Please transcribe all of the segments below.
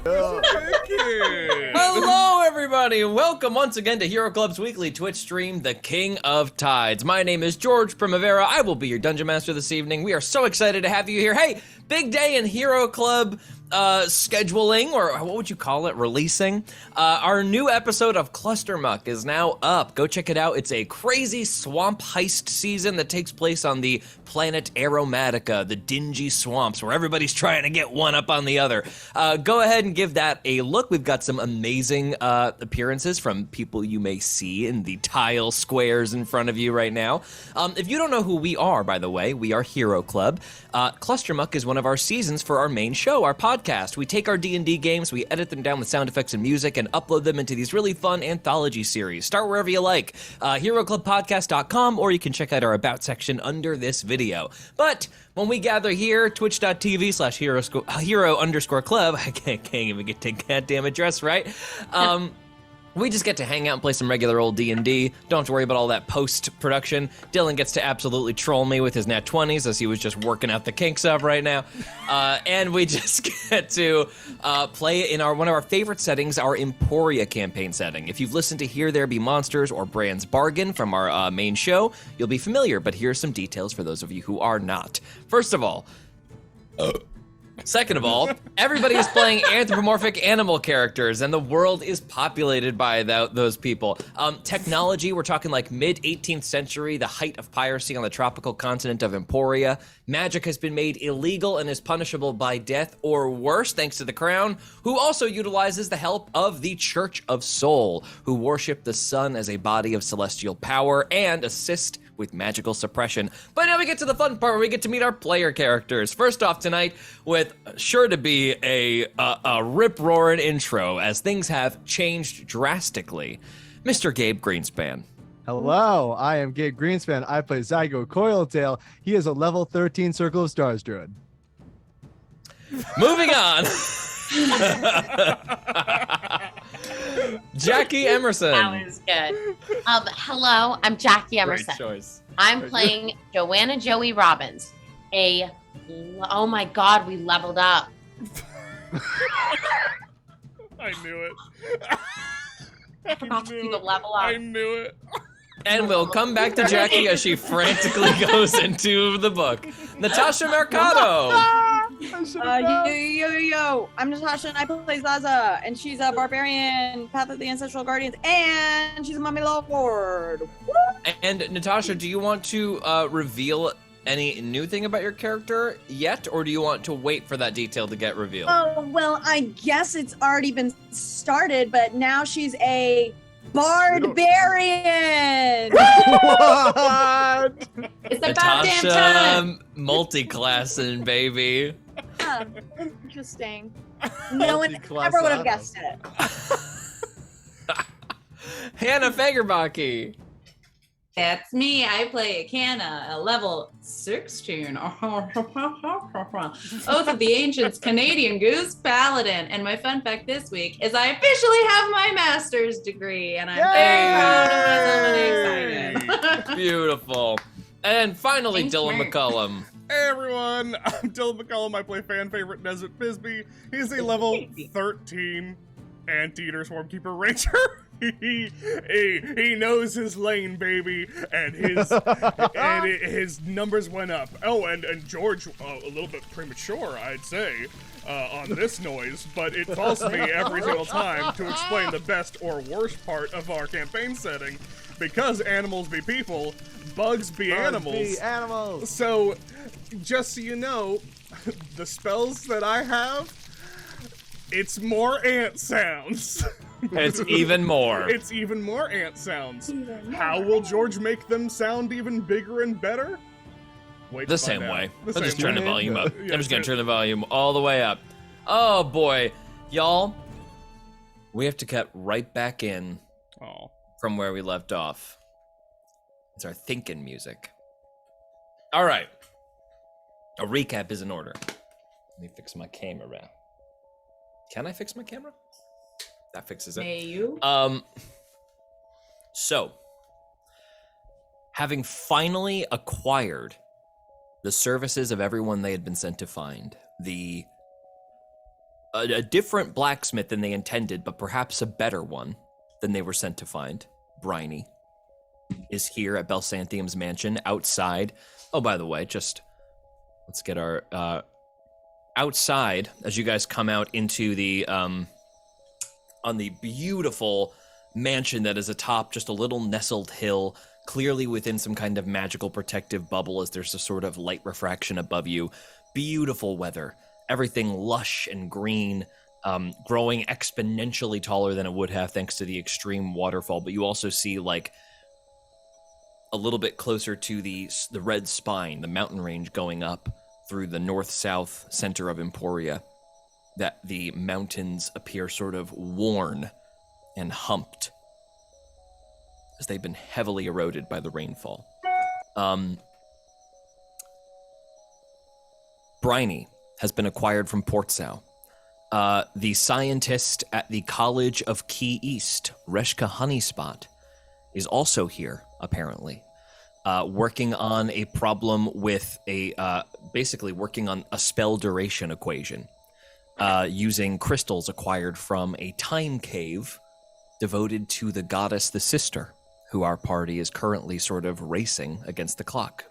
Hello, everybody, and welcome once again to Hero Club's weekly Twitch stream, The King of Tides. My name is George Primavera. I will be your Dungeon Master this evening. We are so excited to have you here. Hey, big day in Hero Club scheduling, or what would you call it, releasing. Our new episode of Cluster Muck is now up. Go check it out. It's a crazy swamp heist season that takes place on the planet Aromatica, the dingy swamps where everybody's trying to get one up on the other. Go ahead and give that a look. We've got some amazing appearances from people you may see in the tile squares in front of you right now. If you don't know who we are, by the way, we are Hero Club. Cluster Muck is one of our seasons for our main show, our podcast. We take our D&D games, we edit them down with sound effects and music, and upload them into these really fun anthology series. Start wherever you like, HeroClubPodcast.com, or you can check out our About section under this video. But when we gather here, twitch.tv/hero_club, I can't even get the goddamn address right. We just get to hang out and play some regular old D&D. Don't have to worry about all that post-production. Dylan gets to absolutely troll me with his nat 20s as he was just working out the kinks of right now. And we just get to play in one of our favorite settings, our Emporia campaign setting. If you've listened to Here There Be Monsters or Brand's Bargain from our main show, you'll be familiar, but here's some details for those of you who are not. First of all, second of all, everybody is playing anthropomorphic animal characters, and the world is populated by those people. Technology, we're talking like mid-18th century, the height of piracy on the tropical continent of Emporia. Magic has been made illegal and is punishable by death or worse, thanks to the Crown, who also utilizes the help of the Church of Soul, who worship the sun as a body of celestial power and assist with magical suppression. But now we get to the fun part where we get to meet our player characters. First off tonight, with sure to be a rip-roaring intro, as things have changed drastically, Mr. Gabe Greenspan. Hello, I am Gabe Greenspan. I play Zygo Coiltail. He is a level 13 Circle of Stars druid. Moving on. Jackie Emerson. That was good. Hello, I'm Jackie Emerson. Great choice. I'm playing Joanna Joey Robbins. Oh my God, we leveled up. I knew it. I forgot to do the level up. I knew it. And we'll come back to Jackie as she frantically goes into the book. Natasha Mercado. Yo. I'm Natasha and I play Zaza, and she's a barbarian, Path of the Ancestral Guardians, and she's a mummy lord. And Natasha, do you want to reveal any new thing about your character yet, or do you want to wait for that detail to get revealed? Oh, well, I guess it's already been started, but now she's a barbarian. What? It's about damn time. Natasha multi-classing, baby. Interesting. No one ever would have guessed it. Hannah Fagerbaki. That's me. I play Canna, a level 16. Oath of the Ancients Canadian Goose Paladin. And my fun fact this week is I officially have my master's degree, and I'm very proud of myself and excited. Beautiful. And finally, Thanks, Dylan Mark. McCullum. Hey everyone, I'm Dylan McCullum. I play fan favorite Desert Bisbee. He's a level 13 Anteater Swarmkeeper Ranger. he knows his lane, baby, and his numbers went up. Oh, and George, a little bit premature, I'd say, on this noise, but it falls to me every single time to explain the best or worst part of our campaign setting, because animals be people, bugs be animals. So, just so you know, the spells that I have, it's more ant sounds. It's even more. It's even more ant sounds. How will George make them sound even bigger and better? Wait The to find same out. way. The I'll just same turn way. the volume up. Yeah, I'm just gonna turn the volume all the way up. Oh boy, y'all, we have to cut right back in Oh. from where we left off. It's our thinking music. All right, a recap is in order. Let me fix my camera. Can I fix my camera? That fixes it. May you? So, having finally acquired the services of everyone they had been sent to find, the a different blacksmith than they intended, but perhaps a better one than they were sent to find. Briny is here at Belsantium's mansion outside. Oh, by the way, just let's get our outside as you guys come out into the on the beautiful mansion that is atop just a little nestled hill, clearly within some kind of magical protective bubble as there's a sort of light refraction above you. Beautiful weather. Everything lush and green, growing exponentially taller than it would have thanks to the extreme waterfall. But you also see, like, a little bit closer to the red spine, the mountain range going up through the north-south center of Emporia, that the mountains appear sort of worn and humped as they've been heavily eroded by the rainfall. Briny has been acquired from Portsau. The scientist at the College of Key East, Reshka Honeyspot, is also here, apparently, working on a problem with basically working on a spell duration equation, using crystals acquired from a time cave devoted to the goddess the Sister, who our party is currently sort of racing against the clock,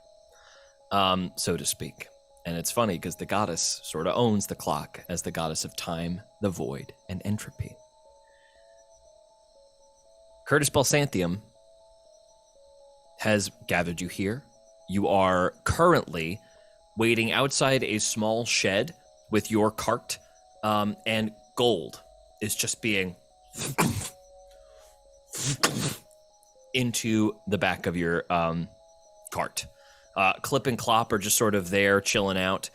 so to speak. And it's funny because the goddess sort of owns the clock as the goddess of time, the void, and entropy. Curtis Belsantium has gathered you here. You are currently waiting outside a small shed with your cart, and gold is just being into the back of your cart. Clip and Clop are just sort of there chilling out.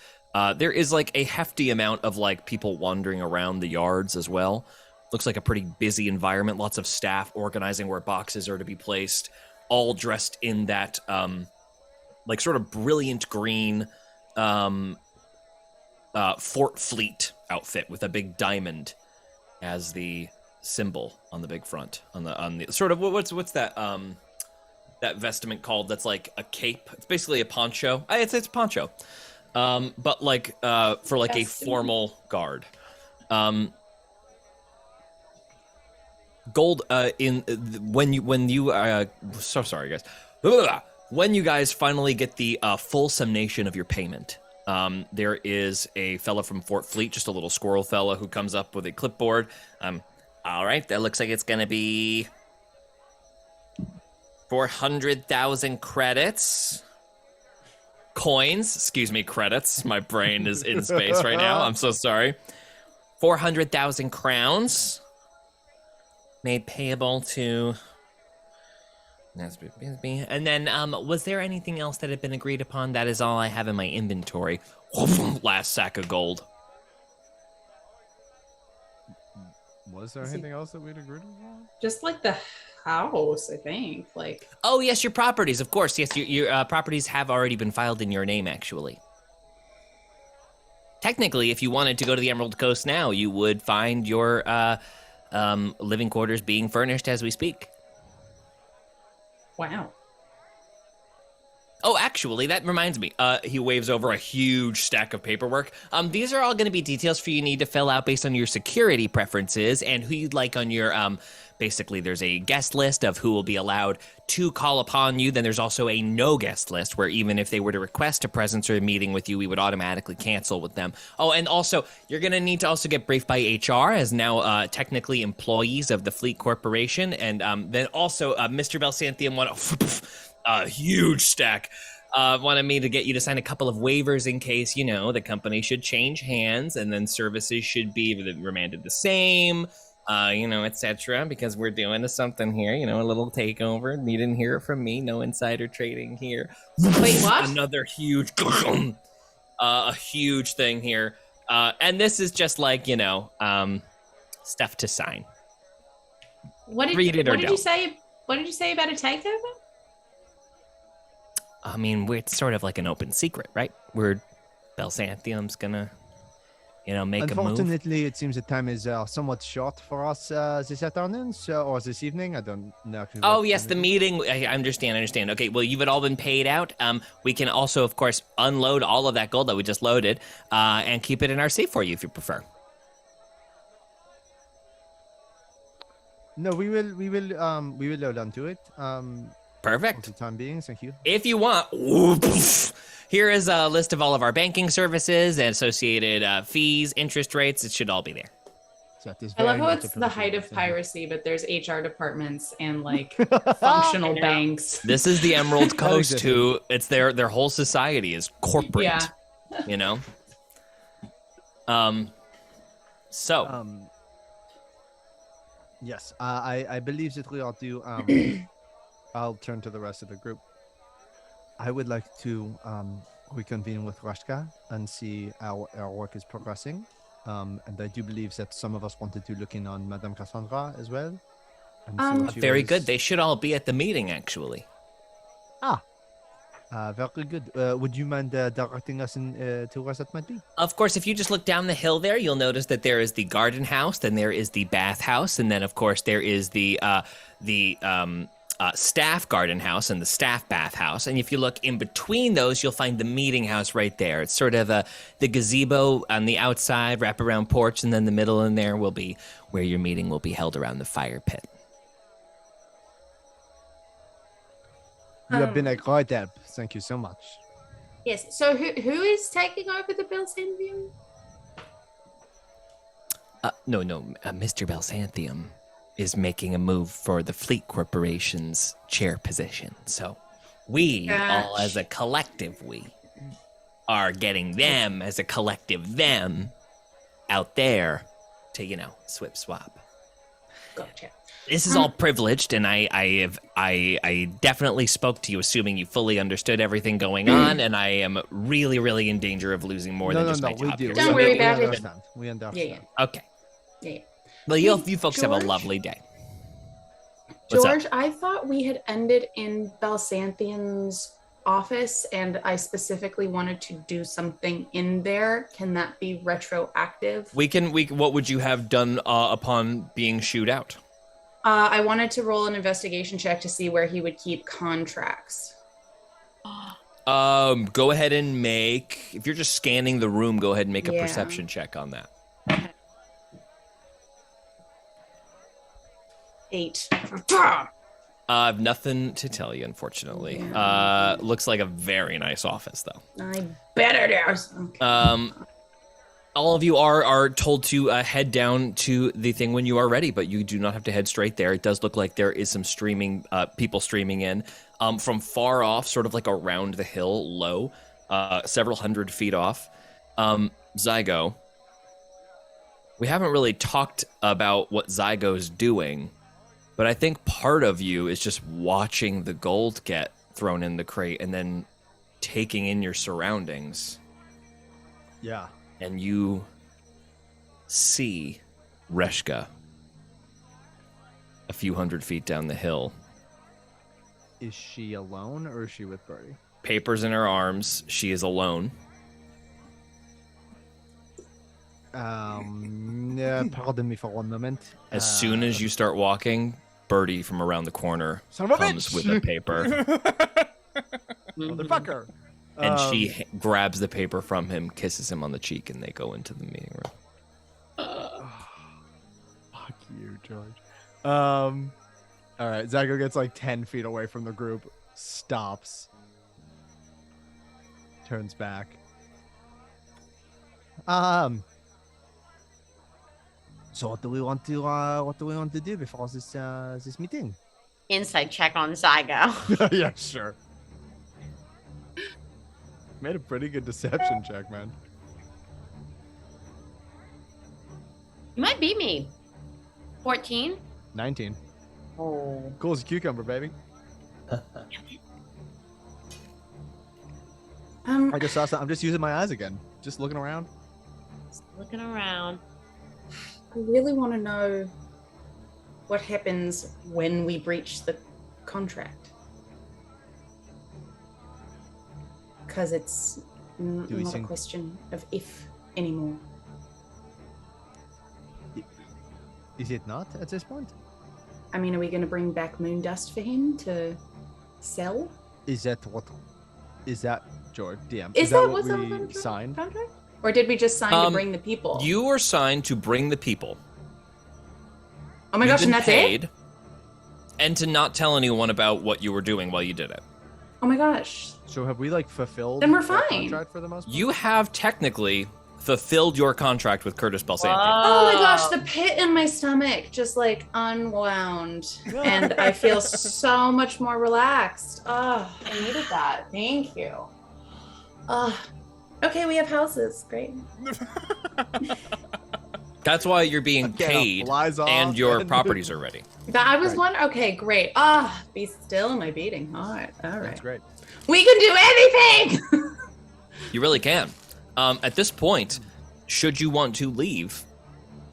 There is like a hefty amount of like people wandering around the yards as well. Looks like a pretty busy environment. Lots of staff organizing where boxes are to be placed, all dressed in that like sort of brilliant green Fort Fleet outfit with a big diamond as the symbol on the big front. On the sort of what's that that vestment called that's like a cape? It's basically a poncho. It's a poncho, but like for like a formal guard. Gold when you so sorry guys. When you guys finally get the full summation of your payment, there is a fella from Fort Fleet, just a little squirrel fella, who comes up with a clipboard. All right, that looks like it's gonna be 400,000 credits. Coins, excuse me, credits. My brain is in space right now. I'm so sorry. 400,000 crowns. Made payable to... And then, was there anything else that had been agreed upon? That is all I have in my inventory. Last sack of gold. Was there anything else that we'd agreed upon? Just like the house, I think. Like, oh yes, your properties, of course. Yes, your properties have already been filed in your name, actually. Technically, if you wanted to go to the Emerald Coast now, you would find your living quarters being furnished as we speak. wow. Oh, actually, that reminds me. He waves over a huge stack of paperwork. These are all going to be details for you need to fill out based on your security preferences and who you'd like on your, basically there's a guest list of who will be allowed to call upon you. Then there's also a no guest list where even if they were to request a presence or a meeting with you, we would automatically cancel with them. Oh, and also you're going to need to also get briefed by HR as now technically employees of the Fleet Corporation. And then also Mr. Belsantium a huge stack. Wanted me to get you to sign a couple of waivers in case, you know, the company should change hands and then services should be remanded the same, you know, etc. Because we're doing something here, you know, a little takeover. You didn't hear it from me. No insider trading here. Wait, what? Another huge, a huge thing here. And this is just like, you know, stuff to sign. What did you say? What did you say about a takeover? I mean, it's sort of like an open secret, right? Belsantium's gonna, you know, make a move. Unfortunately, it seems the time is somewhat short for us this afternoon, or this evening. I don't know. Oh, yes, the meeting. I understand. Okay, well, you've all been paid out. We can also, of course, unload all of that gold that we just loaded and keep it in our safe for you if you prefer. No, we will hold on to it. For Perfect. the time being, thank you. If you want, here is a list of all of our banking services and associated fees, interest rates. It should all be there. So that is I love very how much it's the height of appreciated, thank you. piracy, but there's HR departments and like functional banks. This is the Emerald Coast, exists. who it's their whole society is corporate. Yeah. You know. So Yes, I believe that we ought to. I'll turn to the rest of the group. I would like to reconvene with Rashka and see how our work is progressing. And I do believe that some of us wanted to look in on Madame Cassandra as well. And see what she very was- good. They should all be at the meeting, actually. very good. Would you mind directing us to where that might be? Of course, if you just look down the hill there, you'll notice that there is the garden house, then there is the bath house, and then of course there is the staff garden house and the staff bath house. And if you look in between those, you'll find the meeting house right there. It's sort of the gazebo on the outside, wraparound porch, and then the middle in there will be where your meeting will be held around the fire pit. You have been a great help. Thank you so much. Yes. So who is taking over the Belsanthium? No, Mr. Belsanthium is making a move for the Fleet Corporation's chair position. So we, all as a collective, we are getting them as a collective them out there to, swip swap. Gotcha. This is all privileged, and I definitely spoke to you assuming you fully understood everything going on, and I am really, really in danger of losing more than just my we job do. here. Don't So worry maybe- about it. Understand. We understand. Yeah. Okay. Yeah. Well, you folks have a George? lovely day. What's up? George, I thought we had ended in Belsanthium's office, and I specifically wanted to do something in there. Can that be retroactive? What would you have done upon being shooed out? I wanted to roll an investigation check to see where he would keep contracts. Go ahead and if you're just scanning the room, go ahead and make a Yeah. perception check on that. 8. I have nothing to tell you, unfortunately. Looks like a very nice office, though. I bet it is. Okay. All of you are told to head down to the thing when you are ready, but you do not have to head straight there. It does look like there is some people streaming in from far off, sort of like around the hill, low, several hundred feet off. Zygo, we haven't really talked about what Zygo's doing, but I think part of you is just watching the gold get thrown in the crate and then taking in your surroundings. Yeah. And you see Reshka a few hundred feet down the hill. Is she alone or is she with Birdie? Papers in her arms. She is alone. Pardon me for one moment. As soon as you start walking, Birdie from around the corner Son of a comes bitch! with a paper, Motherfucker. and she grabs the paper from him, kisses him on the cheek, and they go into the meeting room. Fuck you, George. All right. Zygo gets like 10 feet away from the group, stops, turns back. So what do we want to do before this meeting? Insight check on Zygo. Yeah, sure. Made a pretty good deception check, man. You might beat me. 14? 19. Oh. Cool as a cucumber, baby. I just saw something. I'm just using my eyes again. Just looking around. Just looking around. I really want to know what happens when we breach the contract. Because it's not a think- question of if anymore. Is it not at this point? I mean, are we going to bring back moon dust for him to sell? Is that George DM? Is that what what's on the we contract? signed? Or did we just sign to bring the people? You were signed to bring the people. Oh my You've gosh, been and that's paid, it? and to not tell anyone about what you were doing while you did it. Oh my gosh. So have we like fulfilled Then we're our fine. contract for the most part? You have technically fulfilled your contract with Curtis Balsanti. Oh my gosh, the pit in my stomach just like unwound. And I feel so much more relaxed. Oh, I needed that. Thank you. Okay, we have houses. Great. That's why you're being Again, paid, flies off and your and- properties are ready. I was Right. wondering. Okay, great. Be still in my beating. All right. That's great. We can do anything. You really can. At this point, should you want to leave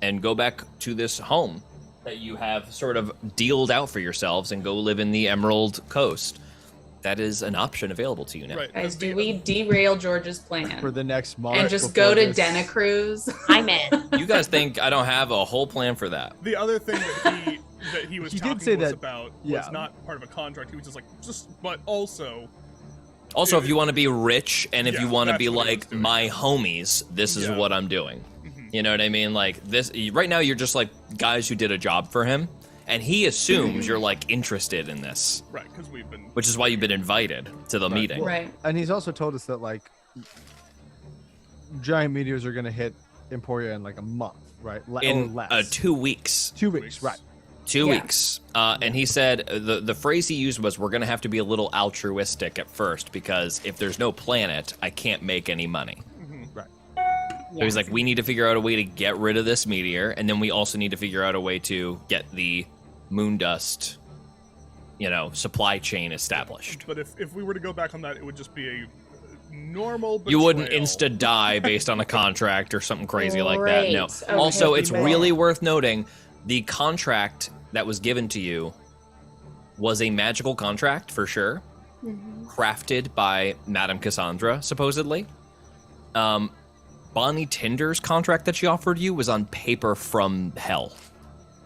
and go back to this home that you have sort of dealed out for yourselves and go live in the Emerald Coast, that is an option available to you now. Right. Guys, do we derail George's plan For the next month. and just before go to this- Denacruz? I'm in. You guys think I don't have a whole plan for that? The other thing that he was He did talking say to us that- about yeah. was not part of a contract. He was just like, but also. Also, if you want to be rich and if Yeah, you want to that's be what he was like doing. my homies, this is Yeah. what I'm doing. Mhm. You know what I mean? Like this right now you're just like guys who did a job for him and he assumes you're like interested in this, Right, because we've been. which is why you've been invited to the meeting. Right. And he's also told us that like giant meteors are gonna hit Emporia in like a month, right? Or In less. 2 weeks. 2 weeks, right? 2 Yeah. weeks. And he said the phrase he used was, "We're going to have to be a little altruistic at first because if there's no planet, I can't make any money." Mhm. So he's like, "We need to figure out a way to get rid of this meteor, and then we also need to figure out a way to get the moon dust, supply chain established." But if we were to go back on that, it would just be a normal. You wouldn't betrayal. insta die based on a contract or something crazy like that. No. Right. Okay. Also, it's Man. really worth noting the contract that was given to you was a magical contract for sure, crafted by Madame Cassandra, supposedly. Bonnie Tinder's contract that she offered you was on paper from hell.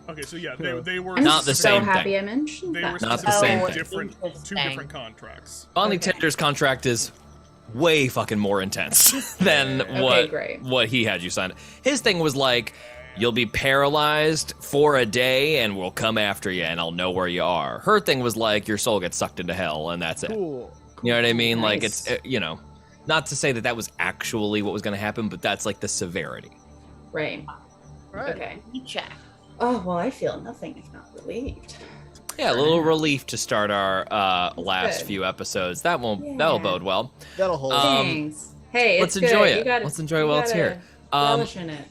Okay, so yeah, Yeah. they were I'm Not the so same happy thing. I mentioned They that. were Not the specifically same thing. different, two Interesting. different contracts. Bonnie Okay. Tinder's contract is way fucking more intense than Okay, great. what he had you sign. His thing was like, you'll be paralyzed for a day and we'll come after you and I'll know where you are. Her thing was like, your soul gets sucked into hell and that's it. Cool. You know what I mean? Like Nice. it's, not to say that that was actually what was going to happen, but that's like the severity. Right. Right. Okay. You check. Oh, well, I feel nothing if not relieved. Yeah, a little relief to start our last good. few episodes. That'll Yeah. bode well. That'll hold. Thanks. Hey, let's it's enjoy good. it. You gotta, Let's enjoy it while it's here. Relish in it.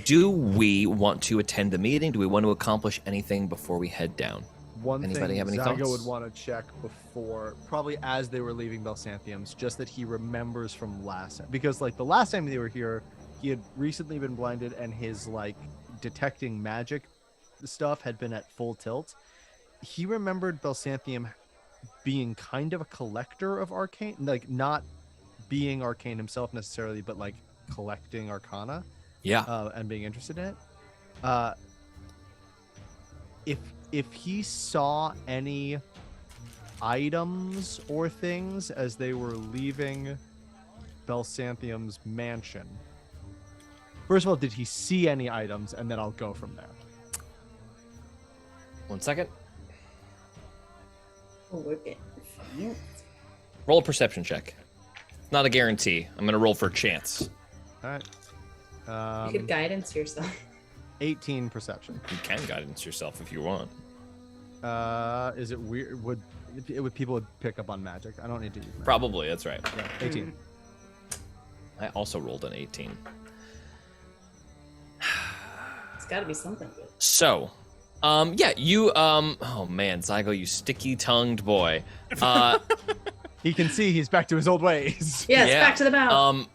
Do we want to attend the meeting? Do we want to accomplish anything before we head down? One Anybody thing have any Zygo thoughts? would want to check before, probably as they were leaving Belsantium's, just that he remembers from last time. Because like the last time they were here, he had recently been blinded and his like detecting magic stuff had been at full tilt. He remembered Belsantium being kind of a collector of arcane, like not being arcane himself necessarily, but like collecting arcana. Yeah. And being interested in it. If he saw any items or things as they were leaving Belsantium's mansion, first of all, did he see any items? And then I'll go from there. 1 second. Oh, we're getting fancy. Roll a perception check. Not a guarantee. I'm gonna roll for chance. All right. You could guidance yourself. 18 perception. You can guidance yourself if you want. Is it weird? Would people would pick up on magic? I don't need to use magic. Probably, that's right. Yeah, 18. I also rolled an 18. It's got to be something good. So, you, oh man, Zygo, you sticky-tongued boy. He can see he's back to his old ways. Yes, Yeah. back to the bow.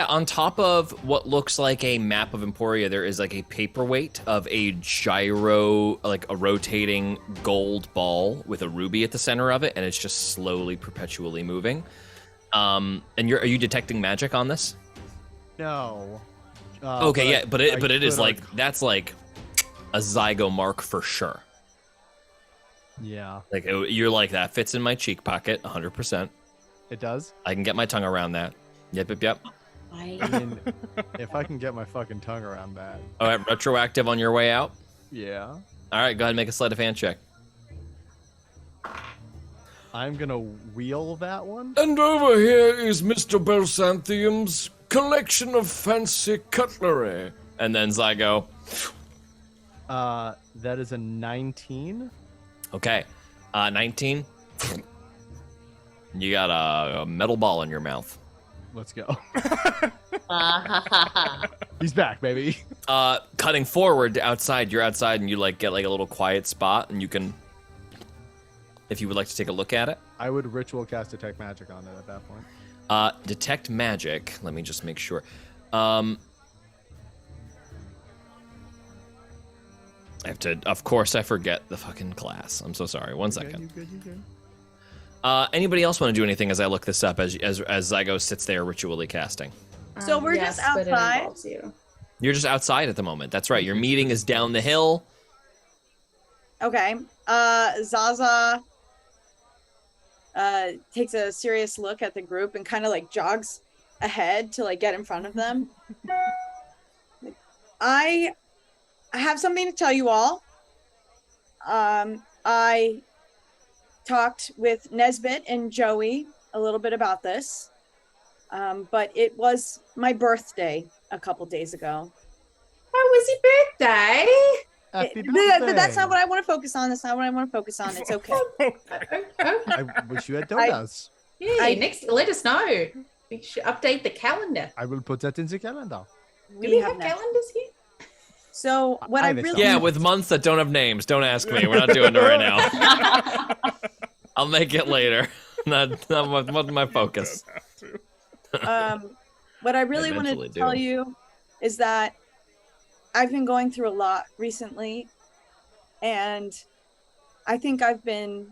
On top of what looks like a map of Emporia, there is like a paperweight of a gyro, like a rotating gold ball with a ruby at the center of it, and it's just slowly, perpetually moving. And are you detecting magic on this? No. Okay, yeah, but it is could like that's like a Zygo mark for sure. Yeah, Like you're like that fits in my cheek pocket, 100%. it does. I can get my tongue around that. Yep. I I mean, if I can get my fucking tongue around that. All right, retroactive on your way out. Yeah. All right, go ahead and make a sleight of hand check. I'm gonna wheel that one. And over here is Mr. Belsantium's collection of fancy cutlery. And then Zygo. That is a 19. Okay, 19. You got a metal ball in your mouth. Let's go. He's back, baby. Cutting forward to outside, you're outside and you like get like a little quiet spot and you can, if you would like to take a look at it. I would ritual cast detect magic on it at that point. Detect magic. Let me just make sure. I have to, of course, I forget the fucking class. I'm so sorry. One second. You good. Anybody else want to do anything as I look this up as Zygo sits there ritually casting? So we're just but it outside? involves you. You're just outside at the moment. That's right. Your meeting is down the hill. Okay. Zaza takes a serious look at the group and kind of like jogs ahead to like get in front of them. I have something to tell you all. I talked with Nesbit and Joey a little bit about this, but it was my birthday a couple days ago. How was your birthday? Happy But that's not what I want to focus on. That's not what I want to focus on. It's okay. I wish you had donuts. Yeah, next, let us know. We should update the calendar. I will put that in the calendar. Do we have calendars here? So what I I have a really Yeah, with months that don't have names. Don't ask me. We're not doing it right now. I'll make it later. Not my focus. what I really wanted Eventually to tell do. you is that I've been going through a lot recently, and I think I've been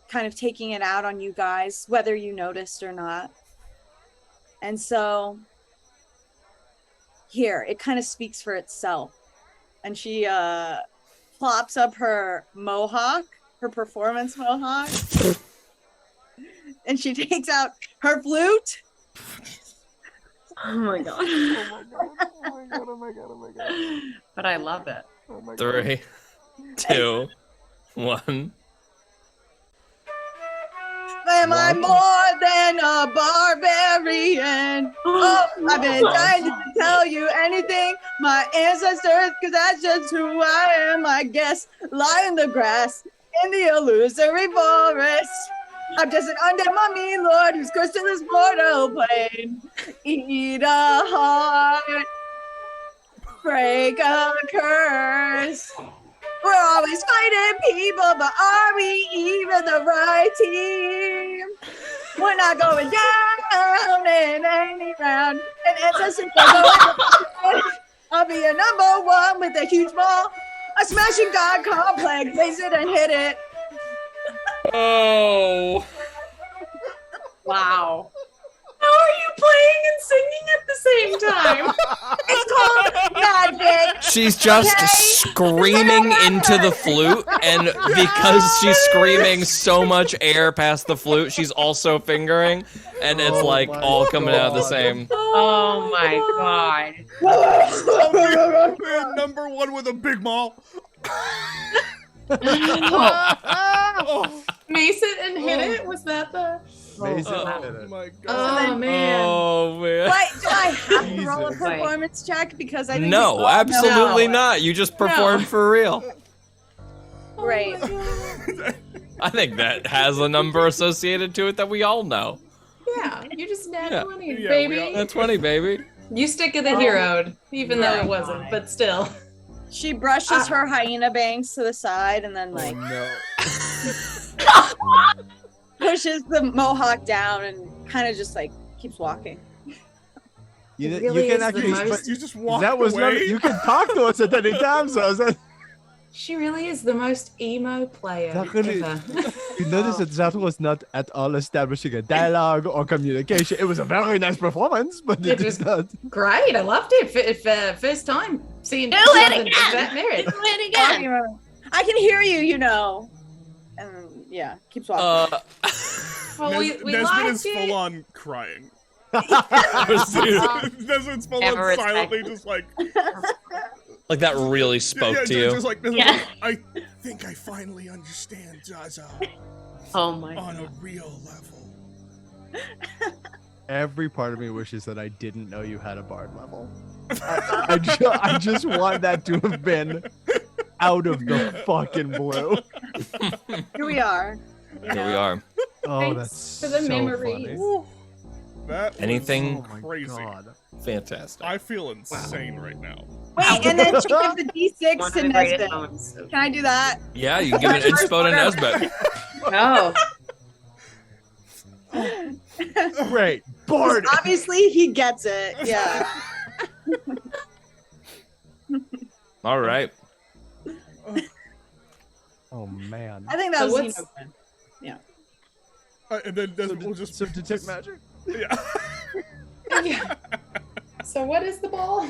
kind of taking it out on you guys, whether you noticed or not. And so here, it kind of speaks for itself. And she plops up her mohawk, her performance mohawk, and she takes out her flute. Oh my god. Oh my god. But I love it. 3, 2, 1. Am I more than a barbarian? Oh, I've been trying to tell you anything. My ancestors, because that's just who I am, I guess. Lie in the grass, in the illusory forest. I'm just an undead mummy lord who's cursed to this mortal plane. Eat a heart, break a curse. We're always fighting people, but are we even the right team? We're not going down in any round. And ancestors are going. I'll be a number one with a huge ball. A smashing god complex. Place it and hit it. Oh. Wow. How are you playing and singing at the same time? It's called magic. She's just Okay. screaming into the flute, and because she's screaming so much air past the flute, she's also fingering, and it's like my all coming out the God. same. Oh my god. Man, number one with a big maul. Oh, Mason and hit it? Was that the... Mason Oh. did it. my god. Oh, man. Oh man. Wait, do I have to roll a Jesus. performance check? Because I think No, we all know- absolutely No. not. You just performed for real. Great. I think that has a number associated to it that we all know. Yeah, you just nat Yeah. 20, Yeah, we baby. all- That's 20, baby. You stick of the heroed, even though it wasn't, but still. She brushes her hyena bangs to the side and then like Oh, no. pushes the mohawk down and kind of just like keeps walking. You, It you really can is the actually. most- You just walk That was away. not. You can talk to us at any time, so that, She really is the most emo player That really- ever. you notice that was not at all establishing a dialogue or communication. It was a very nice performance, but It it is was- not. Great, I loved it. First time seeing Do it something again! of that merit. Do it again. I can hear you, you know. And yeah, keeps walking. Well, we Nesbit liked is it. full on crying. Dude, Nesbit's full Never on respect. silently just like. Like that really spoke to you. Just like, Yeah. I think I finally understand Zaza Oh my on god. a real level. Every part of me wishes that I didn't know you had a bard level. I just want that to have been out of the fucking blue. Here we are. Here we are. Oh, Thanks that's for the so memories. funny. Woo. That was Anything- Oh my crazy. god. Fantastic. I feel insane right now. Wait, and then she gives the D6 One to of the greatest Nesbit. moments. of- Can I do that? Yeah, you can give an inspo to Nesbit. Oh, Great. Bard. Obviously, he gets it. Yeah. All right. Oh man. I think that So was what's- Xenophon. And then we'll just So detect magic? yeah. Yeah. So what is the ball?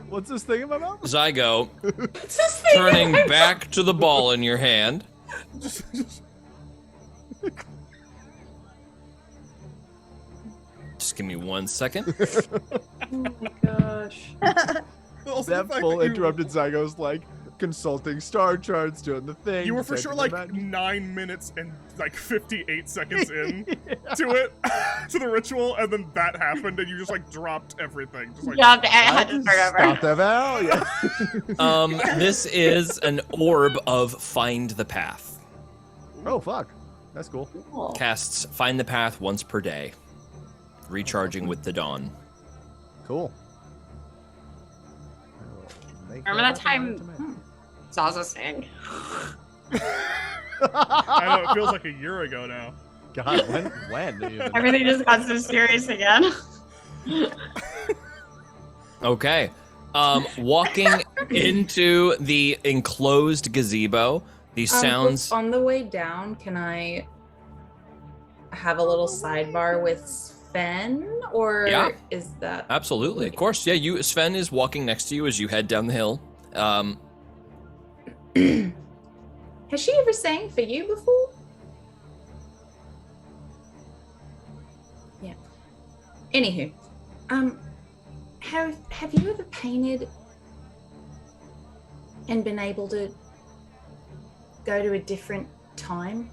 What's this thing in my mouth? Zygo, What's this thing? turning back to the ball in your hand. just Just give me 1 second. Oh my gosh. also the That fact full that you- interrupted Zygo's like consulting star charts, doing the thing. You were for sure like detecting the 9 minutes and like 58 seconds in to it, to the ritual, and then that happened, and you just like dropped everything. Just like, dropped. I had magic. to start over. Stop that Val. Yeah. This is an orb of Find the Path. Oh fuck. That's cool. Cool. Casts Find the Path once per day. Recharging with the dawn. Cool. Remember that time Zaza sang? I know it feels like a year ago now. God, when even? Everything just got so serious again. Okay. Walking into the enclosed gazebo, these sounds. On the way down, can I have a little sidebar with Sven, or Yeah. is that Absolutely, of course. Yeah, Sven is walking next to you as you head down the hill. Has she ever sang for you before? Yeah. Anywho, have you ever painted and been able to go to a different time?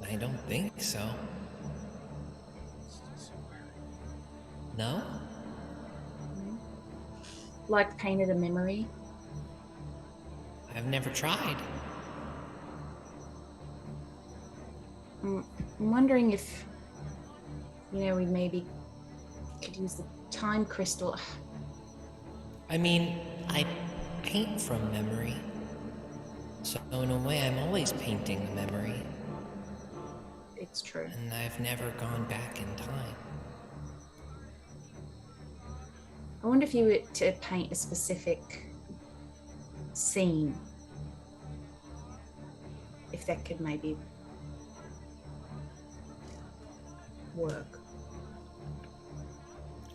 I don't think so. No? Like painted a memory? I've never tried. I'm wondering if, we maybe could use the time crystal. I mean, I paint from memory. So in a way, I'm always painting a memory, It's true. and I've never gone back in time. I wonder if you were to paint a specific scene, if that could maybe work.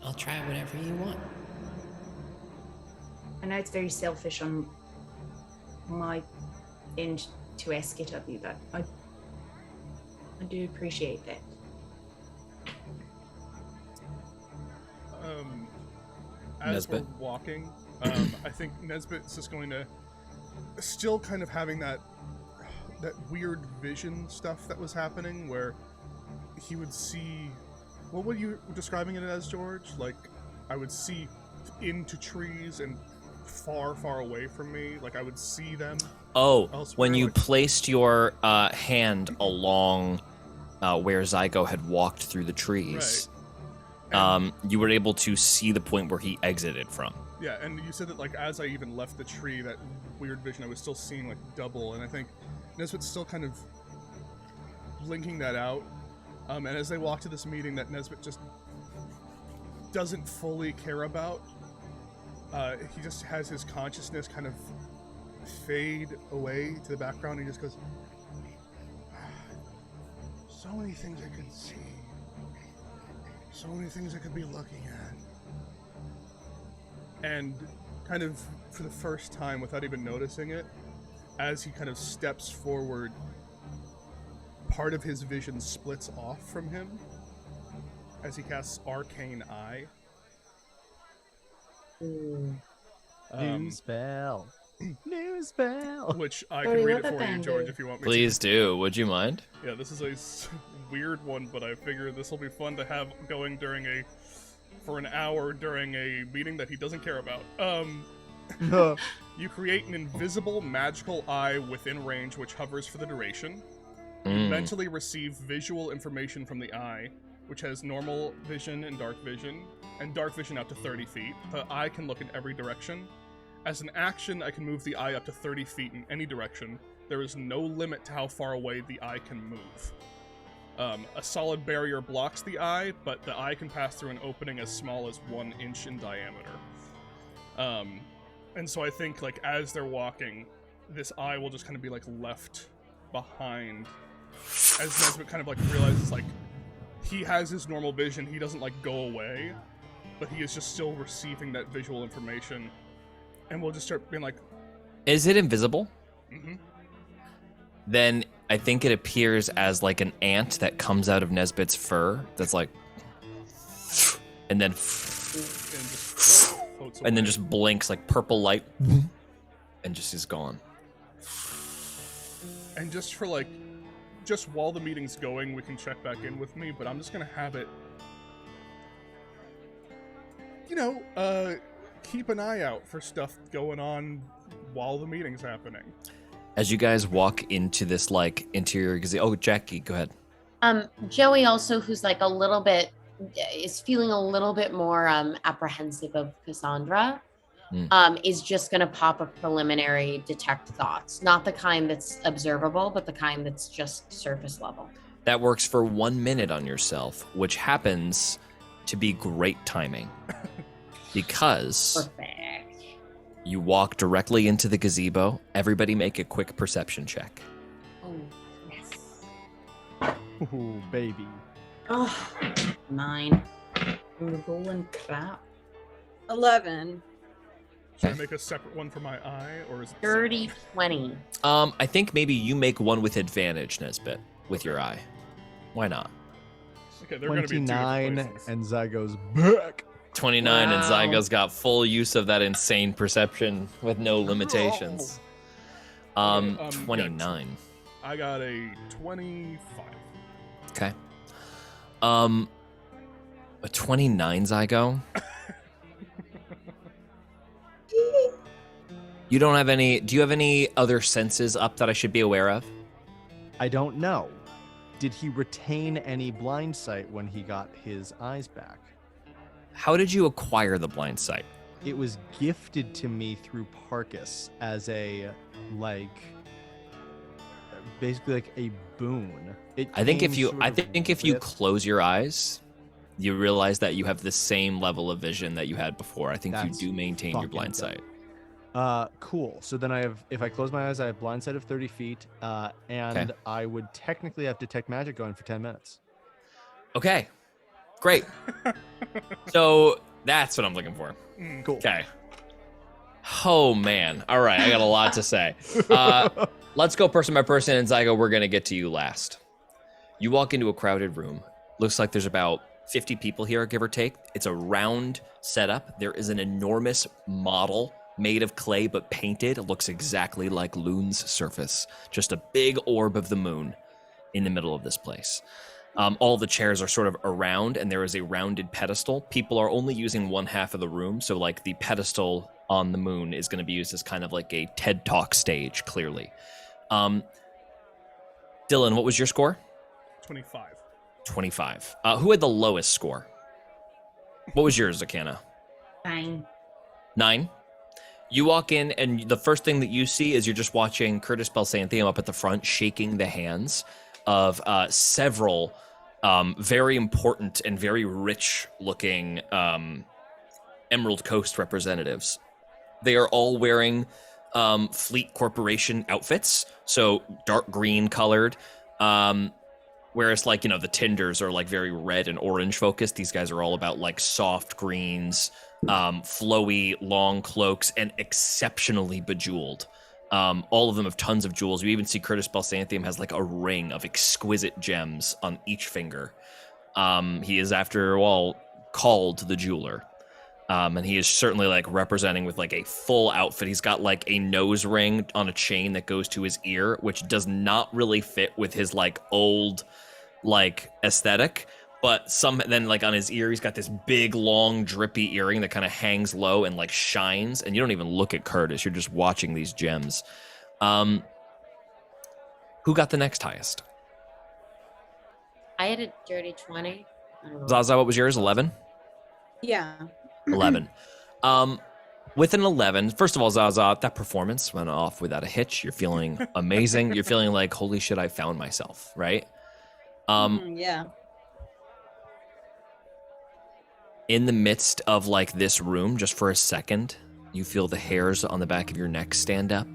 I'll try whatever you want. I know it's very selfish on my end to ask it of you, but I do appreciate that. As Nesbit. we're walking, I think Nesbit's just going to still kind of having that weird vision stuff that was happening where he would see, what were you describing it as, George? Like, I would see into trees and far away from me, like I would see them. Oh, Elsewhere, when you like- placed your hand along where Zygo had walked through the trees, you were able to see the point where he exited from. Yeah, and you said that like as I even left the tree, that weird vision, I was still seeing like double, and I think Nesbit's still kind of linking that out. And as they walk to this meeting that Nesbit just doesn't fully care about, he just has his consciousness kind of fade away to the background. And he just goes, so many things I could see. So many things I could be looking at. And kind of for the first time, without even noticing it, as he kind of steps forward, part of his vision splits off from him. as he casts Arcane Eye. Ooh. New spell. New spell. Which I Cody, can read what it the for you, thing George, do? if you want me Please do. Would you mind? to. Yeah, this is a weird one, but I figure this will be fun to have going for an hour during a meeting that he doesn't care about. You create an invisible magical eye within range which hovers for the duration. You mentally receive visual information from the eye, which has normal vision and dark vision out to 30 feet. The eye can look in every direction. As an action, I can move the eye up to 30 feet in any direction. There is no limit to how far away the eye can move. A solid barrier blocks the eye, but the eye can pass through an opening as small as 1 inch in diameter. And so I think, like, as they're walking, this eye will just kind of be, like, left behind. As Nesbit kind of, like, realizes, like, he has his normal vision, he doesn't, like, go away, but he is just still receiving that visual information. And we'll just start being like... Is it invisible? Mm-hmm. Then I think it appears as like an ant that comes out of Nesbit's fur. That's like, and then just blinks like purple light, and just is gone. And just for like, just while the meeting's going, we can check back in with me. But I'm just gonna have it, keep an eye out for stuff going on while the meeting's happening. As you guys walk into this like interior gazebo, oh, Jackie, go ahead. Joey also, who's like is feeling a little bit more apprehensive of Cassandra, is just going to pop a preliminary detect thoughts. Not the kind that's observable, but the kind that's just surface level. That works for 1 minute on yourself, which happens to be great timing. Because Perfect. You walk directly into the gazebo. Everybody make a quick perception check. Oh, yes. Ooh, baby. Oh, 9. Rolling crap. 11. Should I make a separate one for my eye, or is it 30, 20. I think maybe you make one with advantage, Nesbit, with your eye. Why not? Okay, they're going to be 29, two places. and Zygo's back. 29 and Wow. Zygo's got full use of that insane perception with no limitations. 29. I got a 25. Okay. A 29 Zygo. You don't have any. Do you have any other senses up that I should be aware of? I don't know. Did he retain any blind sight when he got his eyes back? How did you acquire the blind sight? It was gifted to me through Parkus as a, basically like a boon. I think if you close your eyes, you realize that you have the same level of vision that you had before. I think you That's do maintain your fucking blind dope. sight. Cool. So then if I close my eyes, I have blind sight of 30 feet, and Okay. I would technically have detect magic going for 10 minutes. Okay, great. So that's what I'm looking for. Cool. Okay. Oh man. All right, I got a lot to say. Let's go person by person, and Zygo, we're gonna get to you last. You walk into a crowded room. Looks like there's about 50 people here, give or take. It's a round setup. There is an enormous model made of clay but painted. It looks exactly like Loon's surface. Just a big orb of the moon in the middle of this place. All the chairs are sort of around, and there is a rounded pedestal. People are only using one half of the room, so like the pedestal on the moon is going to be used as kind of like a TED Talk stage, clearly. Dylan, what was your score? 25. 25. Who had the lowest score? What was yours, Zakana? 9. 9. You walk in, and the first thing that you see is you're just watching Curtis Belsanthium up at the front, shaking the hands of several very important and very rich-looking Emerald Coast representatives. They are all wearing Fleet Corporation outfits, so dark green colored. Whereas, like, the Tinders are like very red and orange focused. These guys are all about like soft greens, flowy, long cloaks, and exceptionally bejeweled. All of them have tons of jewels. You even see Curtis Belsanthium has like a ring of exquisite gems on each finger. He is, after all, called the jeweler. And he is certainly like representing with like a full outfit. He's got like a nose ring on a chain that goes to his ear, which does not really fit with his like old like aesthetic. But then like on his ear, he's got this big, long, drippy earring that kind of hangs low and like shines. And you don't even look at Curtis. You're just watching these gems. Who got the next highest? I had a dirty 20. I don't know. Zaza, what was yours? 11? Yeah. 11. With an 11, first of all, Zaza, that performance went off without a hitch. You're feeling amazing. You're feeling like, holy shit, I found myself, right? Yeah. In the midst of like this room, just for a second, you feel the hairs on the back of your neck stand up.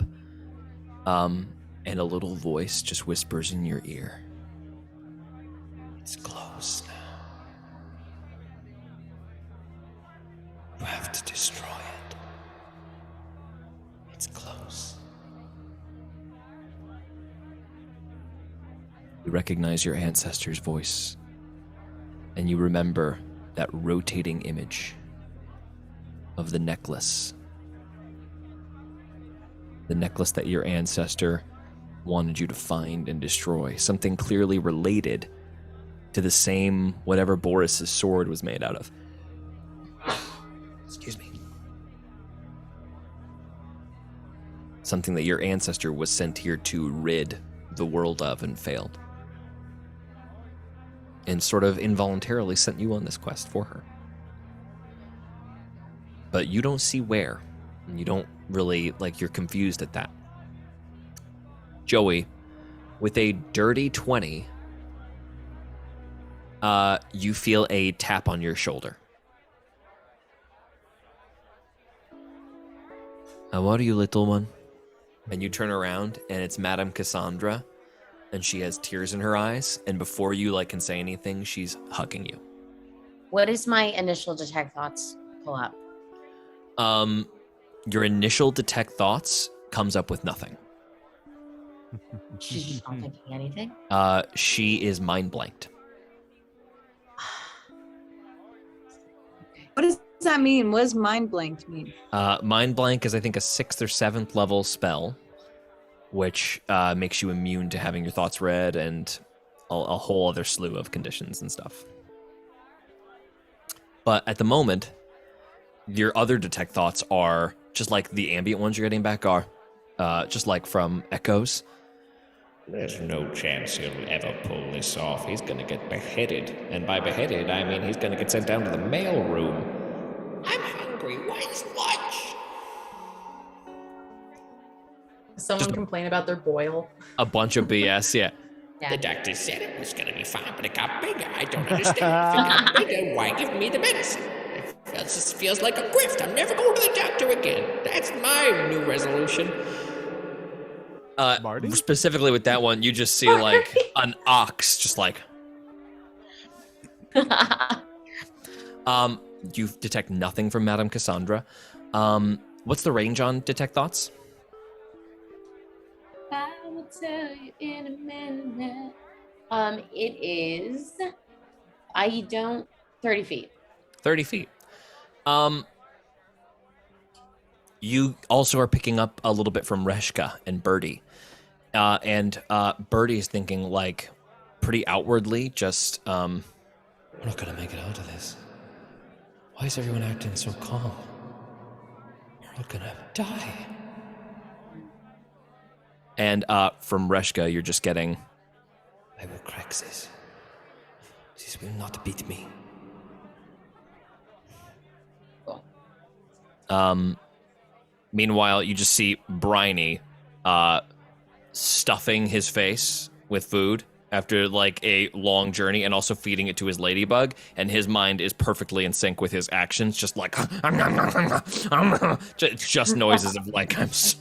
And a little voice just whispers in your ear. It's close now. You have to destroy it. It's close. You recognize your ancestor's voice, and you remember that rotating image of the necklace. The necklace that your ancestor wanted you to find and destroy. Something clearly related to the same whatever Boris's sword was made out of. Excuse me. Something that your ancestor was sent here to rid the world of and failed. And sort of involuntarily sent you on this quest for her. But you don't see where. And you don't really, like, you're confused at that. Joey, with a dirty 20, you feel a tap on your shoulder. How are you, little one? And you turn around, and it's Madame Cassandra, and she has tears in her eyes, and before you like can say anything, she's hugging you. What is my initial detect thoughts pull up? Your initial detect thoughts comes up with nothing. She's just not thinking anything. She is mind blanked. What does that mean? What does mind blanked mean? Mind blank is, I think, a 6th or 7th level spell, which makes you immune to having your thoughts read and a whole other slew of conditions and stuff. But at the moment, your other detect thoughts are just like the ambient ones you're getting back are just like from echoes. There's no chance he'll ever pull this off. He's gonna get beheaded. And by beheaded, I mean he's gonna get sent down to the mail room. I'm hungry. Where's lunch? Someone complain about their boil. A bunch of BS, yeah. The doctor said it was gonna be fine, but it got bigger. I don't understand. If it got bigger, why give me the medicine? It just feels like a grift. I'm never going to the doctor again. That's my new resolution. Marty? Specifically with that one, you just see like an ox just like... You detect nothing from Madame Cassandra. What's the range on detect thoughts? I will tell you in a minute. It is. 30 feet. 30 feet. You also are picking up a little bit from Reshka and Birdie. And Birdie's thinking like pretty outwardly, just, we're not gonna make it out of this. Why is everyone acting so calm? We're all gonna die. And from Reshka, you're just getting, I will crack this. This will not beat me. Meanwhile, you just see Briny stuffing his face with food after like a long journey and also feeding it to his ladybug, and his mind is perfectly in sync with his actions, just like just noises of like It's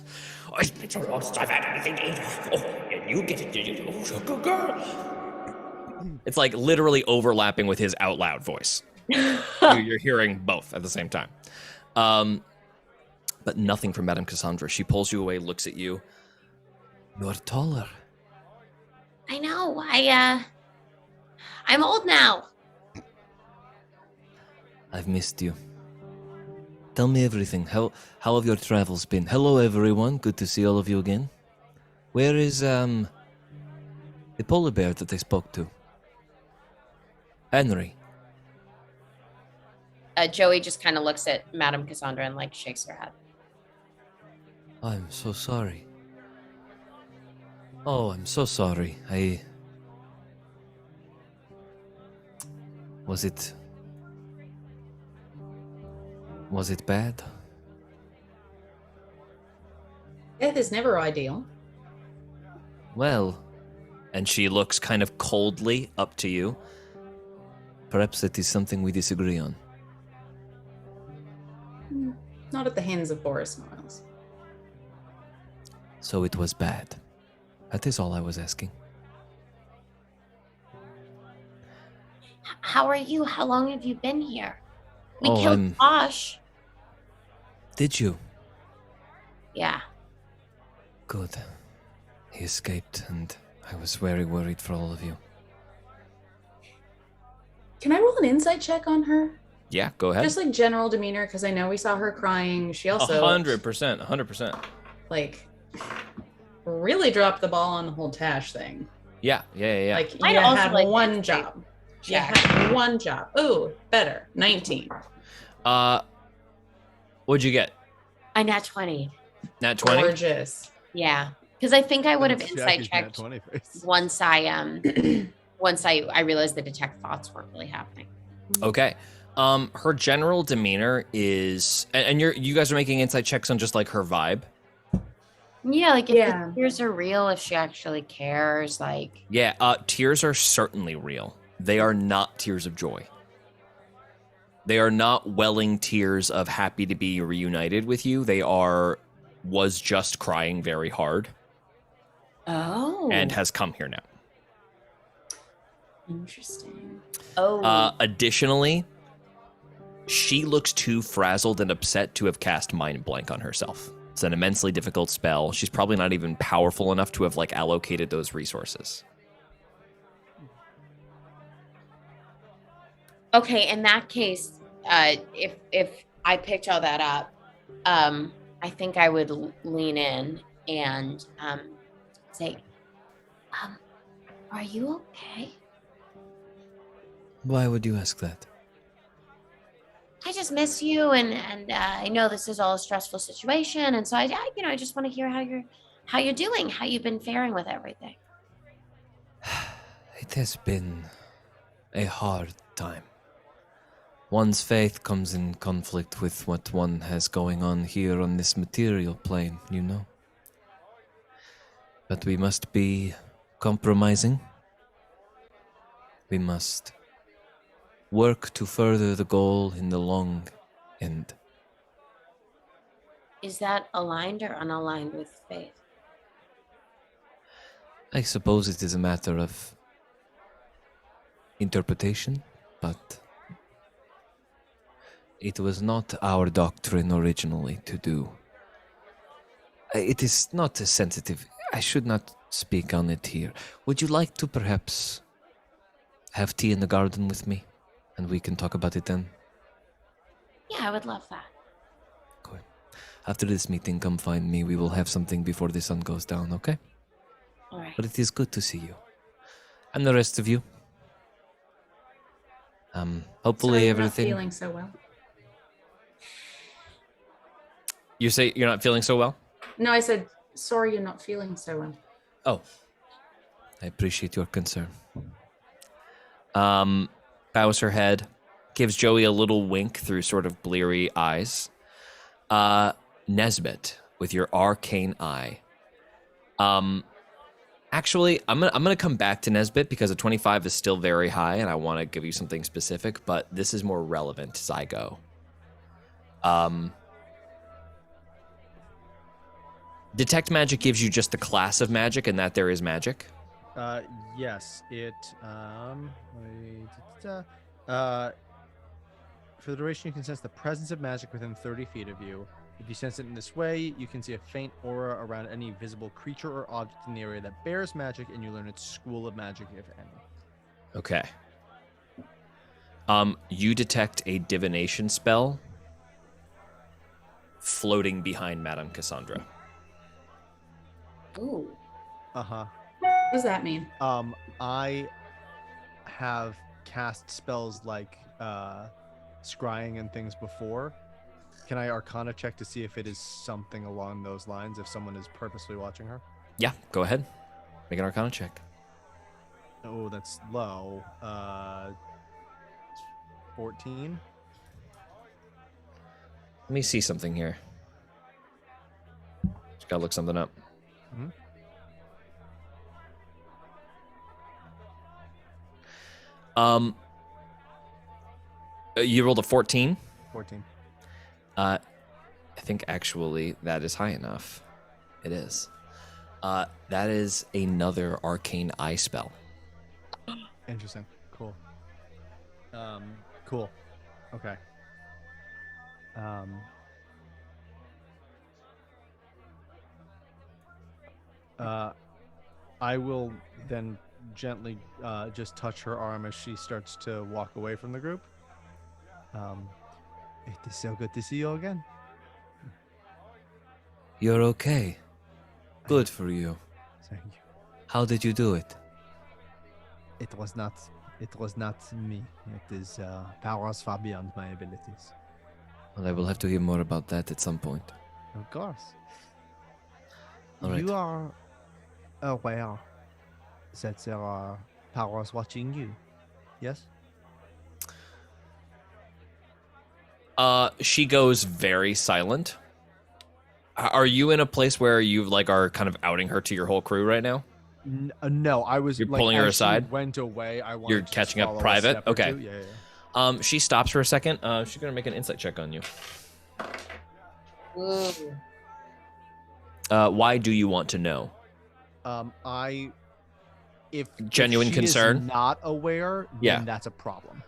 been so long since I've had anything to eat. Oh, and you get it. Oh, good girl. It's like literally overlapping with his out loud voice. You're hearing both at the same time. But nothing from Madame Cassandra. She pulls you away, looks at you. You're taller. I know. I'm old now. I've missed you. Tell me everything. How have your travels been? Hello, everyone. Good to see all of you again. Where is, the polar bear that I spoke to? Henry. Joey just kind of looks at Madame Cassandra and like shakes her head. I'm so sorry. Oh, I'm so sorry. Was it bad? Death is never ideal. Well, and she looks kind of coldly up to you. Perhaps that is something we disagree on. Not at the hands of Boris Miles. So it was bad. That is all I was asking. How are you? How long have you been here? We Oh, killed Bosch. Did you? Yeah. Good. He escaped, and I was very worried for all of you. Can I roll an insight check on her? Yeah, go ahead. Just like general demeanor, because I know we saw her crying. She also 100%. like really dropped the ball on the whole Tash thing. Yeah. Like I'd you also had like one to job. You check. had one job. Ooh, better. 19. What'd you get? I nat 20. Nat 20? Gorgeous. Yeah. Because I think I would have That's insight Jackie's nat checked 20 face. once I realized the detect thoughts weren't really happening. Okay. Her general demeanor is, and you guys are making insight checks on just like her vibe. Yeah, like if Yeah. the tears are real, if she actually cares, like Yeah, tears are certainly real. They are not tears of joy. They are not welling tears of happy to be reunited with you. They was just crying very hard and has come here now. Interesting. Additionally, she looks too frazzled and upset to have cast Mind Blank on herself. It's an immensely difficult spell. She's probably not even powerful enough to have like allocated those resources. okay, in that case, if I picked all that up, I think I would lean in and say, are you okay? Why would you ask that? I just miss you, and I know this is all a stressful situation, and so I just want to hear how you're doing, how you've been faring with everything. It has been a hard time. One's faith comes in conflict with what one has going on here on this material plane, you know. But we must be compromising. We must work to further the goal in the long end. Is that aligned or unaligned with faith? I suppose it is a matter of interpretation, but it was not our doctrine originally to do. It is not as sensitive. I should not speak on it here. Would you like to perhaps have tea in the garden with me? And we can talk about it then? Yeah, I would love that. Good. After this meeting, come find me. We will have something before the sun goes down, okay? All right. But it is good to see you. And the rest of you. Hopefully Sorry, everything... You're not feeling so well. You say you're not feeling so well? No, I said, sorry you're not feeling so well. Oh. I appreciate your concern. Bows her head, gives Joey a little wink through sort of bleary eyes. Nesbit, with your arcane eye. Actually, I'm gonna come back to Nesbit because a 25 is still very high, and I want to give you something specific, but this is more relevant as I go. Detect magic gives you just the class of magic, and that there is magic. Yes, it. For the duration, you can sense the presence of magic within 30 feet of you. If you sense it in this way, you can see a faint aura around any visible creature or object in the area that bears magic, and you learn its school of magic, if any. Okay. You detect a divination spell floating behind Madame Cassandra. Ooh. Uh-huh. What does that mean? I have cast spells like scrying and things before. Can I Arcana check to see if it is something along those lines, if someone is purposely watching her? Yeah, go ahead. Make an Arcana check. Oh, that's low. 14. Let me see something here. Just gotta look something up. Mhm. You rolled a 14. 14. I think actually that is high enough. It is. That is another arcane eye spell. Interesting. Cool. Cool. Okay. I will then gently just touch her arm as she starts to walk away from the group. It is so good to see you again. You're okay. Good for you. Thank you. How did you do it? It was not me. It is powers far beyond my abilities. Well, I will have to hear more about that at some point. Of course. All right. You are aware that there are powers watching you. Yes? She goes very silent. Are you in a place where you like are kind of outing her to your whole crew right now? No, I was. You're like, pulling her as she aside? went away. I wanted You're to just catching up follow a private? step or Okay. two. Yeah. She stops for a second. She's gonna make an insight check on you. Ooh. Why do you want to know? If Genuine she concern? is not aware, then Yeah. that's a problem.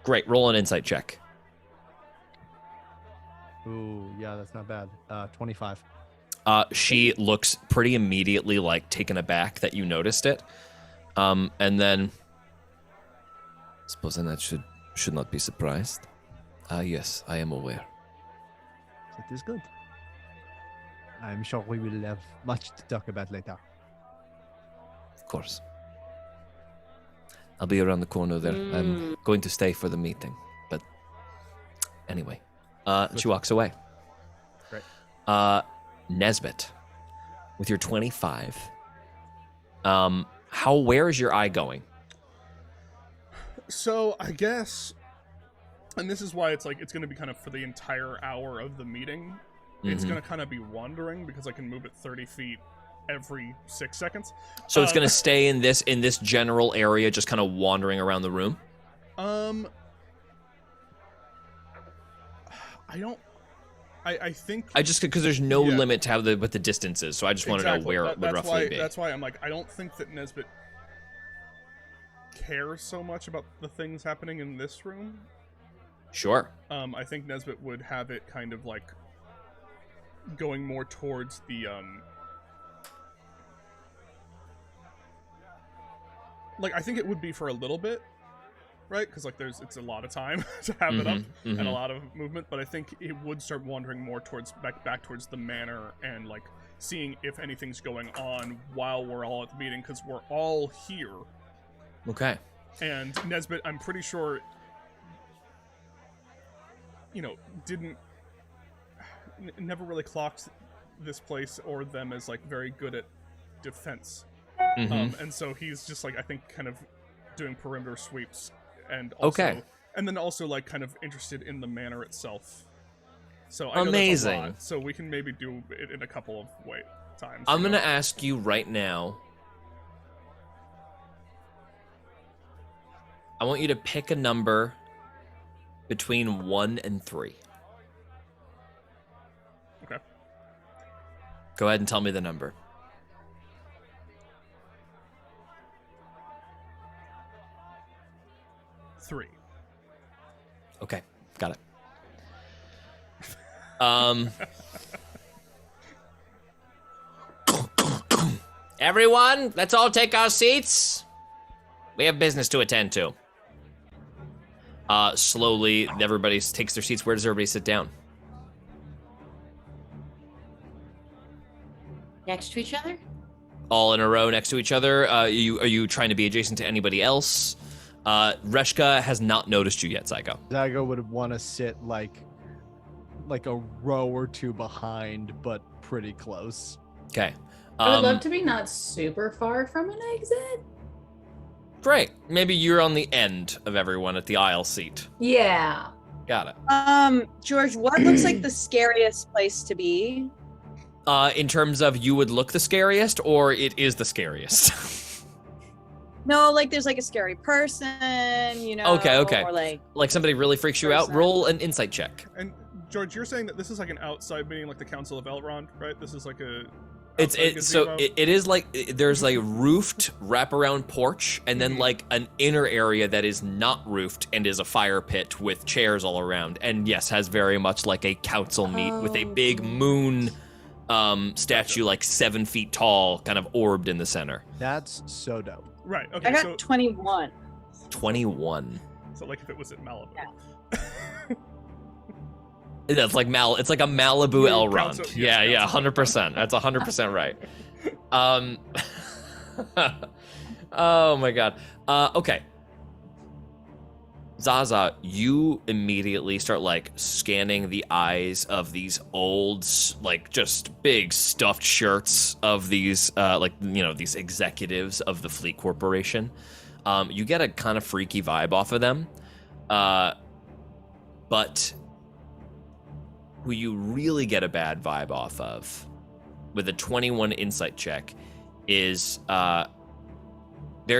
Great, roll an insight check. Ooh, yeah, that's not bad. 25. She looks pretty immediately like taken aback that you noticed it. And then supposing that should not be surprised. Yes, I am aware. That is good. I'm sure we will have much to talk about later. Of course. I'll be around the corner there. I'm going to stay for the meeting. But anyway. She walks away. Great. Nesbit, with your 25. Where is your eye going? So I guess, and this is why it's like it's going to be kind of for the entire hour of the meeting. It's going to kind of be wandering because I can move it 30 feet every 6 seconds. So it's going to stay in this general area, just kind of wandering around the room. I think I just because there's no limit to how what the distance is, so I just want to know where it would roughly be. That's why I'm like I don't think that Nesbit cares so much about the things happening in this room. Sure. I think Nesbit would have it kind of like going more towards the like I think it would be for a little bit, right? Because like it's a lot of time to have it up and a lot of movement, but I think it would start wandering more towards back towards the manor and like seeing if anything's going on while we're all at the meeting because we're all here. Okay. And Nesbit, I'm pretty sure, never really clocked this place or them as like very good at defense. And so he's just like I think kind of doing perimeter sweeps and also, and then also like kind of interested in the manor itself. So I know that's a lot, so we can maybe do it in a couple of times. I'm gonna ask you right now. I want you to pick a number between 1 and 3. Okay. Go ahead and tell me the number. 3. Okay, got it. Everyone, let's all take our seats. We have business to attend to. Slowly, everybody takes their seats. Where does everybody sit down? Next to each other? All in a row next to each other. Are you trying to be adjacent to anybody else? Reshka has not noticed you yet, Zygo. Zygo would want to sit like a row or two behind, but pretty close. Okay. I would love to be not super far from an exit. Great. Maybe you're on the end of everyone at the aisle seat. Yeah. Got it. George, what looks like the scariest place to be? In terms of you would look the scariest, or it is the scariest? No, like there's like a scary person, you know. Okay. Or Like somebody really freaks you out. Roll an insight check. And George, you're saying that this is like an outside meeting, like the Council of Elrond, right? This is like a. It is like there's like roofed wraparound porch, and then like an inner area that is not roofed and is a fire pit with chairs all around, and yes, has very much like a council meet with a big moon statue, like 7 feet tall, kind of orbed in the center. That's so dope. Right. Okay. I got 21. 21. So like if it was at Malibu. Yeah. It's like it's like a Malibu Elrond. Council, Yeah, yes, 100%. That's 100% right. Oh my god. Okay. Zaza, you immediately start like scanning the eyes of these old, like just big stuffed shirts of these, like, you know, these executives of the Fleet Corporation. You get a kind of freaky vibe off of them. But who you really get a bad vibe off of with a 21 insight check is there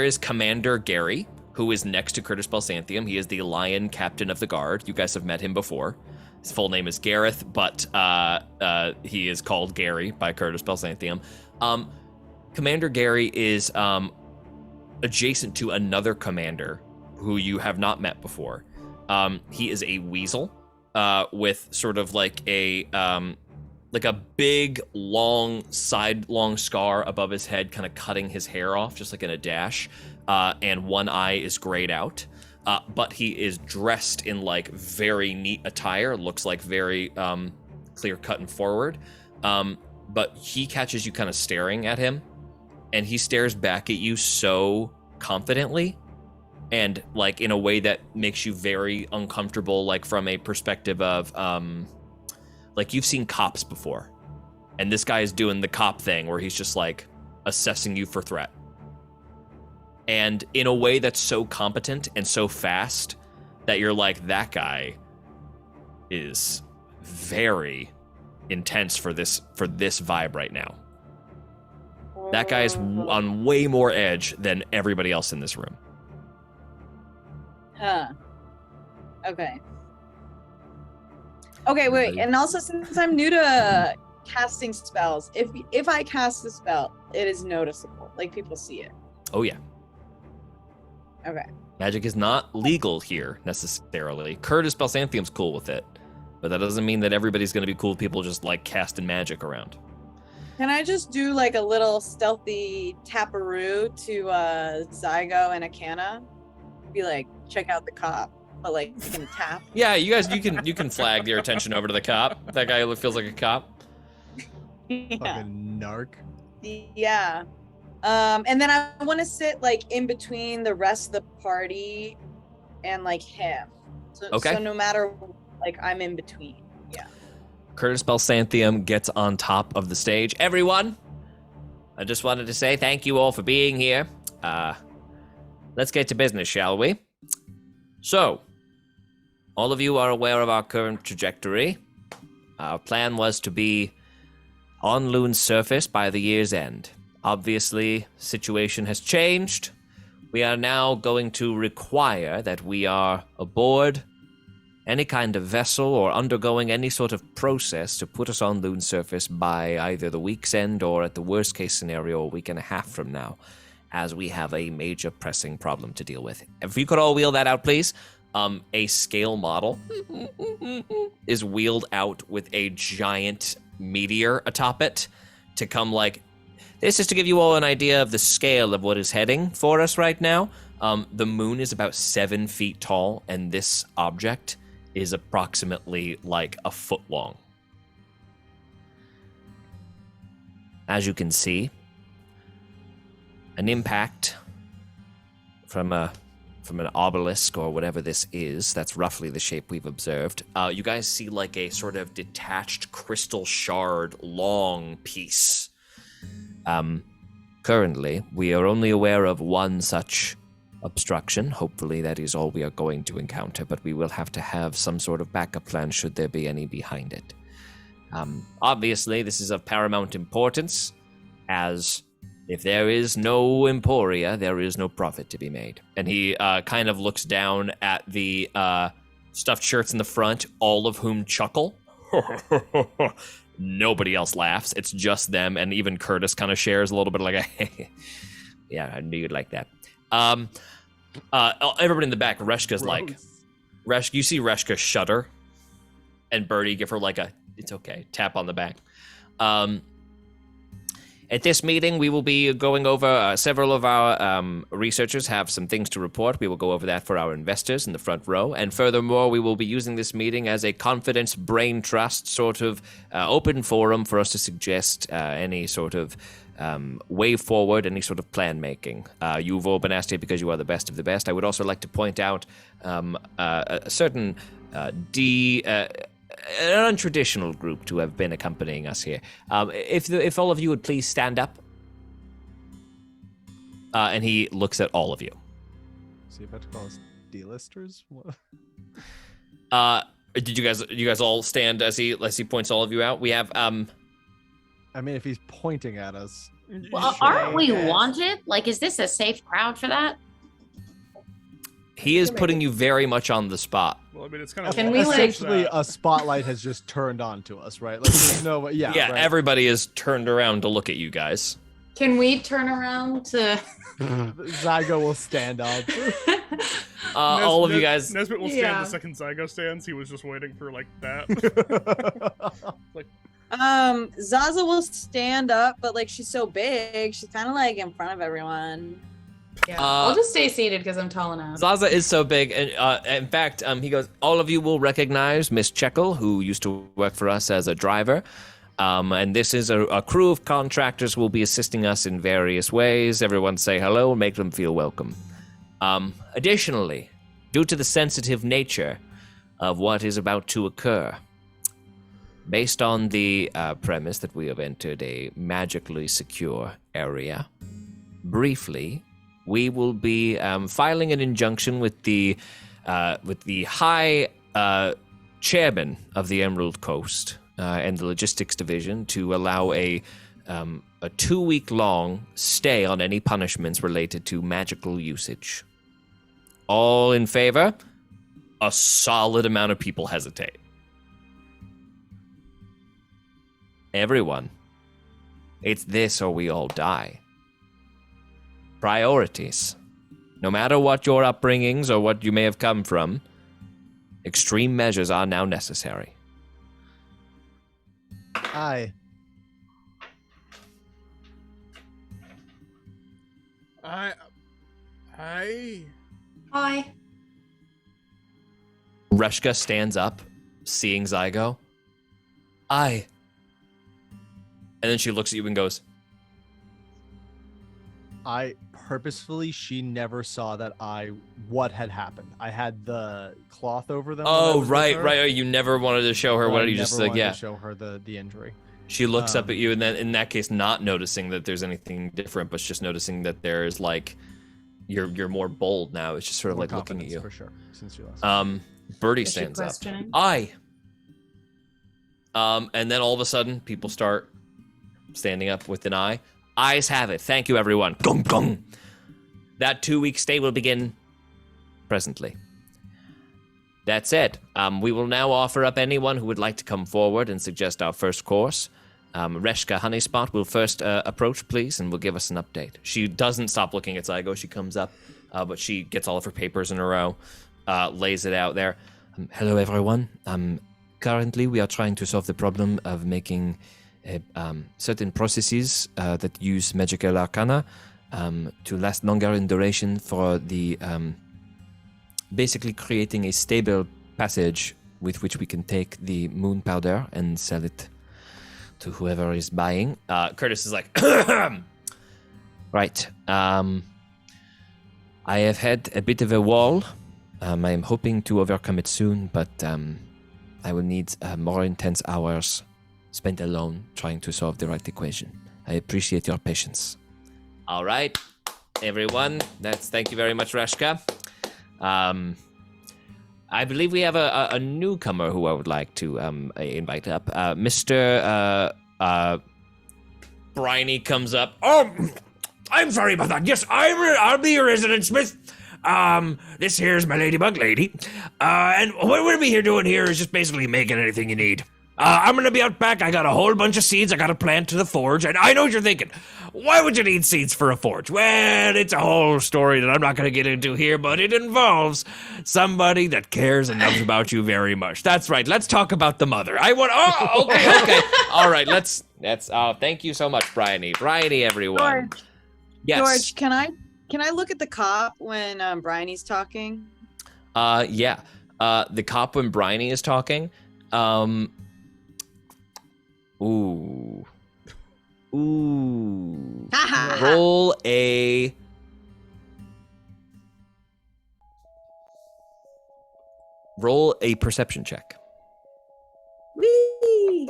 is Commander Gary, who is next to Curtis Balsanthium. He is the Lion Captain of the Guard. You guys have met him before. His full name is Gareth, but he is called Gary by Curtis Balsanthium. Commander Gary is adjacent to another commander who you have not met before. He is a weasel with sort of like a big, long scar above his head, kind of cutting his hair off, just like in a dash. And one eye is grayed out. But he is dressed in like very neat attire, looks like very clear cut and forward. But he catches you kind of staring at him, and he stares back at you so confidently and like in a way that makes you very uncomfortable, like from a perspective of like you've seen cops before, and this guy is doing the cop thing where he's just like assessing you for threat, and in a way that's so competent and so fast that you're like, that guy is very intense for this vibe right now. That guy is on way more edge than everybody else in this room. Huh. Okay. Okay, wait. And also, since I'm new to casting spells, if I cast a spell, it is noticeable. Like, people see it. Oh, yeah. Okay. Magic is not legal here, necessarily. Curtis Balsanthium's cool with it, but that doesn't mean that everybody's going to be cool with people just, like, casting magic around. Can I just do, like, a little stealthy taparoo to Zygo and Akana? Be like, check out the cop, but, like, you can tap. Yeah, you guys, you can flag your attention over to the cop. That guy feels like a cop. Yeah. Fucking narc. Yeah. And then I want to sit like in between the rest of the party and like him. Okay. So no matter, like, I'm in between. Yeah. Curtis Balsanthium gets on top of the stage. Everyone, I just wanted to say thank you all for being here. Let's get to business, shall we? So, all of you are aware of our current trajectory. Our plan was to be on Loon's surface by the year's end. Obviously, situation has changed. We are now going to require that we are aboard any kind of vessel or undergoing any sort of process to put us on Loon's surface by either the week's end or, at the worst case scenario, a week and a half from now, as we have a major pressing problem to deal with. If you could all wheel that out, please. A scale model is wheeled out with a giant meteor atop it to come like... This is to give you all an idea of the scale of what is heading for us right now. The moon is about 7 feet tall, and this object is approximately like a foot long. As you can see, an impact from an obelisk or whatever this is, that's roughly the shape we've observed. You guys see like a sort of detached crystal shard long piece. Currently, we are only aware of one such obstruction. Hopefully that is all we are going to encounter, but we will have to have some sort of backup plan should there be any behind it. Obviously, this is of paramount importance, as if there is no Emporia, there is no profit to be made. And he kind of looks down at the stuffed shirts in the front, all of whom chuckle. Nobody else laughs. It's just them, and even Curtis kind of shares a little bit like a, yeah, I knew you'd like that. Everybody in the back, Reshka's like, you see Reshka shudder, and Birdie give her like a, it's okay, tap on the back. At this meeting, we will be going over, several of our researchers have some things to report. We will go over that for our investors in the front row. And furthermore, we will be using this meeting as a confidence brain trust sort of open forum for us to suggest any sort of way forward, any sort of plan making. You've all been asked here because you are the best of the best. I would also like to point out a certain an untraditional group to have been accompanying us here. If all of you would please stand up. And he looks at all of you. So you about to call us D-listers? Did you guys all stand as he points all of you out? We have I mean, if he's pointing at us. Well, aren't we wanted? Like, is this a safe crowd for that? He is putting you very much on the spot. Well, I mean, it's kind of essentially a spotlight has just turned on to us, right? Like, there's no, yeah, right. Everybody is turned around to look at you guys. Can we turn around to? Zygo will stand up. All of you guys. Nesbit will stand the second Zygo stands. He was just waiting for like that. Like. Zaza will stand up, but like she's so big, she's kind of like in front of everyone. Yeah, I'll just stay seated because I'm tall enough. Zaza is so big, and in fact, he goes, all of you will recognize Miss Checkle, who used to work for us as a driver. And this is a crew of contractors who will be assisting us in various ways. Everyone say hello and make them feel welcome. Additionally, due to the sensitive nature of what is about to occur, based on the premise that we have entered a magically secure area, briefly, we will be filing an injunction with the high chairman of the Emerald Coast and the logistics division to allow a 2-week-long stay on any punishments related to magical usage. All in favor? A solid amount of people hesitate. Everyone. It's this or we all die. Priorities. No matter what your upbringings or what you may have come from, extreme measures are now necessary. Hi. Reshka stands up, seeing Zygo. Aye. And then she looks at you and goes, she never saw that what had happened. I had the cloth over them. Oh, right. You never wanted to show her what you just said. Yeah. To show her the injury. She looks up at you, and then in that case, not noticing that there's anything different, but just noticing that there's like, you're more bold now. It's just sort of like looking at you. For sure. Since you last. Birdie stands up. Aye. And then all of a sudden, people start standing up with an eye. Eyes have it. Thank you, everyone. Gong gong. That 2-week stay will begin presently. That said, we will now offer up anyone who would like to come forward and suggest our first course. Reshka Honeyspot will first approach, please, and will give us an update. She doesn't stop looking at Zygo. She comes up, but she gets all of her papers in a row, lays it out there. Hello, everyone. Currently, we are trying to solve the problem of making certain processes that use magical arcana to last longer in duration for the basically creating a stable passage with which we can take the moon powder and sell it to whoever is buying. Curtis is like, right. I have had a bit of a wall. I am hoping to overcome it soon, but I will need more intense hours spent alone trying to solve the right equation. I appreciate your patience. All right, everyone. Thank you very much, Rashka. I believe we have a newcomer who I would like to invite up. Mr. Briny comes up. Oh, I'm sorry about that. Yes, I'll be your resident smith. This here's my ladybug lady. And what we'll be here doing here is just basically making anything you need. I'm gonna be out back. I got a whole bunch of seeds I gotta plant to the forge, and I know what you're thinking. Why would you need seeds for a forge? Well, it's a whole story that I'm not gonna get into here, but it involves somebody that cares and loves about you very much. That's right. Let's talk about the mother. Okay. All right. Let's. Thank you so much, Bryony. Bryony, everyone. George, Yes. George, can I look at the cop when Bryony's talking? Yeah. The cop when Bryony is talking. Ooh. Roll a perception check. Whee!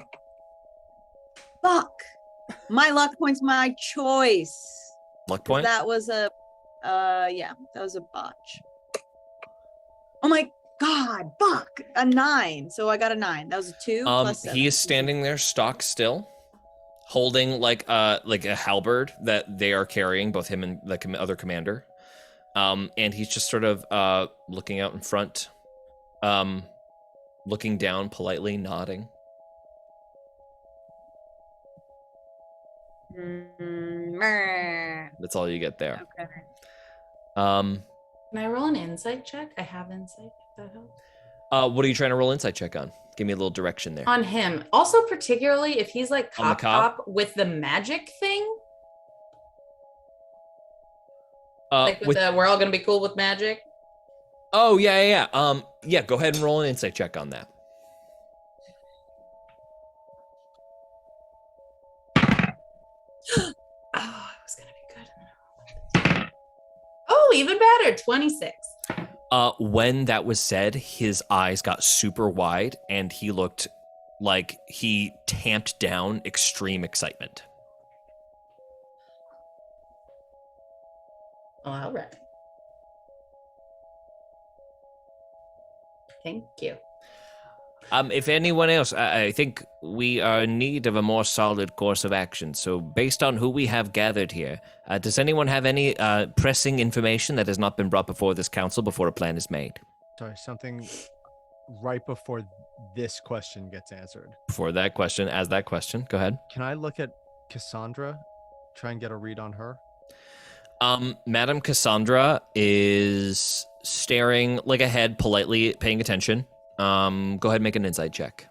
Fuck. My luck point's my choice. Luck point? That was a that was a botch. Oh my god, fuck. A 9. So I got a 9. That was a 2 plus 7. He is standing there stock still, holding like a halberd that they are carrying, both him and the other commander. And he's just sort of looking out in front, looking down politely, nodding. That's all you get there. Okay. Can I roll an insight check? I have insight, if that helps. What are you trying to roll insight check on? Give me a little direction there. On him. Also, particularly if he's like On the cop with the magic thing. Like we're all gonna be cool with magic. Oh, yeah. Yeah, go ahead and roll an insight check on that. Oh, it was gonna be good. Oh, even better. 26. When that was said, his eyes got super wide and he looked like he tamped down extreme excitement. All right. Thank you. If anyone else, I think we are in need of a more solid course of action. So based on who we have gathered here, does anyone have any pressing information that has not been brought before this council before a plan is made? Sorry, something right before this question gets answered. Before that question, as that question, go ahead. Can I look at Cassandra, try and get a read on her? Madam Cassandra is staring like ahead, politely paying attention. Go ahead and make an insight check.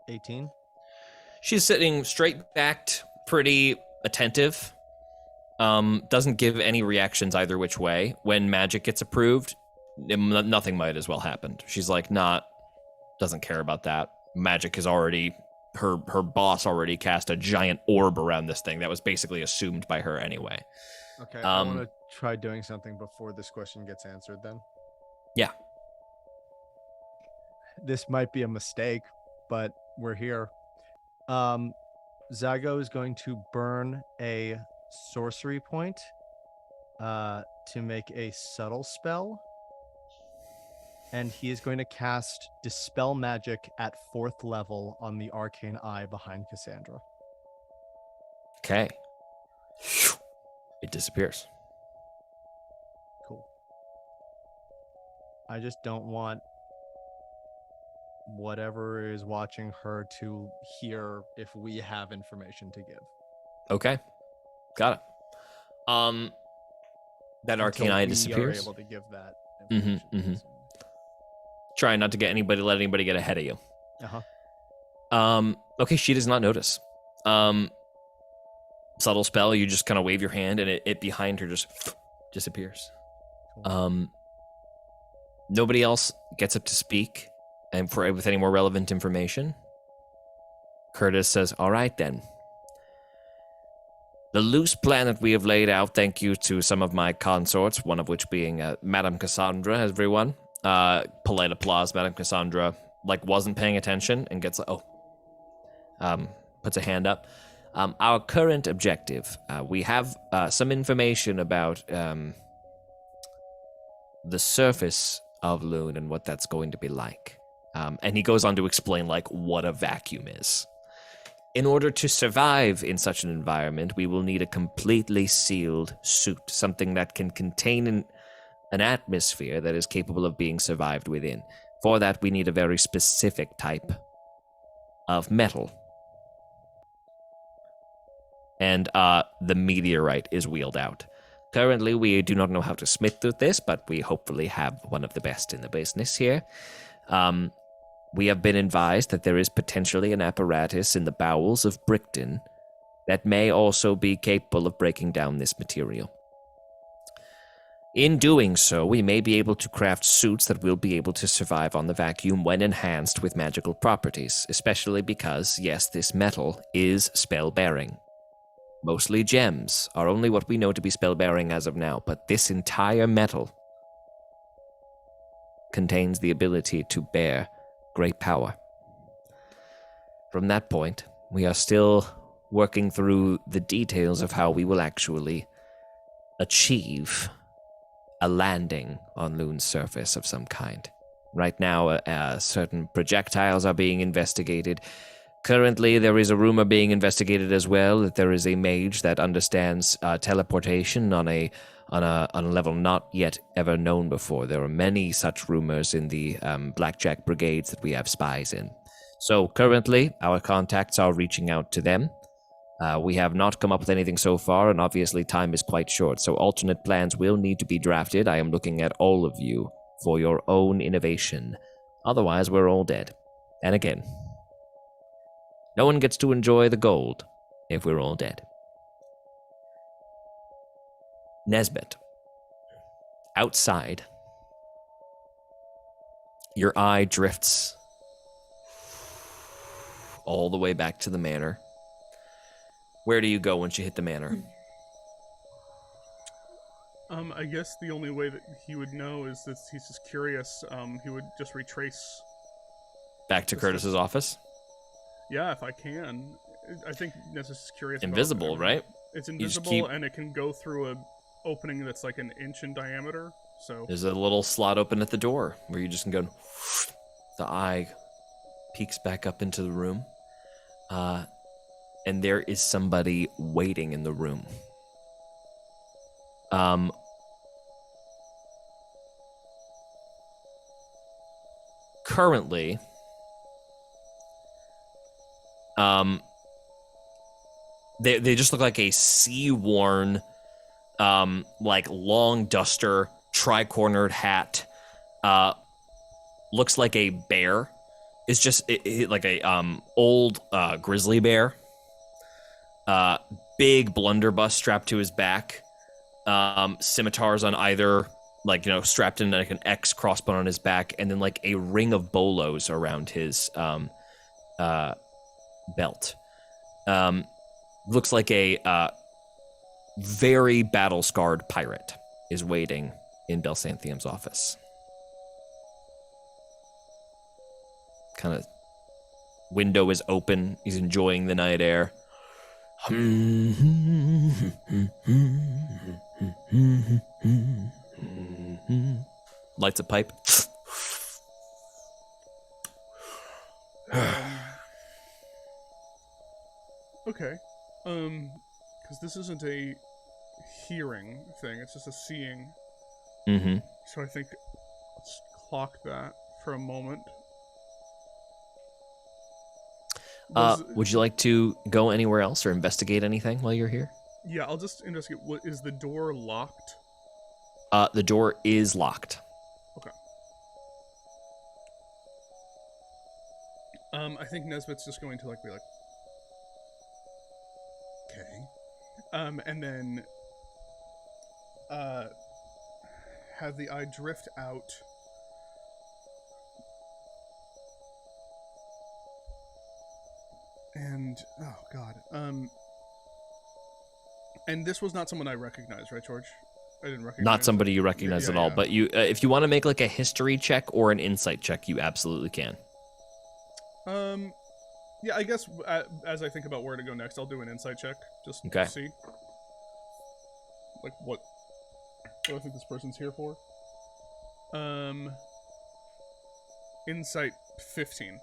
18. She's sitting straight backed, pretty attentive. Doesn't give any reactions either which way. When magic gets approved, nothing might as well happen. She's like doesn't care about that. Magic has already, her boss already cast a giant orb around this thing that was basically assumed by her anyway. Okay, I want to try doing something before this question gets answered then. Yeah. This might be a mistake, but we're here. Zygo is going to burn a sorcery point to make a subtle spell. And he is going to cast Dispel Magic at 4th level on the arcane eye behind Cassandra. Okay. It disappears. Cool. I just don't want whatever is watching her to hear if we have information to give. Okay. Got it. That arcane eye We disappears. are able to give that information. Try not to let anybody get ahead of you. Uh-huh. Okay, she does not notice. subtle spell. You just kind of wave your hand, and it behind her just disappears. Nobody else gets up to speak, and with any more relevant information. Curtis says, "All right then. The loose plan that we have laid out, thank you to some of my consorts, one of which being Madame Cassandra, everyone. Polite applause. Madame Cassandra, wasn't paying attention and gets, puts a hand up. Our current objective, we have some information about the surface of Loon and what that's going to be like. And he goes on to explain, what a vacuum is. In order to survive in such an environment, we will need a completely sealed suit, something that can contain an atmosphere that is capable of being survived within. For that, we need a very specific type of metal. And the meteorite is wheeled out. Currently, we do not know how to smith through this, but we hopefully have one of the best in the business here. We have been advised that there is potentially an apparatus in the bowels of Brickton that may also be capable of breaking down this material. In doing so, we may be able to craft suits that will be able to survive on the vacuum when enhanced with magical properties, especially because, yes, this metal is spell-bearing. Mostly gems are only what we know to be spell-bearing as of now, but this entire metal contains the ability to bear great power. From that point, we are still working through the details of how we will actually achieve a landing on Loon's surface of some kind. Right now, certain projectiles are being investigated. Currently, there is a rumor being investigated as well that there is a mage that understands teleportation on a level not yet ever known before. There are many such rumors in the Blackjack Brigades that we have spies in. So currently, our contacts are reaching out to them. We have not come up with anything so far, and obviously time is quite short, so alternate plans will need to be drafted. I am looking at all of you for your own innovation. Otherwise, we're all dead. And again, no one gets to enjoy the gold if we're all dead. Nesbit. Outside, your eye drifts all the way back to the manor. Where do you go once you hit the manor? I guess the only way that he would know is that he's just curious. He would just retrace Back to Curtis's office? Yeah, if I can. I think Ness is curious. Invisible, right? It's invisible, and it can go through a opening that's like an inch in diameter. So there's a little slot open at the door where you just can go. The eye peeks back up into the room, and there is somebody waiting in the room. Currently, they just look like a sea-worn, long duster, tri-cornered hat. Looks like a bear. It's just like a old grizzly bear. Big blunderbuss strapped to his back. Scimitars on either, strapped in like an X crossbow on his back, and then like a ring of bolos around his belt. Looks like a very battle-scarred pirate is waiting in Belsanthium's office. Kind of window is open. He's enjoying the night air. Lights a pipe. Okay. Because this isn't a hearing thing, it's just a seeing. Mm-hmm. So I think let's clock that for a moment. Would you like to go anywhere else or investigate anything while you're here? Yeah, I'll just investigate. Is the door locked? The door is locked. Okay. I think Nesbitt's just going to be like, okay. And then have the eye drift out. And oh god. And this was not someone I recognized, right, George? I didn't recognize. Not somebody you recognize at all, yeah. but you, if you want to make like a history check or an insight check, you absolutely can. Yeah, I guess as I think about where to go next, I'll do an insight check just Okay. to see, like what I think this person's here for. Insight 15.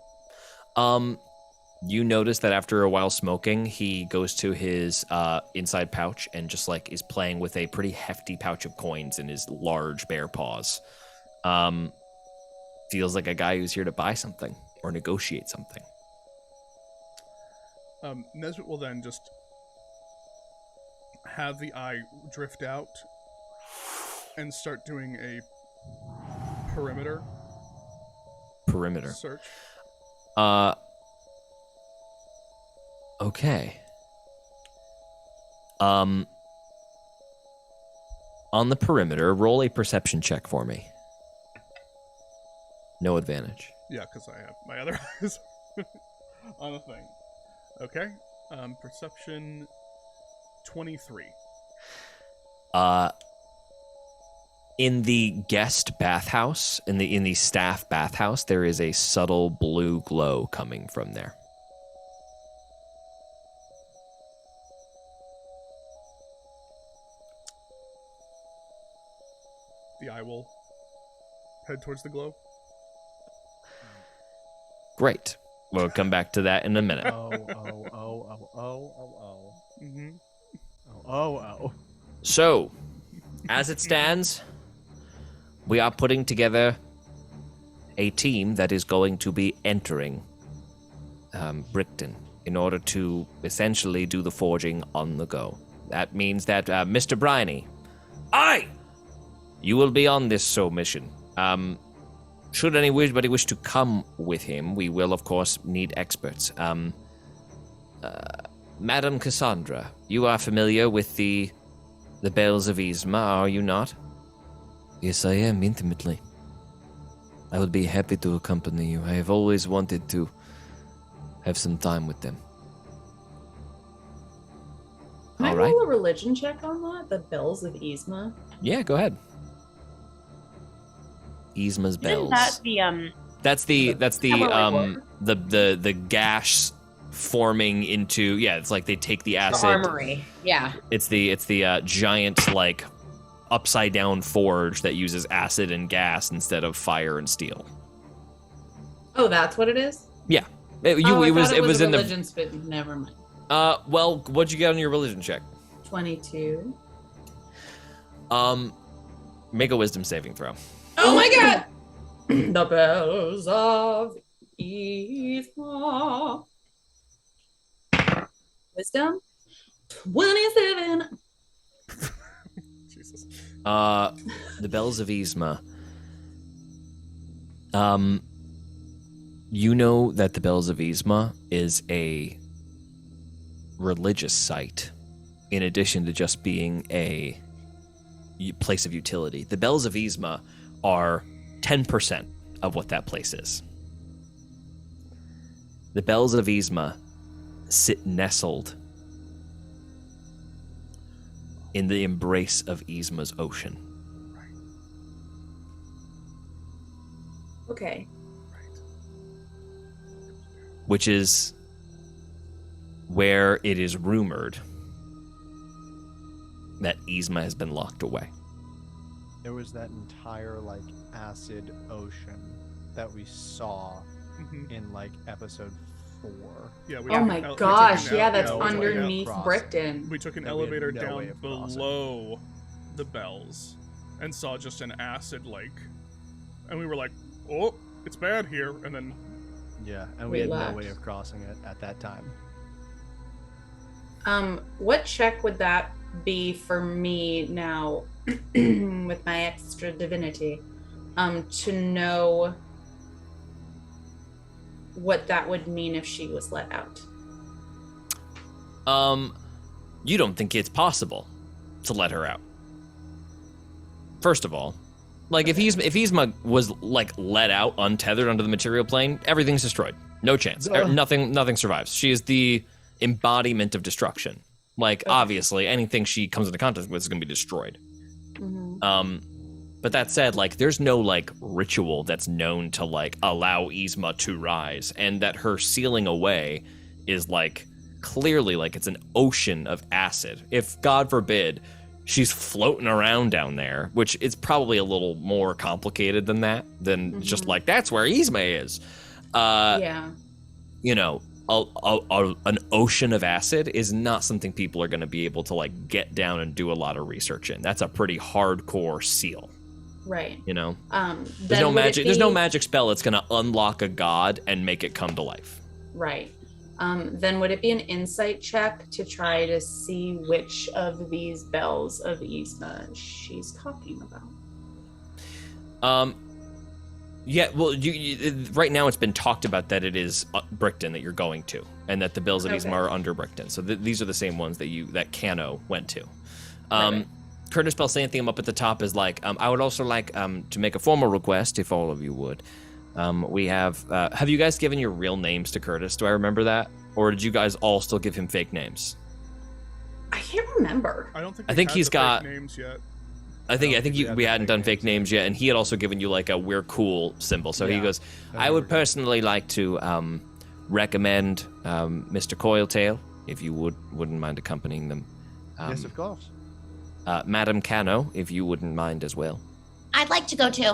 You notice that after a while smoking, he goes to his inside pouch and just like is playing with a pretty hefty pouch of coins in his large bare paws. Feels like a guy who's here to buy something or negotiate something. Nesbit will then just have the eye drift out and start doing a perimeter search. Okay. On the perimeter, roll a perception check for me. No advantage. Yeah, because I have my other eyes on a thing. Okay. Perception 23. In the guest bathhouse, in the staff bathhouse, there is a subtle blue glow coming from there. The eye will head towards the glow. Great. We'll come back to that in a minute. Mm-hmm. So, as it stands, we are putting together a team that is going to be entering Brickton in order to essentially do the forging on the go. That means that Mr. Briney, you will be on this mission. Should anybody wish to come with him, we will, of course, need experts. Madam Cassandra, you are familiar with the Bells of Yzma, are you not? Yes, I am, intimately. I would be happy to accompany you. I have always wanted to have some time with them. Can All I right. roll a religion check on that? The Bells of Yzma? Yeah, go ahead. Yzma's Isn't bells. that the the gash forming into, yeah, it's like they take the acid. armory? Yeah. It's the giant like upside down forge that uses acid and gas instead of fire and steel. Oh, that's what it is? Yeah. I It thought was a in the religion spit. Never mind. well, what'd you get on your religion check? 22. Make a wisdom saving throw. Oh my god! The Bells of Yzma. Wisdom? 27. Jesus. The Bells of Yzma. You know that the Bells of Yzma is a religious site, in addition to just being a place of utility. The Bells of Yzma are 10% of what that place is. The Bells of Yzma sit nestled in the embrace of Yzma's ocean. Okay. Which is where it is rumored that Yzma has been locked away. There was that entire like acid ocean that we saw in like episode 4. Yeah. Oh my gosh, yeah, that's underneath Brickton. We took an That we had elevator no way down of crossing. below the bells and saw just an acid lake. And we were like, oh, it's bad here. And then Yeah, and we had no Relax. way of crossing it at that time. What check would that be for me now with my extra divinity? To know what that would mean if she was let out. you don't think it's possible to let her out. First of all, like if Yzma was like let out untethered onto the material plane, everything's destroyed. No chance. Nothing survives. She is the embodiment of destruction. Like obviously anything she comes into contact with is going to be destroyed. But that said, like there's no like ritual that's known to like allow Yzma to rise, and that her sealing away is like clearly like it's an ocean of acid. If God forbid she's floating around down there, which is probably a little more complicated than that, than just like that's where Yzma is. You know, an ocean of acid is not something people are going to be able to like get down and do a lot of research in. That's a pretty hardcore seal. Right. You know, there's no magic. There's no magic spell that's going to unlock a god and make it come to life. Right. Then would it be an insight check to try to see which of these bells of Yzma she's talking about? Yeah. Well, you right now it's been talked about that it is Brickton that you're going to, and that the bells of Yzma are under Brickton. So these are the same ones that Cano went to. Right. Curtis Bell saying them up at the top is like, I would also like to make a formal request, if all of you would. We have you guys given your real names to Curtis? Do I remember that? Or did you guys all still give him fake names? I can't remember. I think he's got fake names yet. I think we hadn't done fake names yet, and he had also given you like a "we're cool" symbol. So he goes, I would personally like to recommend Mr. Coiltail, if you wouldn't mind accompanying them. Yes, of course. Madam Cano, if you wouldn't mind as well. I'd like to go too.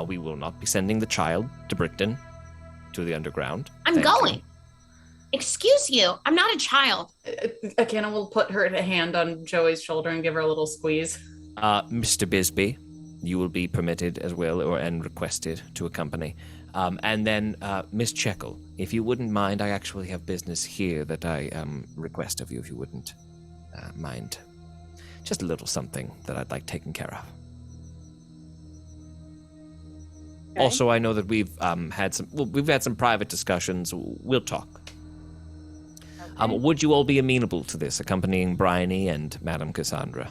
We will not be sending the child to Brickton, to the underground. I'm going. Excuse you, I'm not a child. Akana will put her hand on Joey's shoulder and give her a little squeeze. Mr. Bisbee, you will be permitted as well, and requested to accompany. And then Miss Checkle, if you wouldn't mind, I actually have business here that I request of you, if you wouldn't mind. Just a little something that I'd like taken care of. Okay. Also, I know that we've had some private discussions. We'll talk. Okay. Would you all be amenable to this, accompanying Bryony and Madame Cassandra?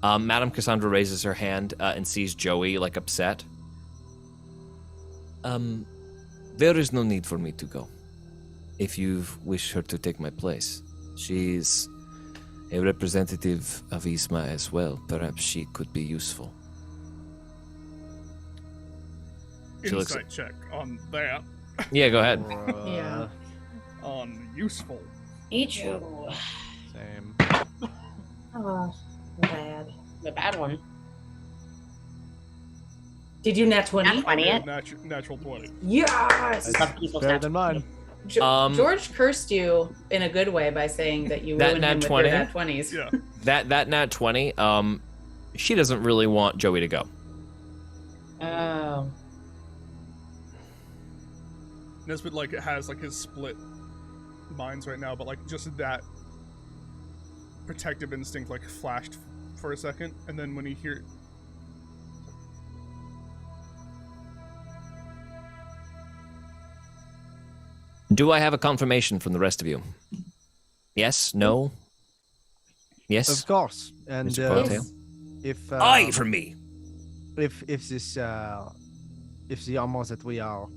Madame Cassandra raises her hand and sees Joey like upset. There is no need for me to go. If you wish her to take my place, she's a representative of Yzma as well. Perhaps she could be useful. Insight check on that. Yeah, go ahead. Yeah. On useful. Each. Same. Oh, bad. The bad one. Did you nat 20? Nat 20 it? Natural 20. Yes! Better than mine. George cursed you in a good way by saying that you ruined him with your nat 20s. Yeah. That nat 20, she doesn't really want Joey to go. Oh. Nesbitt like has like his split minds right now, but like just that protective instinct like flashed for a second, and then when he hears Do I have a confirmation from the rest of you? Yes? No? Yes? Of course. And Mr. Coiltail? if Aye for me. If this if the armor that we are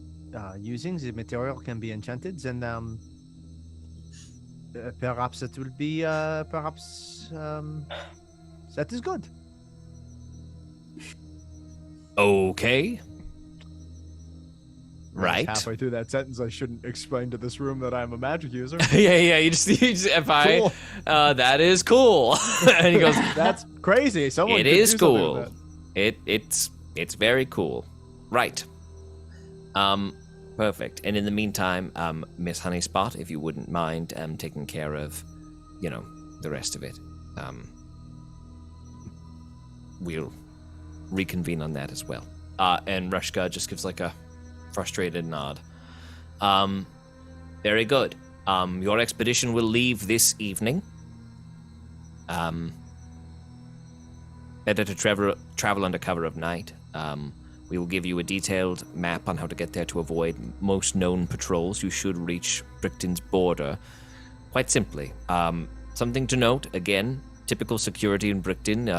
using, the material can be enchanted, then perhaps it will be that is good. Okay. Right. Halfway through that sentence, I shouldn't explain to this room that I'm a magic user. yeah. You just if I, Cool. That is cool. And he goes, That's crazy. Someone it could is do something cool. with that. It's very cool. Right. Perfect. And in the meantime, Miss Honeyspot, if you wouldn't mind taking care of, the rest of it, we'll reconvene on that as well. And Rushka just gives like a frustrated nod. Very good. Your expedition will leave this evening. Better to travel under cover of night. We will give you a detailed map on how to get there to avoid most known patrols. You should reach Brickton's border quite simply. something to note, again, typical security in Brickton.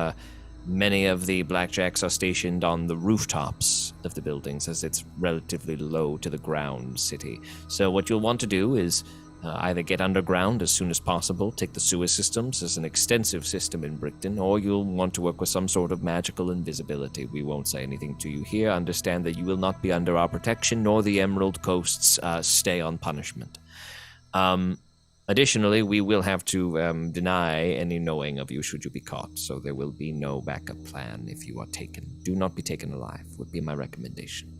Many of the blackjacks are stationed on the rooftops of the buildings, as it's relatively low to the ground city. So what you'll want to do is either get underground as soon as possible, take the sewer systems as an extensive system in Brickton, or you'll want to work with some sort of magical invisibility. We won't say anything to you here. Understand that you will not be under our protection, nor the Emerald Coast's stay on punishment. Additionally, we will have to deny any knowing of you should you be caught, so there will be no backup plan if you are taken. Do not be taken alive, would be my recommendation.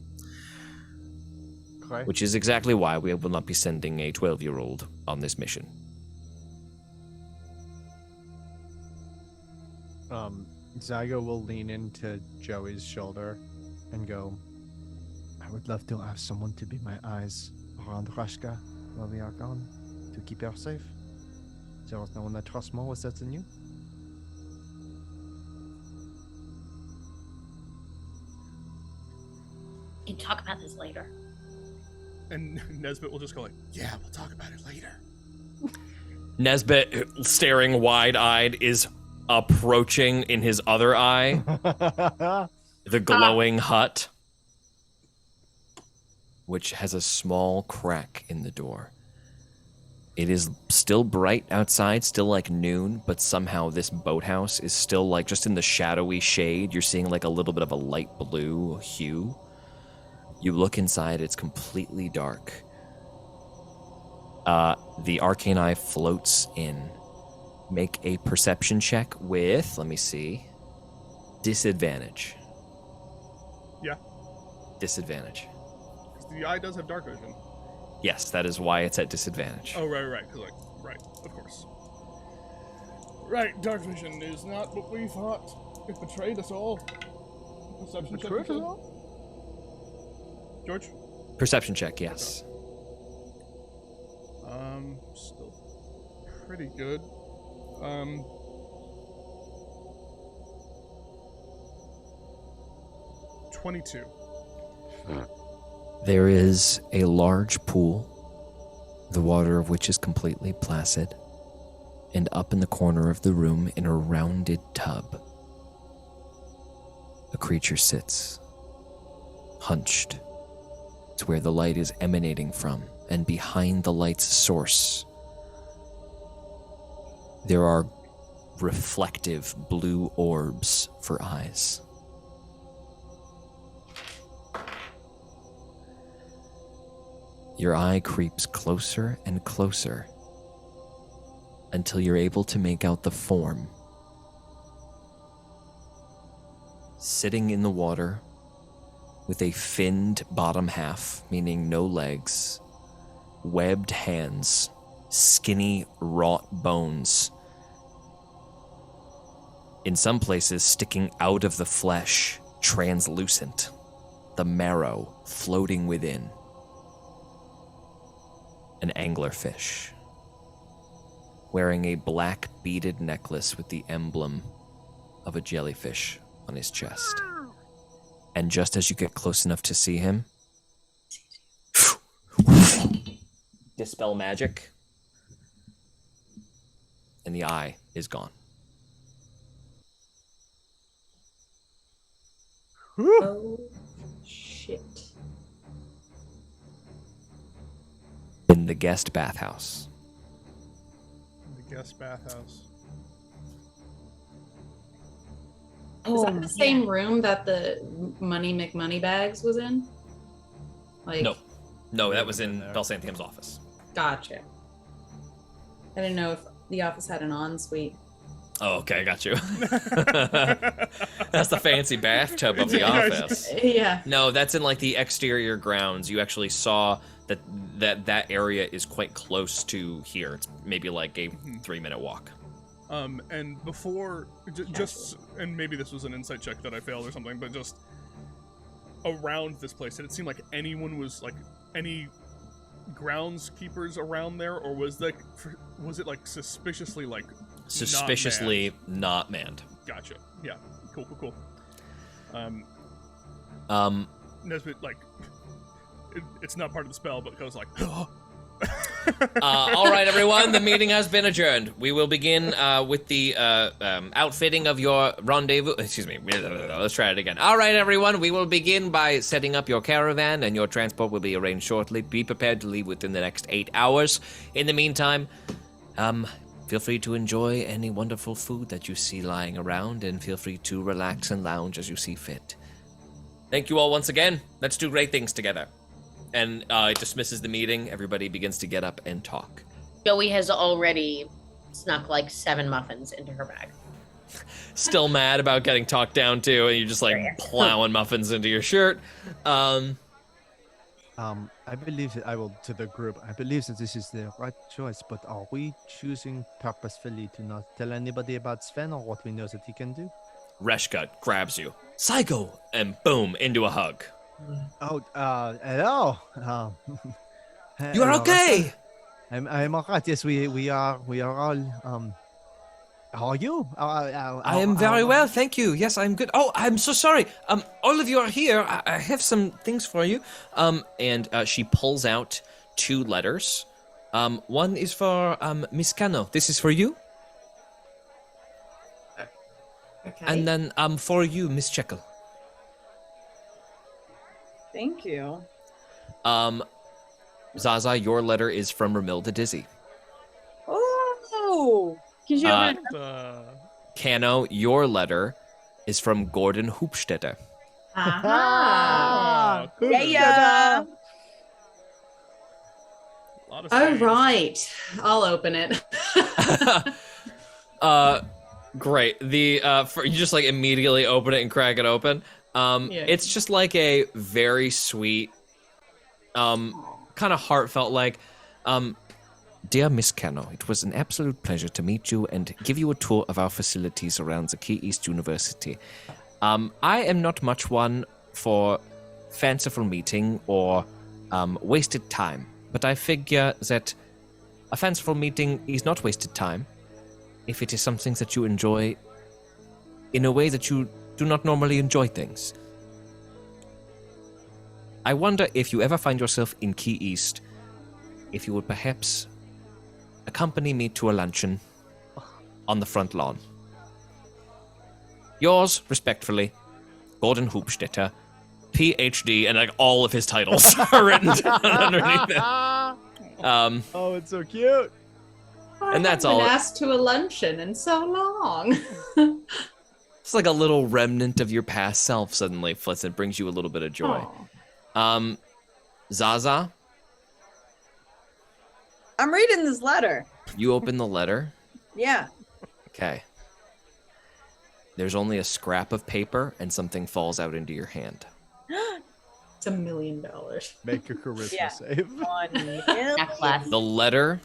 Okay. Which is exactly why we will not be sending a 12-year-old on this mission. Zygo will lean into Joey's shoulder and go, I would love to have someone to be my eyes around Rashka while we are gone, to keep her safe. There is no one I trust more with that than you. We can talk about this later. And Nesbit will just go like, yeah, we'll talk about it later. Nesbit, staring wide-eyed, is approaching in his other eye the glowing hut, which has a small crack in the door. It is still bright outside, still like noon, but somehow this boathouse is still like just in the shadowy shade. You're seeing like a little bit of a light blue hue. You look inside, it's completely dark. The arcane eye floats in. Make a perception check with, let me see, disadvantage. Yeah. Disadvantage. 'Cause the eye does have dark vision. Yes, that is why it's at disadvantage. Oh, right. Right, of course. Right, dark vision is not what we thought. It betrayed us all. Perception check. Betrayed us all? George? Perception check, yes. Still pretty good. 22. There is a large pool, the water of which is completely placid, and up in the corner of the room, in a rounded tub, a creature sits, hunched. It's where the light is emanating from, and behind the light's source, there are reflective blue orbs for eyes. Your eye creeps closer and closer until you're able to make out the form. Sitting in the water with a finned bottom half, meaning no legs, webbed hands, skinny, wrought bones. In some places, sticking out of the flesh, translucent, the marrow floating within. An anglerfish, wearing a black beaded necklace with the emblem of a jellyfish on his chest. And just as you get close enough to see him, dispel magic, and the eye is gone. Oh, shit. In the guest bathhouse. The guest bathhouse. Is that the same room that the Money McMoneybags was in? Like, No, that was in Belsanthium's office. Gotcha. I didn't know if the office had an ensuite. Oh, okay, got you. That's the fancy bathtub of the office. Yeah. No, that's in like the exterior grounds. You actually saw that area is quite close to here. It's maybe like a 3-minute walk. And before, just, and maybe this was an insight check that I failed or something, but just around this place, did it seem like anyone was, like, any groundskeepers around there, or was it like suspiciously, like, Suspiciously not manned. Gotcha. Yeah. Cool. Nesbit, like, it's not part of the spell, but goes like, All right, everyone, the meeting has been adjourned. We will begin with the outfitting of your rendezvous. Excuse me, let's try it again. All right, everyone, we will begin by setting up your caravan, and your transport will be arranged shortly. Be prepared to leave within the next 8 hours. In the meantime, feel free to enjoy any wonderful food that you see lying around, and feel free to relax and lounge as you see fit. Thank you all once again. Let's do great things together. And it dismisses the meeting. Everybody begins to get up and talk. Joey has already snuck like 7 muffins into her bag. Still mad about getting talked down to, and you're just like plowing muffins into your shirt. I believe that to the group, I believe that this is the right choice, but are we choosing purposefully to not tell anybody about Sven or what we know that he can do? Reshka grabs you. Psycho! And boom, into a hug. Oh, hello. You are okay! I'm alright. Yes, we are all. How are you? I am very well, thank you. Yes, I'm good. Oh, I'm so sorry. All of you are here. I have some things for you. And she pulls out 2 letters. One is for Miss Cano. This is for you. Okay. And then for you, Miss Checkle. Thank you. Zaza, your letter is from Ramilda Dizzy. Oh, can you open it? Cano, your letter is from Gordon Hoopstetter. Aha. Yeah. A lot of Oh, things. right. I'll open it. Great. You just like immediately open it and crack it open. It's just like a very sweet, kind of heartfelt, like, Dear Miss Cano, it was an absolute pleasure to meet you and give you a tour of our facilities around the Key East University. I am not much one for fanciful meeting or wasted time, but I figure that a fanciful meeting is not wasted time if it is something that you enjoy in a way that you do not normally enjoy things. I wonder if you ever find yourself in Key East, if you would perhaps accompany me to a luncheon on the front lawn. Yours, respectfully, Gordon Hoopstetter, PhD, and like all of his titles are written down underneath it. Oh, it's so cute. And that's I've all. been asked to a luncheon in so long. It's like a little remnant of your past self suddenly flits and brings you a little bit of joy. Aw. Zaza, I'm reading this letter. you open the letter. Yeah. Okay. There's only a scrap of paper and something falls out into your hand. It's $1 million. Make a charisma Yeah. save. Necklace. The letter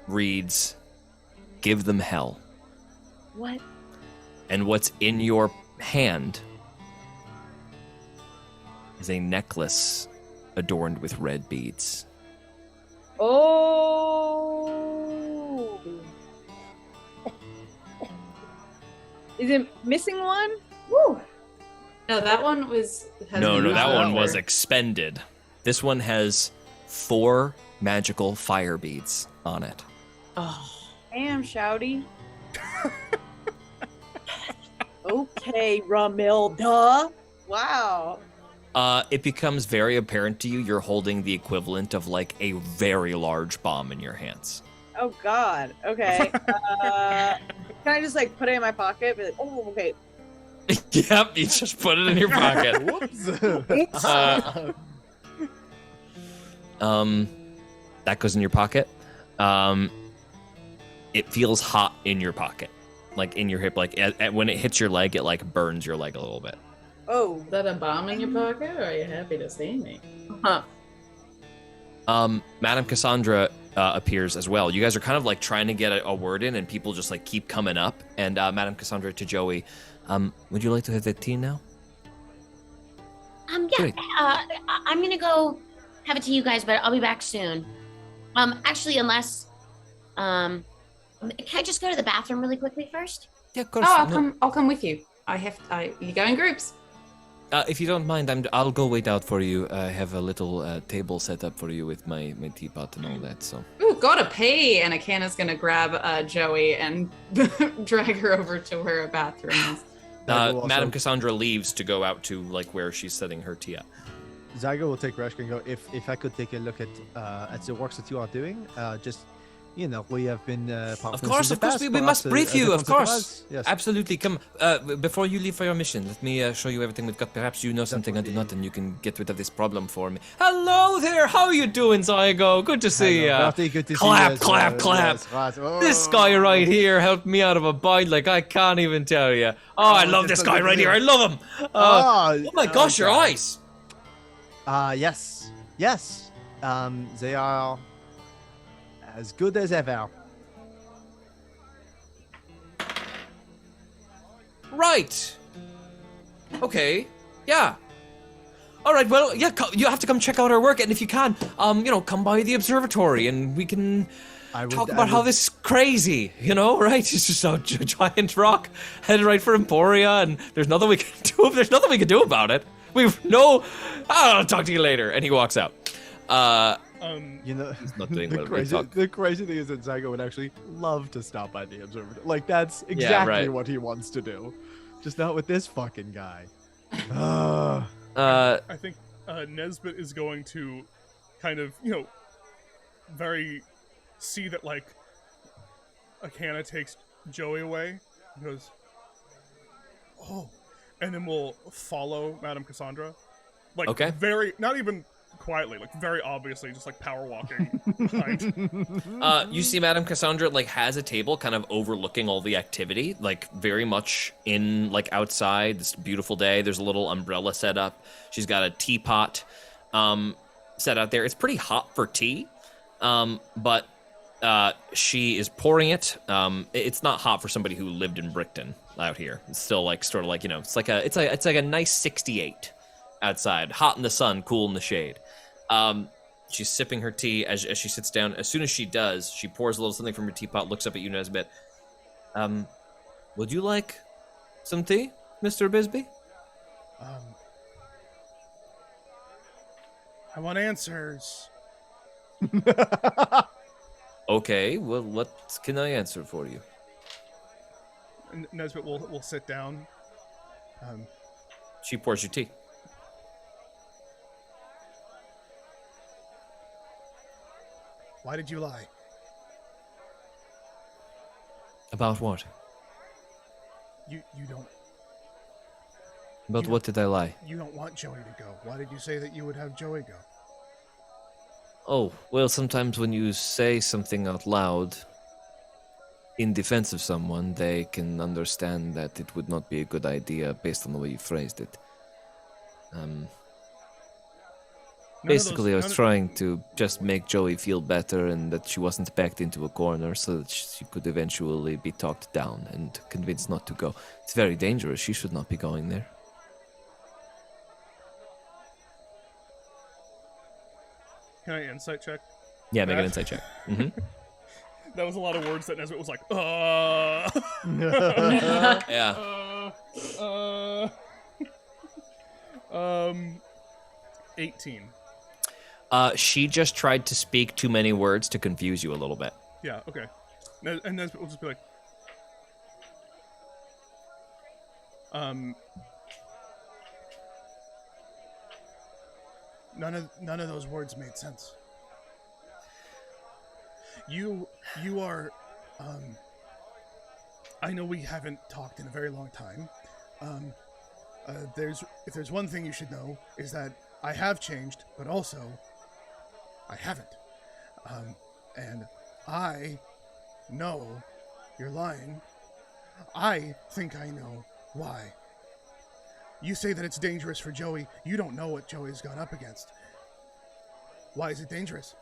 reads, "Give them hell." What? And what's in your hand is a necklace adorned with red beads. Oh. Is it missing one? Woo. No, that one was. No, that one number. was expended. This one has 4 magical fire beads on it. Oh. Damn, Shouty. Okay, Ramilda. Wow. It becomes very apparent to you you're holding the equivalent of like a very large bomb in your hands. Oh God. Okay. Can I just like put it in my pocket? Be like, oh, okay. Yep, you just put it in your pocket. Whoops. That goes in your pocket. It feels hot in your pocket, like in your hip. Like when it hits your leg, it like burns your leg a little bit. Oh. Is that a bomb in your pocket, or are you happy to see me? Huh. Madame Cassandra appears as well. You guys are kind of like trying to get a word in, and people just like keep coming up. And Madame Cassandra to Joey, would you like to have that tea now? Yeah. Great. I'm gonna go have it to you guys, but I'll be back soon. Actually, unless, can I just go to the bathroom really quickly first? Yeah, of course. Oh, I'll come with you. You go in groups. if you don't mind, I'll go wait out for you. I have a little table set up for you with my teapot and all that. So. Ooh, gotta pay. And Akana's gonna grab Joey and drag her over to where a bathroom is. Madame Cassandra leaves to go out to like where she's setting her tea up. Zygo will take Reshka and go, if I could take a look at the works that you are doing, just, you know, we have been Of course, we must brief you, of course. Yes. Absolutely. Come, before you leave for your mission, let me show you everything we've got. Perhaps you know something I do not, and you can get rid of this problem for me. Hello there, how are you doing, Zygo? Good to see you. Good to clap, see you. clap, clap. Yes, oh. This guy right here helped me out of a bind like I can't even tell you. Oh, I love this guy right here. I love him. Oh my gosh, your eyes. Yes. They are as good as ever. Right. Okay. Yeah. All right. Well, yeah. You have to come check out our work, and if you can, come by the observatory, and we can talk about how this is crazy. You know, right? It's just a giant rock headed right for Emporia, and there's nothing we can do. There's nothing we can do about it. I'll talk to you later. And he walks out. You know, he's not doing well. The crazy thing is that Zygo would actually love to stop by the observatory. Like, that's exactly what he wants to do. Just not with this fucking guy. I think Nesbit is going to kind of, see that, like, Akana takes Joey away. He goes, oh. And then we'll follow Madame Cassandra. Like, not even quietly, like very obviously, just like power walking behind. You see Madame Cassandra like has a table kind of overlooking all the activity, like very much in like outside this beautiful day. There's a little umbrella set up. She's got a teapot set out there. It's pretty hot for tea, but she is pouring it. It's not hot for somebody who lived in Brickton out here. It's still like sort of like, it's like a nice 68 outside, hot in the sun, cool in the shade. She's sipping her tea as she sits down. As soon as she does, she pours a little something from her teapot, looks up at you, Nesbit. Would you like some tea, Mr. Bisbee? I want answers. Okay, well, what can I answer for you? Nesbit will sit down. She pours you tea. Why did you lie? About what? You don't. About what did I lie? You don't want Joey to go. Why did you say that you would have Joey go? Oh, well, sometimes when you say something out loud in defense of someone, they can understand that it would not be a good idea based on the way you phrased it. Basically, I was trying to just make Joey feel better and that she wasn't backed into a corner so that she could eventually be talked down and convinced not to go. It's very dangerous. She should not be going there. Can I insight check? Yeah, make an insight check. Mm-hmm. That was a lot of words that Nesbit was like, Yeah. 18. She just tried to speak too many words to confuse you a little bit. Yeah, okay. And Nesbit will just be like, none of those words made sense. You are, I know we haven't talked in a very long time. If there's one thing you should know is that I have changed, but also I haven't. And I know you're lying. I think I know why. You say that it's dangerous for Joey. You don't know what Joey's gone up against. Why is it dangerous?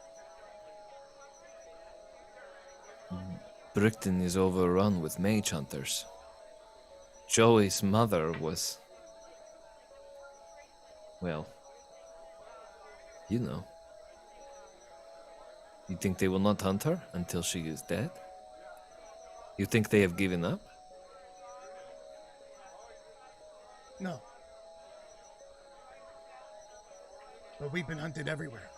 Brickton is overrun with mage hunters. Joey's mother was... well... you know. You think they will not hunt her until she is dead? You think they have given up? No. But we've been hunted everywhere.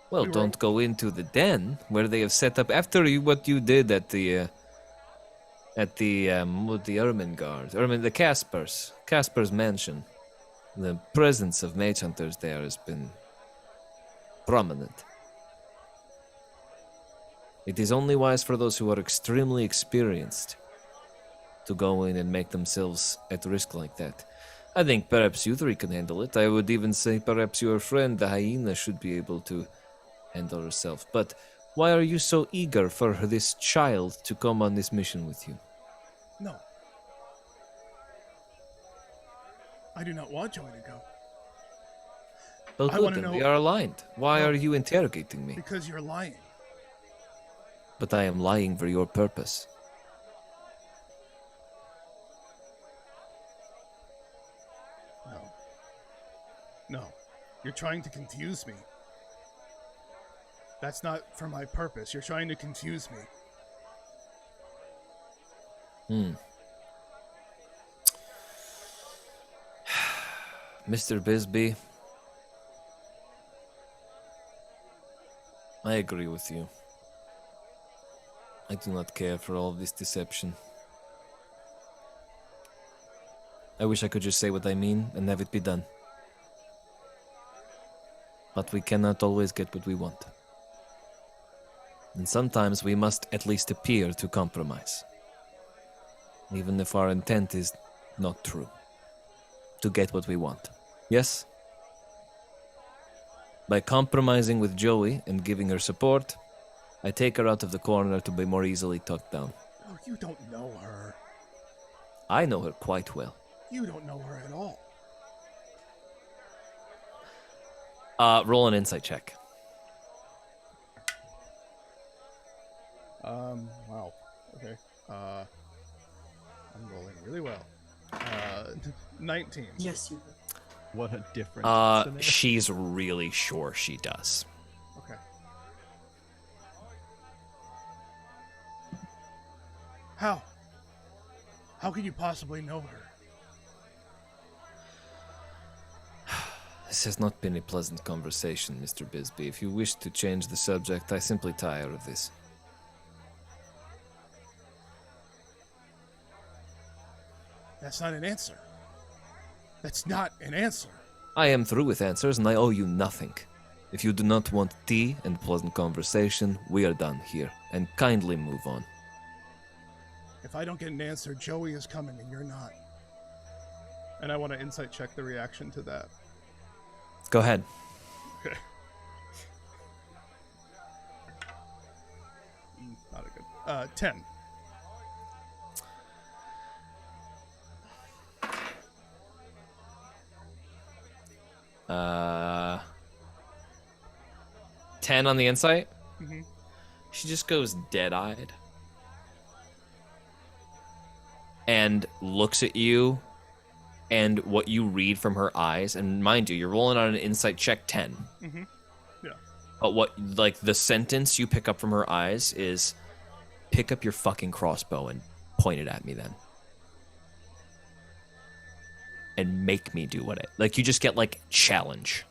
Well, We were- don't go into the den where they have set up after what you did at the with the Ermengarde, the Casper's mansion. The presence of mage hunters there has been prominent. It is only wise for those who are extremely experienced to go in and make themselves at risk like that. I think perhaps you three can handle it. I would even say perhaps your friend, the hyena, should be able to handle herself. But why are you so eager for this child to come on this mission with you? No. I do not want Joey to go. Well, I good, wanna then know- we are aligned. Why No. are you interrogating me? Because you're lying. But I am lying for your purpose. No. No. You're trying to confuse me. That's not for my purpose. You're trying to confuse me. Mr. Bisbee, I agree with you. I do not care for all of this deception. I wish I could just say what I mean and have it be done. But we cannot always get what we want. And sometimes we must at least appear to compromise. Even if our intent is not true. To get what we want. Yes? By compromising with Joey and giving her support, I take her out of the corner to be more easily tucked down. Oh, you don't know her. I know her quite well. You don't know her at all. Roll an insight check. Wow. Okay. I'm rolling really well. 19. Yes, you. What a difference. scenario. She's really sure she does. Okay. How? How could you possibly know her? This has not been a pleasant conversation, Mr. Bisbee. If you wish to change the subject, I simply tire of this. That's not an answer. That's not an answer. I am through with answers, and I owe you nothing. If you do not want tea and pleasant conversation, we are done here, and kindly move on. If I don't get an answer, Joey is coming and you're not. And I want to insight check the reaction to that. Go ahead. Okay. Not a good. 10. Uh, 10 on the insight? Mm-hmm. She just goes dead-eyed. And looks at you, and what you read from her eyes, and mind you, you're rolling on an insight check 10. Mm-hmm. Yeah. But what, like, the sentence you pick up from her eyes is, pick up your fucking crossbow and point it at me then. And make me do what it, like, you just get, like, challenge.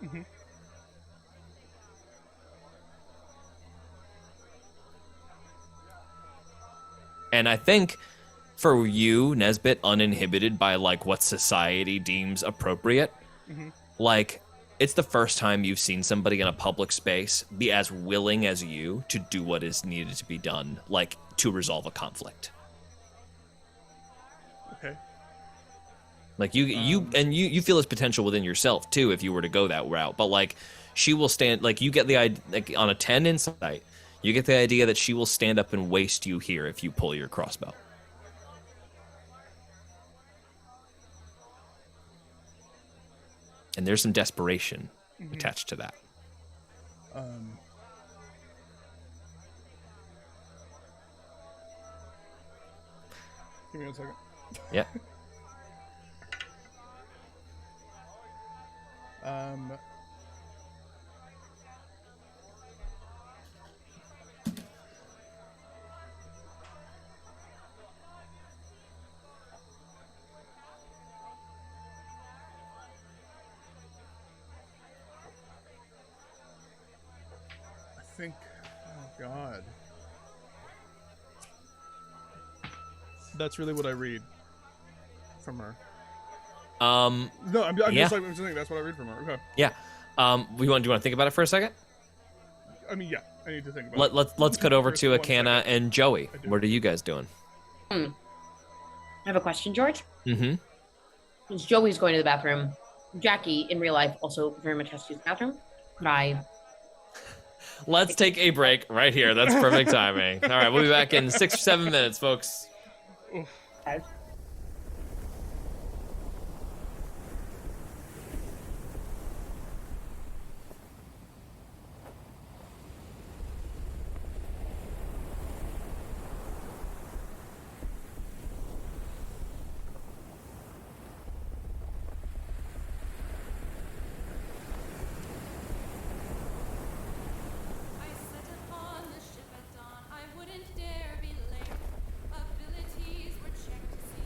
Mm-hmm. And I think for you, Nesbit, uninhibited by like what society deems appropriate, like it's the first time you've seen somebody in a public space be as willing as you to do what is needed to be done, like to resolve a conflict. Okay. Like you feel this potential within yourself too if you were to go that route. But like she will stand, like you get the idea, like on a 10 insight, you get the idea that she will stand up and waste you here if you pull your crossbow. And there's some desperation attached to that. Give me 1 second. Yeah. think. Oh God. That's really what I read from her. No, I'm Yeah. just saying that's what I read from her. Okay. Yeah. Do you want to think about it for a second? I mean, yeah. I need to think about it. Let's cut over First to 1 Akana second. and Joey. I do. What are you guys doing? I have a question, George. Mm-hmm. Since Joey's going to the bathroom, Jackie in real life also very much has to use the bathroom. Could I? Let's take a break right here. That's perfect timing. All right, we'll be back in 6 or 7 minutes, folks. Okay. I set upon the ship at dawn. I wouldn't dare be late. Abilities were checked to see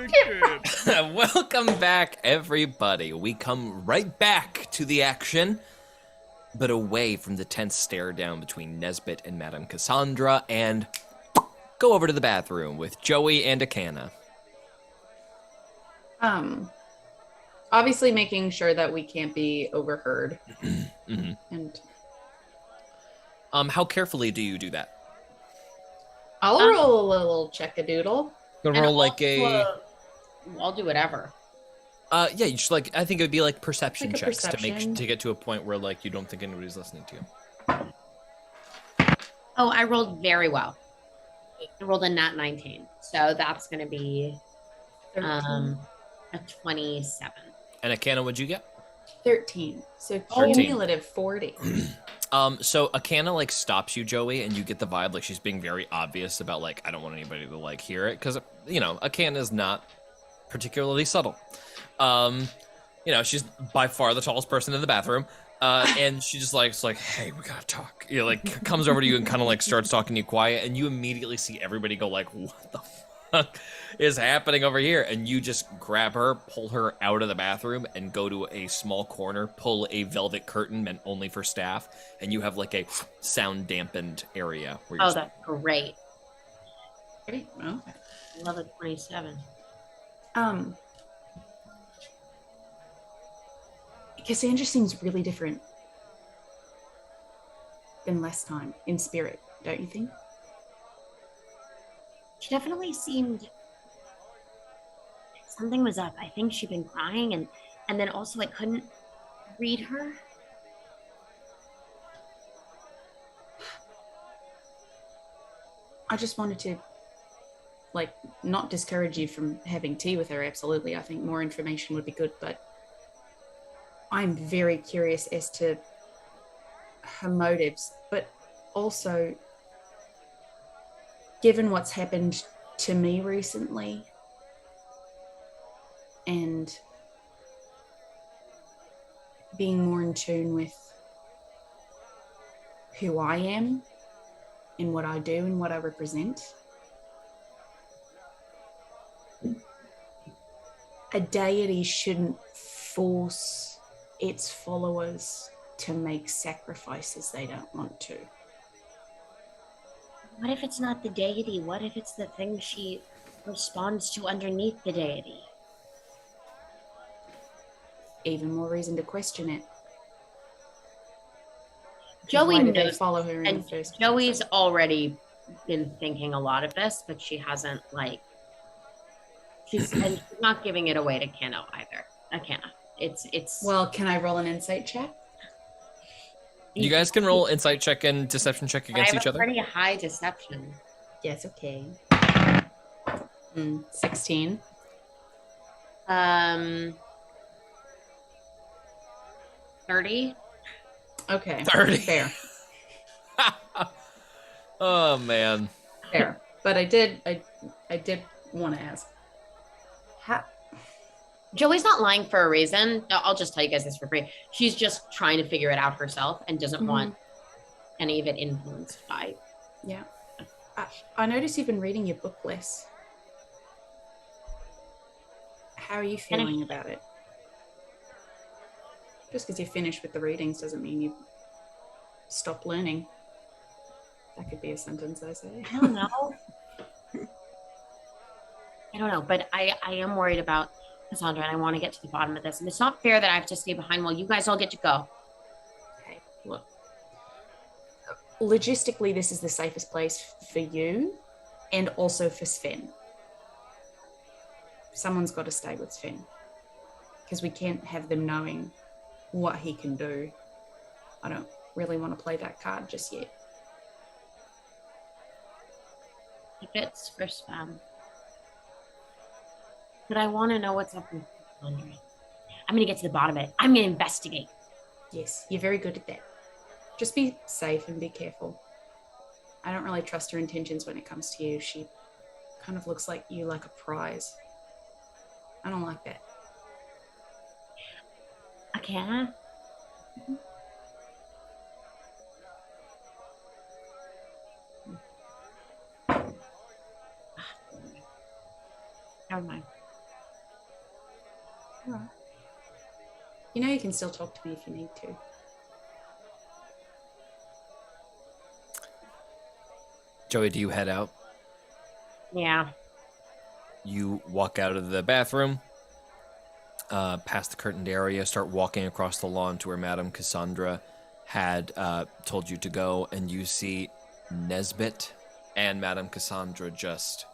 wicked. Welcome back, everybody. We come right back to the action, but away from the tense stare down between Nesbit and Madame Cassandra, and go over to the bathroom with Joey and Akana. Obviously making sure that we can't be overheard. Mm-hmm. And how carefully do you do that? I'll roll a little check-a-doodle. Gonna roll like I'll do whatever. Yeah, you just like, I think it would be like perception Like a checks perception. to get to a point where like you don't think anybody's listening to you. Oh, I rolled very well. I rolled a nat 19, so that's gonna be a 27. And Akana, what'd you get? 13. So 13. cumulative 40. So Akana like stops you, Joey, and you get the vibe like she's being very obvious about like, I don't want anybody to like hear it, because you know Akana is not particularly subtle. You know, she's by far the tallest person in the bathroom, and she just like, it's like, hey, we gotta talk. You know, like comes over to you and kind of like starts talking to you quiet, and you immediately see everybody go like, what the fuck is happening over here? And you just grab her, pull her out of the bathroom, and go to a small corner, pull a velvet curtain meant only for staff, and you have like a sound dampened area where you're That's great. Great. Okay. Love a 27. Cassandra seems really different than last time in spirit, don't you think? She definitely seemed something was up. I think she'd been crying, and then also I couldn't read her. I just wanted to, like, not discourage you from having tea with her. Absolutely. I think more information would be good, but I'm very curious as to her motives, but also, given what's happened to me recently, and being more in tune with who I am and what I do and what I represent, a deity shouldn't force its followers to make sacrifices they don't want to. What if it's not the deity? What if it's the thing she responds to underneath the deity? Even more reason to question it. Joey Why did they knows, follow her in and the first Joey's place? already been thinking a lot of this, but she hasn't she's not giving it away to Kano either. Akana. It's Well, can I roll an insight check? You guys can roll insight check and deception check against I have each a other. pretty high deception. Yes, okay. 16. 30. Okay. 30. Fair. Oh man. Fair. But I did want to ask. How Joey's not lying for a reason. I'll just tell you guys this for free. She's just trying to figure it out herself and doesn't want any of it influenced by. Yeah. I noticed you've been reading your book less. How are you feeling about it? Just because you're finished with the readings doesn't mean you stop learning. That could be a sentence, I say. I don't know. I don't know, but I am worried about Cassandra, and I want to get to the bottom of this. And it's not fair that I have to stay behind while you guys all get to go. Okay, look. Logistically, this is the safest place for you and also for Sven. Someone's got to stay with Sven because we can't have them knowing what he can do. I don't really want to play that card just yet. If it's for Sven. But I want to know what's up with Cassandra. I'm going to get to the bottom of it. I'm going to investigate. Yes, you're very good at that. Just be safe and be careful. I don't really trust her intentions when it comes to you. She kind of looks like you like a prize. I don't like that. Akana? Never mind. You know you can still talk to me if you need to. Joey, do you head out? Yeah. You walk out of the bathroom, past the curtained area, start walking across the lawn to where Madame Cassandra had told you to go, and you see Nesbit and Madame Cassandra just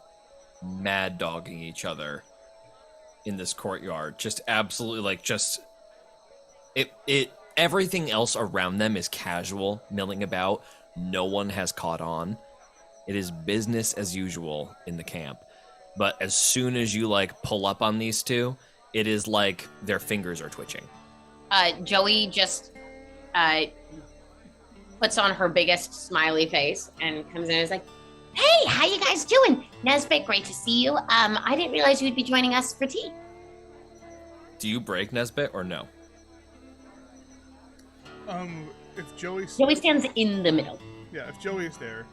mad dogging each other in this courtyard. Just absolutely, like, just it everything else around them is casual, milling about. No one has caught on. It is business as usual in the camp. But as soon as you like pull up on these two, it is like their fingers are twitching. Joey just puts on her biggest smiley face and comes in and is like, "Hey, how you guys doing? Nesbit, great to see you. I didn't realize you'd be joining us for tea." Do you break Nesbit or no? If Joey's... Joey stands in the middle. Yeah, if Joey is there.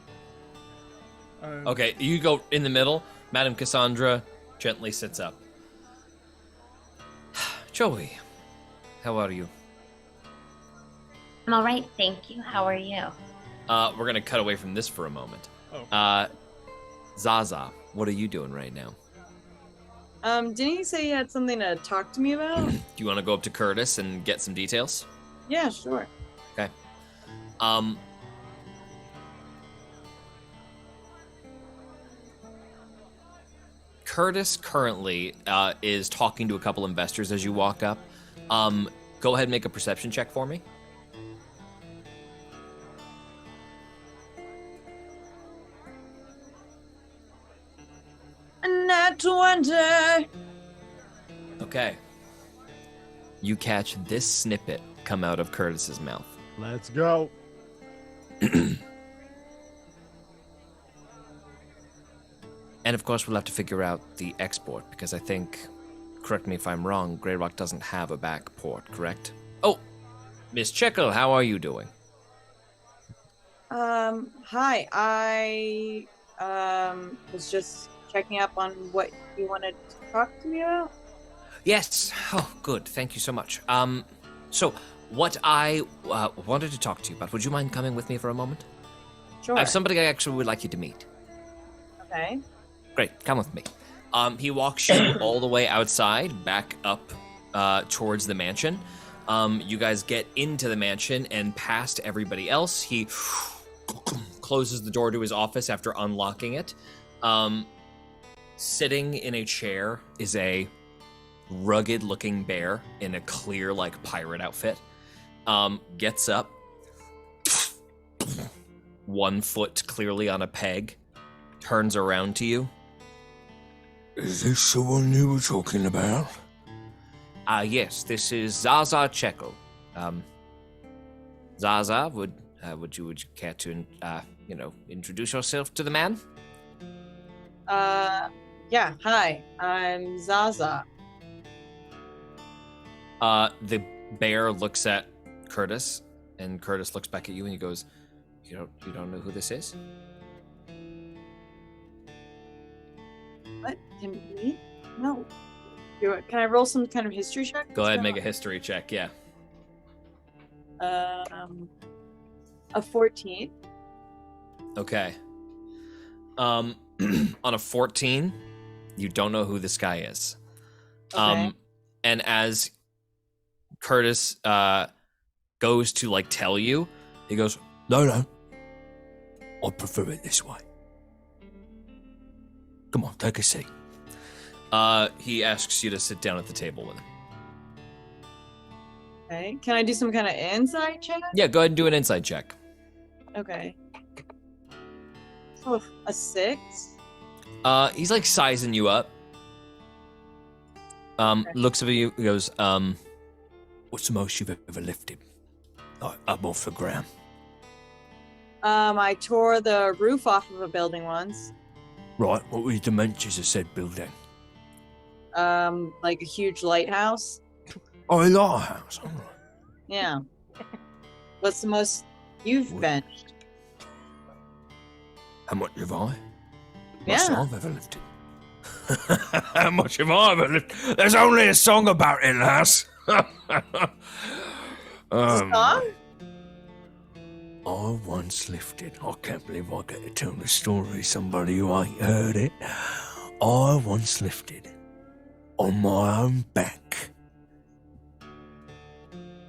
Okay, you go in the middle. Madame Cassandra gently sits up. Joey, how are you? I'm all right, thank you. How are you? We're gonna cut away from this for a moment. Oh. Zaza, what are you doing right now? Didn't you say you had something to talk to me about? Do you want to go up to Curtis and get some details? Yeah, sure. Okay. Curtis currently is talking to a couple investors as you walk up. Go ahead and make a perception check for me. Nat 20. Okay. You catch this snippet come out of Curtis's mouth. Let's go. And of course, we'll have to figure out the export, because I think, correct me if I'm wrong, Grey Rock doesn't have a back port, correct? Oh, Miss Checkle, how are you doing? Hi. I was just checking up on what you wanted to talk to me about. Yes. Oh, good. Thank you so much. So what I wanted to talk to you about, would you mind coming with me for a moment? Sure. I have somebody I actually would like you to meet. Okay. Great, come with me. He walks you all the way outside, back up towards the mansion. You guys get into the mansion and past everybody else. He closes the door to his office after unlocking it. Sitting in a chair is a rugged-looking bear in a clear, like, pirate outfit. Gets up, 1 foot clearly on a peg, turns around to you. Is this the one you were talking about? Yes, this is Zaza Checo. Zaza, would you care to, introduce yourself to the man? Yeah, hi. I'm Zaza. The bear looks at Curtis, and Curtis looks back at you, and he goes, "You don't know who this is?" What? Me? No. Can I roll some kind of history check? Go ahead and make a history check, yeah. A 14. Okay. On a 14, you don't know who this guy is. Okay. And as Curtis goes to, like, tell you, he goes, No. I prefer it this way. Come on, take a seat. he asks you to sit down at the table with him. Okay. Can I do some kind of insight check? Yeah, go ahead and do an insight check. Okay. Oh, a 6. He's like sizing you up. Looks at you, he goes, What's the most you've ever lifted? Like, up off the ground. I tore the roof off of a building once. Right, what were the dimensions of said building? Like a huge lighthouse. Oh, a lighthouse, all right. Yeah. What's the most you've benched? How much have I? Yeah. Myself ever lifted? How much have I ever lifted? There's only a song about it, lass. Song? I once lifted. I can't believe I get to tell the story to somebody who ain't heard it. I once lifted on my own back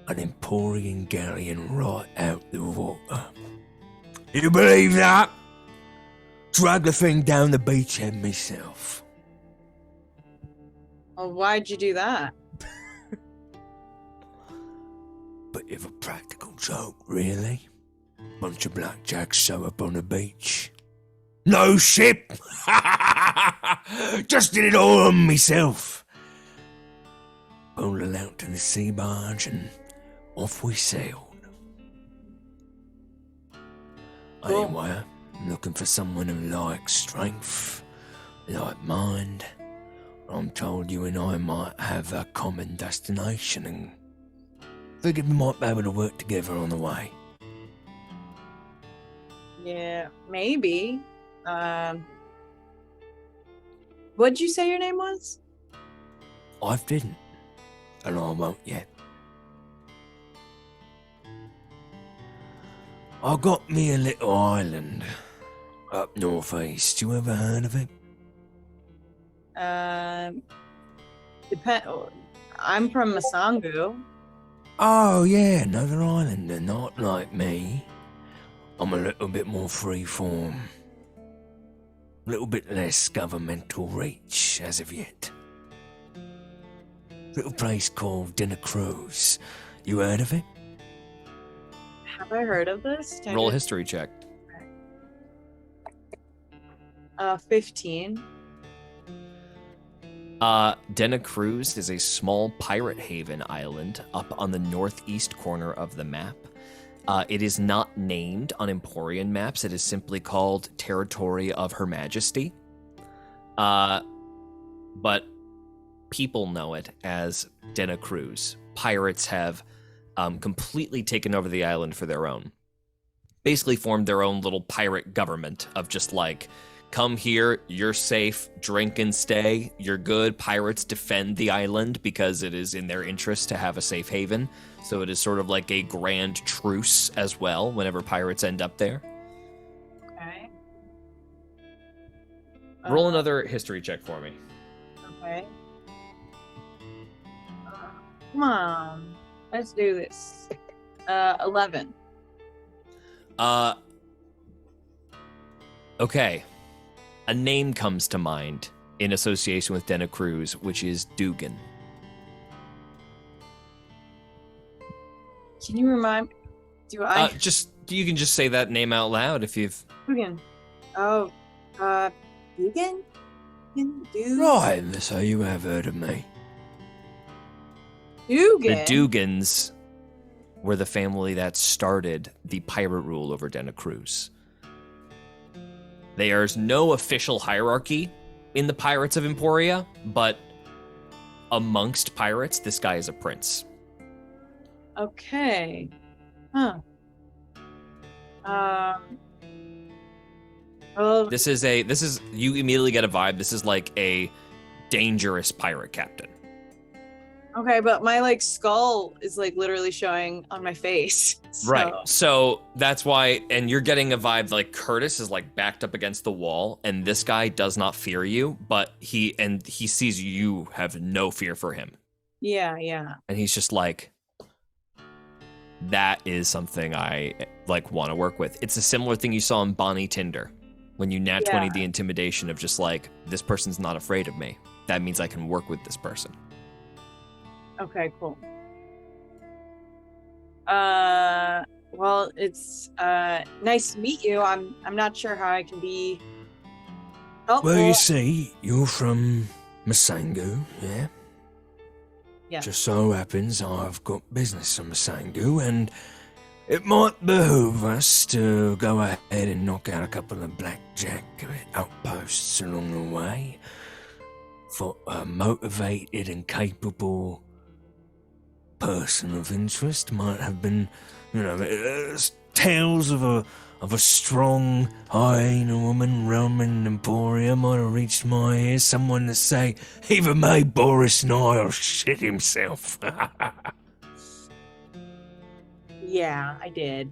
an Emporian galleon right out the water. You believe that? Drag the thing down the beachhead myself. Well, why'd you do that? Bit of a practical joke, really. Bunch of blackjacks show up on the beach. No ship! Just did it all on myself. Pulled it out to the sea barge and off we sailed. Cool. Anyway, I'm looking for someone who likes strength, like mind. I'm told you and I might have a common destination and figured we might be able to work together on the way. Yeah, maybe. What'd you say your name was? I didn't, and I won't yet. I got me a little island up northeast. You ever heard of it? I'm from Masangu. Oh yeah, another islander, not like me. I'm a little bit more freeform. A little bit less governmental reach as of yet. Little place called Dinner Cruise. You heard of it? Have I heard of this? Roll a history check. 15. Denna Cruz is a small pirate haven island up on the northeast corner of the map. It is not named on Emporian maps. It is simply called Territory of Her Majesty. But people know it as Denna Cruz. Pirates have completely taken over the island for their own. Basically formed their own little pirate government of just like, come here, you're safe, drink and stay, you're good. Pirates defend the island because it is in their interest to have a safe haven. So it is sort of like a grand truce as well whenever pirates end up there. Okay. Roll another history check for me. Okay. Come on. Let's do this. 11. Okay. A name comes to mind in association with Denna Cruz, which is Dugan. Can you remind me? Do I? You can just say that name out loud if you've. Dugan. Oh, Dugan? Dugan? Right, so you have heard of me. Dugan? The Dugans were the family that started the pirate rule over Denna Cruz. There's no official hierarchy in the Pirates of Emporia, but amongst pirates, this guy is a prince. Okay. Huh. Well, This is you immediately get a vibe. This is like a dangerous pirate captain. okay, but my like skull is like literally showing on my face. So. Right. So that's why, and you're getting a vibe like Curtis is like backed up against the wall, and this guy does not fear you, but he sees you have no fear for him. Yeah, yeah. And he's just like, that is something I like want to work with. It's a similar thing you saw in Bonnie Tinder when you nat 20 the intimidation of just like, this person's not afraid of me. That means I can work with this person. Okay, cool. Well, it's nice to meet you. I'm not sure how I can be helpful. Well, you see, you're from Masangu, yeah? Yeah. Just so happens I've got business on Masangu, and it might behoove us to go ahead and knock out a couple of blackjack outposts along the way for a motivated and capable person of interest. Might have been, tales of of a strong hyena woman roaming Emporia might have reached my ears. Someone to say, even made Boris Niall shit himself. Yeah, I did.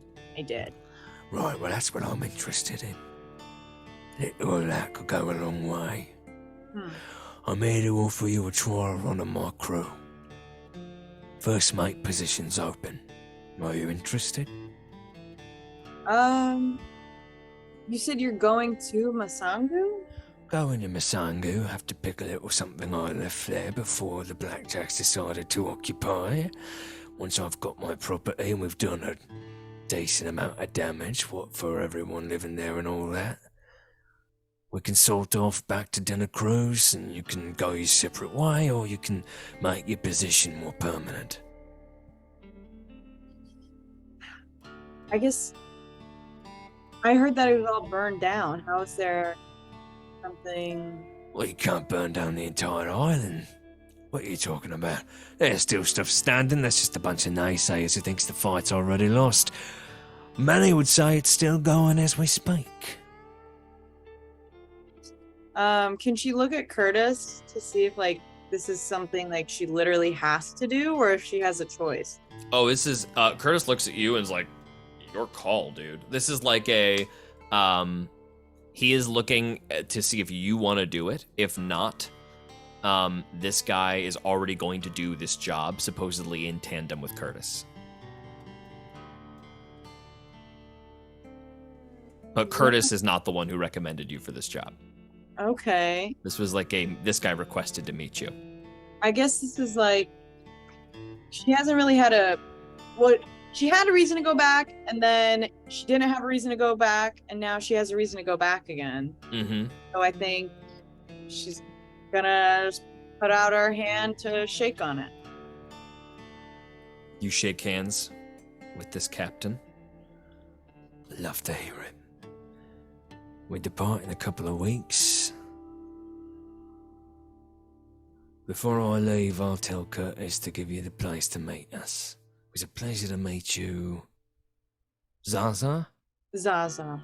Right, well, that's what I'm interested in. Little of that could go a long way. I'm here to offer you a trial run on my crew. First mate position's open. Are you interested? You said you're going to Masangu? Going to Masangu, have to pick a little something I left there before the Blackjacks decided to occupy. Once I've got my property and we've done a decent amount of damage, what for everyone living there and all that, we can sort off back to dinner cruise and you can go your separate way or you can make your position more permanent. I guess I heard that it was all burned down. How is there something? Well, you can't burn down the entire island. What are you talking about? There's still stuff standing. That's just a bunch of naysayers who thinks the fight's already lost. Many would say it's still going as we speak. Can she look at Curtis to see if like this is something like she literally has to do or if she has a choice? Oh, this is Curtis looks at you and is like, your call, dude. This is like a he is looking to see if you want to do it. If not, this guy is already going to do this job, supposedly in tandem with Curtis. But Curtis is not the one who recommended you for this job. Okay. This was like this guy requested to meet you. I guess this is like she hasn't really had she had a reason to go back and then she didn't have a reason to go back and now she has a reason to go back again. Mm-hmm. So I think she's gonna just put out her hand to shake on it. You shake hands with this captain. Love to hear it. We depart in a couple of weeks. Before I leave, I'll tell Curtis to give you the place to meet us. It was a pleasure to meet you. Zaza? Zaza.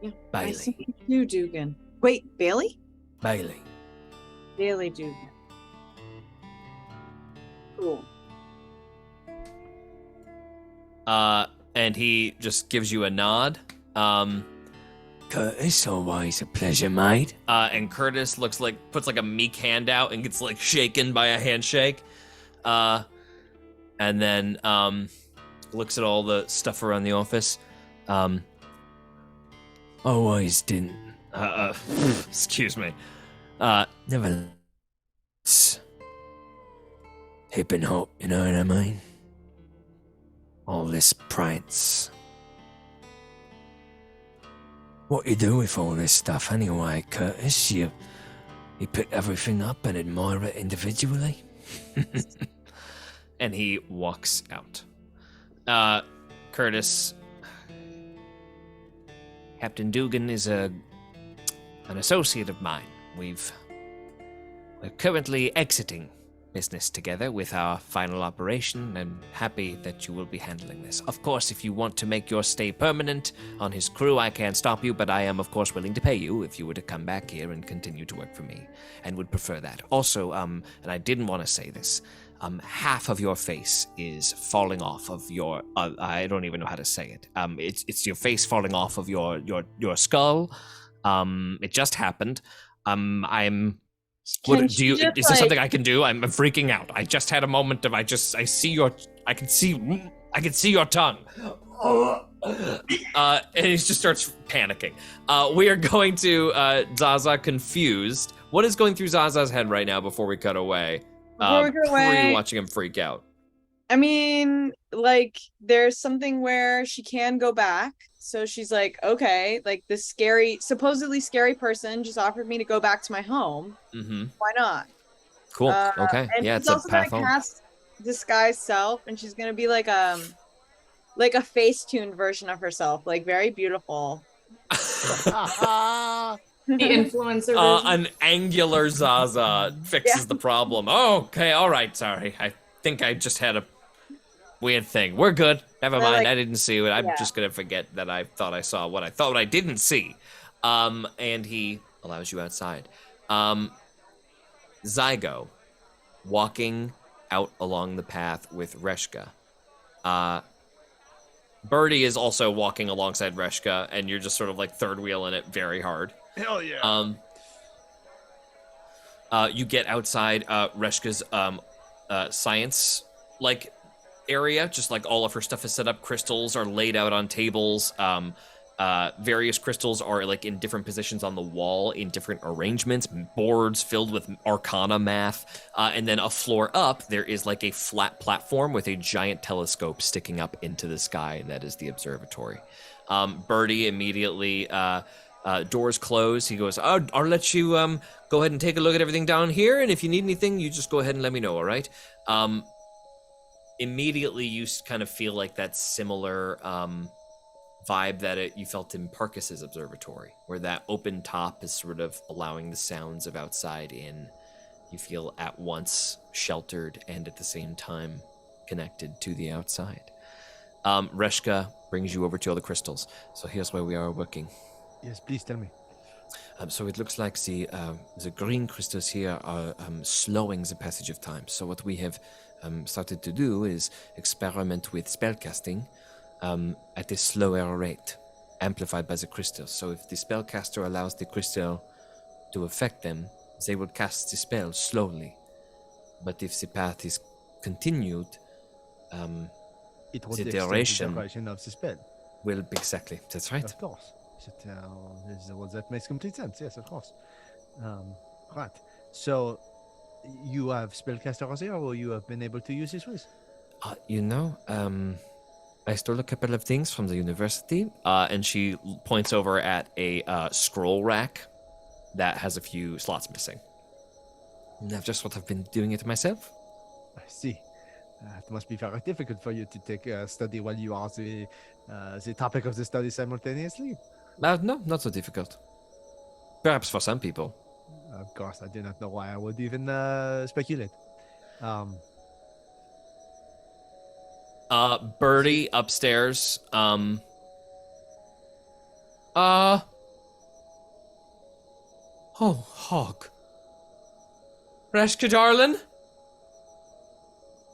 Yeah. Bailey. Nice to meet you, Dugan. Wait, Bailey? Bailey. Bailey Dugan. Cool. And he just gives you a nod. Curtis, always a pleasure, mate. And Curtis puts like a meek hand out and gets like shaken by a handshake. And then looks at all the stuff around the office. Always didn't. Excuse me. Never. Hip and hop, you know what I mean? All this prance. What you do with all this stuff anyway, Curtis? You pick everything up and admire it individually? And he walks out. Curtis, Captain Dugan is an associate of mine. We're currently exiting business together with our final operation, and happy that you will be handling this. Of course, if you want to make your stay permanent on his crew, I can't stop you, but I am, of course, willing to pay you if you were to come back here and continue to work for me, and would prefer that. Also, and I didn't want to say this, half of your face is falling off of your, I don't even know how to say it. It's your face falling off of your skull. It just happened. Is there something I can do? I'm freaking out. I just had a moment of I can see your tongue. And he just starts panicking. We are going to Zaza confused. What is going through Zaza's head right now before we cut away? Before you watching him freak out. I mean, like, there's something where she can go back. So she's like, okay, like this supposedly scary person just offered me to go back to my home. Mm-hmm. Why not? Cool. Okay. And Yeah, she's it's a also path gonna home. cast disguise self, and she's gonna be like a face-tuned version of herself, like very beautiful. The influencer version. An angular Zaza fixes the problem. Oh, okay, all right, sorry. I think I just had weird thing. We're good. Never Well, mind. like- I didn't see it. I'm yeah. just gonna forget that I thought I saw what I thought I didn't see. And he allows you outside. Zygo, walking out along the path with Reshka. Birdie is also walking alongside Reshka, and you're just sort of like third wheeling it very hard. Hell yeah. You get outside Reshka's science like area, just like all of her stuff is set up. Crystals are laid out on tables. Various crystals are like in different positions on the wall in different arrangements, boards filled with arcana math, and then a floor up there is like a flat platform with a giant telescope sticking up into the sky, and that is the observatory. Birdie immediately doors close. He goes, I'll let you go ahead and take a look at everything down here, and if you need anything you just go ahead and let me know, all right? Immediately you kind of feel like that similar vibe that you felt in Parkis's observatory, where that open top is sort of allowing the sounds of outside in. You feel at once sheltered and at the same time connected to the outside. Reshka brings you over to all the crystals. So here's where we are working. Yes, please tell me. So it looks like the green crystals here are slowing the passage of time. So what we have started to do is experiment with spellcasting at a slower rate, amplified by the crystals. So if the spellcaster allows the crystal to affect them, they will cast the spell slowly. But if the path is continued, It will the extend duration the duration of the spell. will be exactly. That's right. Of course. That makes complete sense. Yes, of course. Right. So, you have spellcaster here, or you have been able to use this with? I stole a couple of things from the university. And she points over at a scroll rack that has a few slots missing. And I've just what I've been doing it myself. I see. It must be very difficult for you to take a study while you are the topic of the study simultaneously. No, not so difficult. Perhaps for some people. Of course, I do not know why I would even speculate. Birdie upstairs. Oh, hog. Reshka, darling?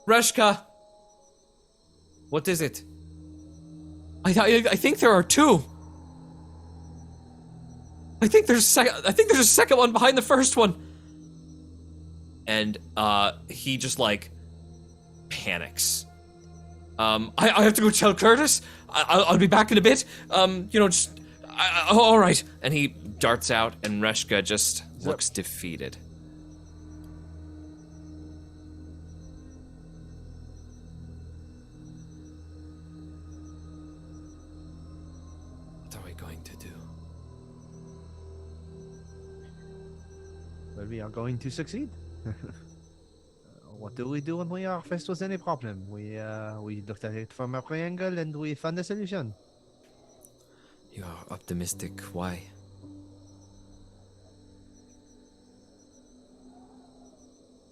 Reshka. What is it? I think there are two. I think there's a second one behind the first one. And he just like panics. I have to go tell Curtis. I'll be back in a bit. All right. And he darts out, and Reshka just looks defeated. What are we going to do? Well, we are going to succeed. What do we do when we are faced with any problem? We looked at it from every angle and we found a solution. You are optimistic. Why?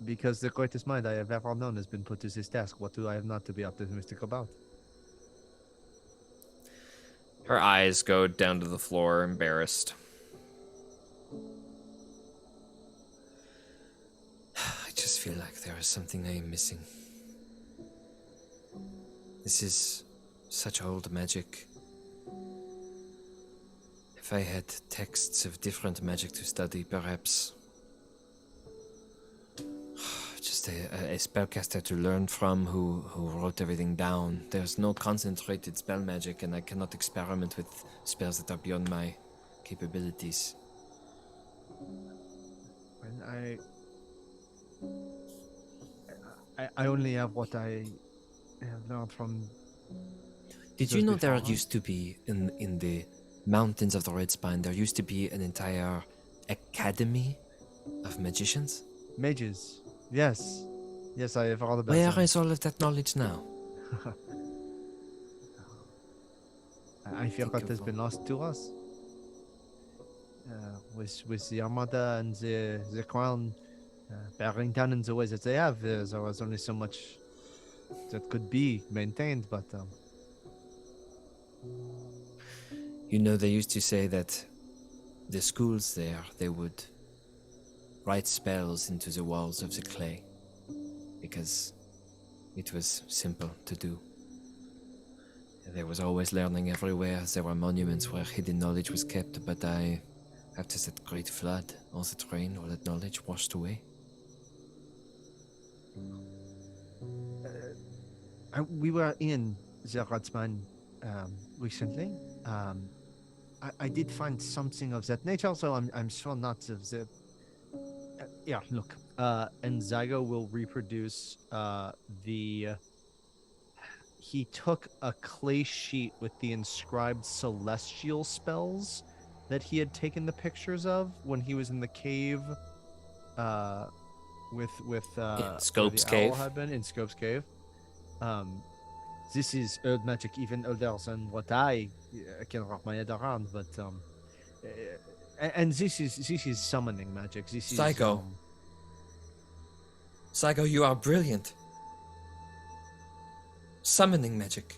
Because the greatest mind I have ever known has been put to this task. What do I have not to be optimistic about? Her eyes go down to the floor, embarrassed. I just feel like there is something I am missing. This is such old magic. If I had texts of different magic to study, perhaps. Just a spellcaster to learn from who wrote everything down. There's no concentrated spell magic, and I cannot experiment with spells that are beyond my capabilities. And I only have what I have learned from. Did you those know there before us. used to be in the mountains of the Red Spine, there used to be an entire academy of magicians? Mages? Yes. Yes, I have heard about Where them. is all of that knowledge now? I feel that has been lost to us. With the Armada and the Crown bearing down in the way that they have, there was only so much that could be maintained, but You know, they used to say that the schools there, they would write spells into the walls of the clay because it was simple to do. There was always learning everywhere. There were monuments where hidden knowledge was kept, but after that great flood, all that rain, all that knowledge washed away. we were in the Ratsman recently. I did find something of that nature, so I'm sure not of the. Yeah, look. And Zygo will reproduce the. He took a clay sheet with the inscribed celestial spells that he had taken the pictures of when he was in the cave. With where Scope's the Cave. owl had been in Scope's Cave. This is old magic, even older than what I can wrap my head around. But and this is summoning magic. This is Psycho. Psycho, you are brilliant. Summoning magic.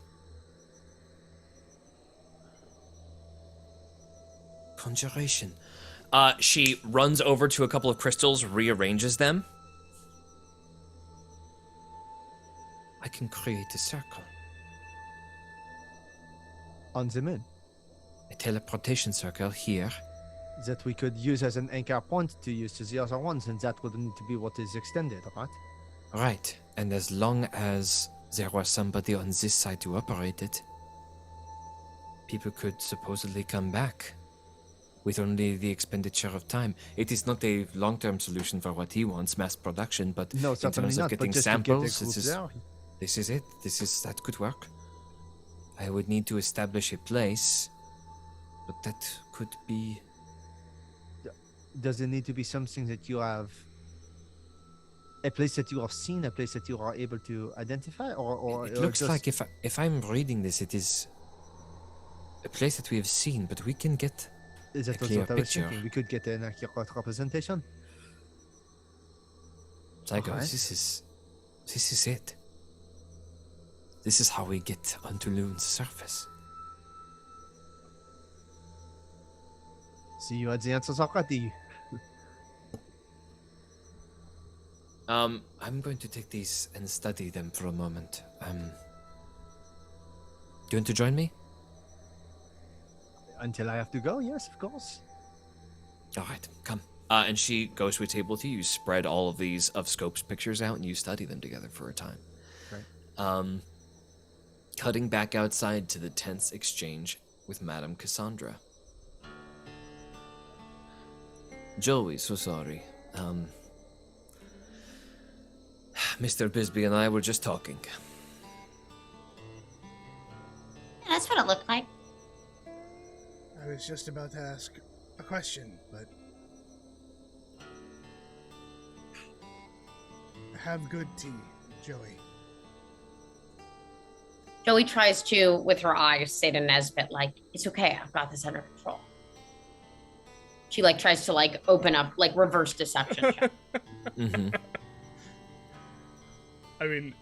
Conjuration. She runs over to a couple of crystals, rearranges them. I can create a circle. on the moon A teleportation circle here. that we could use as an anchor point to use to the other ones, and that would need to be what is extended, right? Right. And as long as there was somebody on this side to operate it, people could supposedly come back with only the expenditure of time. It is not a long-term solution for what he wants, mass production, but No, in certainly terms of not. But getting just to get a samples, group there. this is it. That could work. I would need to establish a place, but that could be... Does it need to be something that you have? A place that you have seen, a place that you are able to identify, or It or looks just- like if I'm reading this, it is a place that we have seen, but we can get Is that a clear what I was picture. thinking? We could get an accurate representation. Psycho, Okay. this is it. This is how we get onto Loon's surface. See, you had the answers already. I'm going to take these and study them for a moment. Do you want to join me? Until I have to go, yes, of course. All right, come. And she goes to a table with you. You spread all of these of Scope's pictures out, and you study them together for a time. Right. Cutting back outside to the tense exchange with Madame Cassandra. Joey, so sorry. Mr. Bisbee and I were just talking. Yeah, that's what it looked like. I was just about to ask a question, but have good tea, Joey. Joey tries to, with her eyes, say to Nesbit, like, it's okay, I've got this under control. She, like, tries to, like, open up, like, reverse deception check. Mm-hmm. I mean,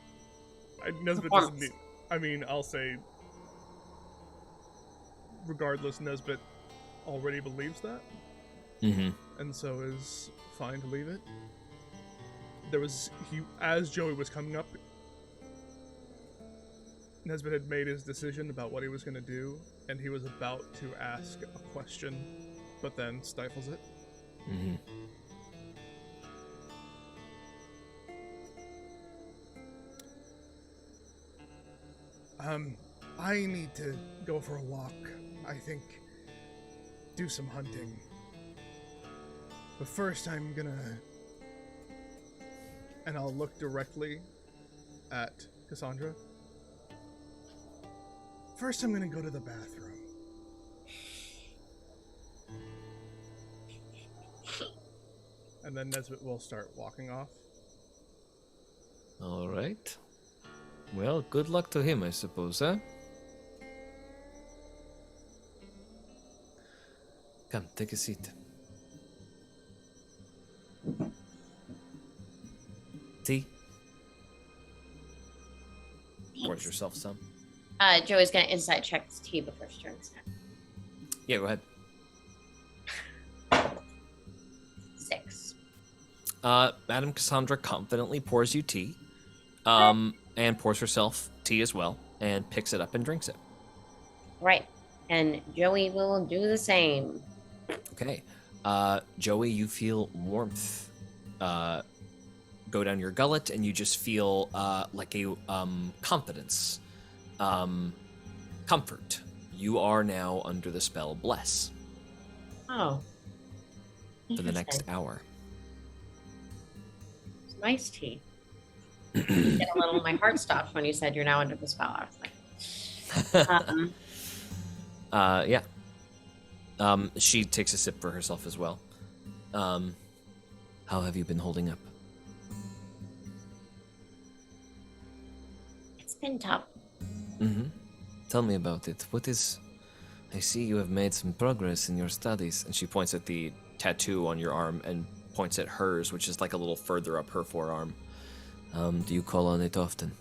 Nesbit doesn't Performance. need. I mean, I'll say, regardless, Nesbit already believes that, Mm-hmm. and so is fine to leave it. There was as Joey was coming up, Nesbit had made his decision about what he was going to do, and he was about to ask a question, but then stifles it. Mm-hmm. I need to go for a walk. I think do some hunting. But first I'm gonna... And I'll look directly at Cassandra. First I'm gonna go to the bathroom. And then Nesbit will start walking off. All right. Well, good luck to him, I suppose, huh? Come, take a seat. Tea? pours yourself some. Joey's gonna insight check this tea before she drinks it. Yeah, go ahead. 6. Madam Cassandra confidently pours you tea, and pours herself tea as well, and picks it up and drinks it. Right. And Joey will do the same. Okay. Joey, you feel warmth go down your gullet, and you just feel like a confidence, comfort. You are now under the spell Bless Oh. for the next Interesting. hour. It's nice tea. Get a little, my heart stopped when you said you're now under the spell. I was like, Yeah. She takes a sip for herself as well. How have you been holding up? it's been tough. Mm-hmm. Tell me about it. What is... I see you have made some progress in your studies. And she points at the tattoo on your arm and points at hers, which is like a little further up her forearm. Do you call on it often?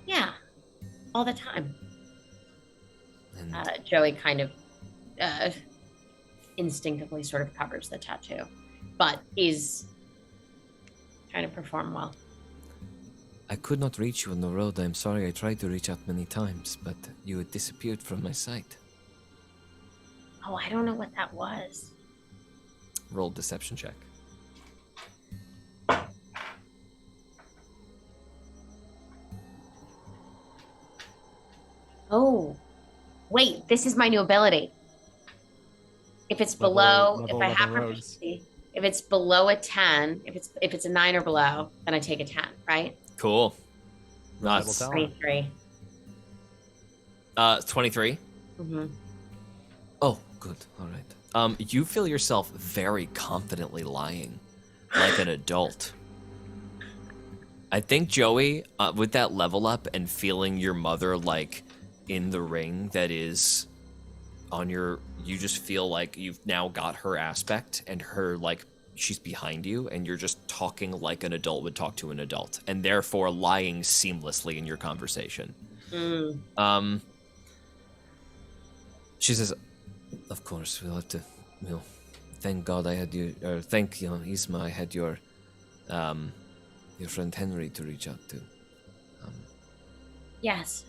Yeah. All the time. And Joey kind of instinctively sort of covers the tattoo, but is trying to perform well. I could not reach you on the road. I'm sorry. I tried to reach out many times, but you had disappeared from my sight. Oh, I don't know what that was. roll a deception check. Oh, wait, this is my new ability. If it's below, if I have proficiency, if it's below a 10, if it's a 9 or below, then I take a 10, right? Cool. Reliable talent. 23. 23? Mm-hmm. Oh, good. All right. You feel yourself very confidently lying, like an adult. I think Joey, with that level up and feeling your mother like in the ring that is on your, you just feel like you've now got her aspect and her like she's behind you and you're just talking like an adult would talk to an adult and therefore lying seamlessly in your conversation. She says, of course, we'll have to, thank God I had you, or thank, Isma, I had your friend Henry to reach out to. Yes.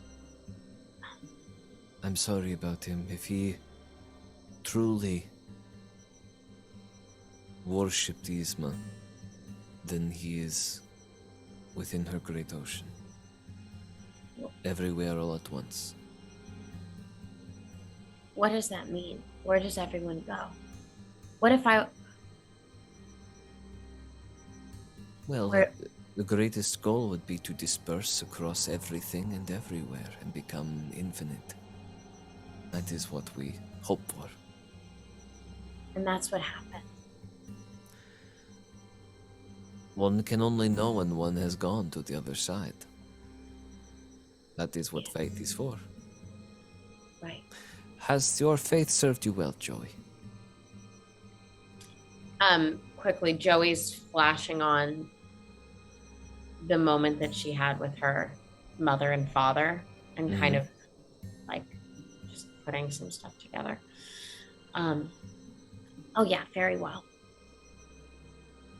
I'm sorry about him. If he truly worshipped Isma, then he is within her great ocean. Everywhere all at once. What does that mean? Where does everyone go? What if I... Well, Where- the greatest goal would be to disperse across everything and everywhere and become infinite. That is what we hope for. And that's what happened. One can only know when one has gone to the other side. That is what faith is for. Right. Has your faith served you well, Joey? Quickly, Joey's flashing on the moment that she had with her mother and father and kind of like just putting some stuff together. Oh yeah, very well.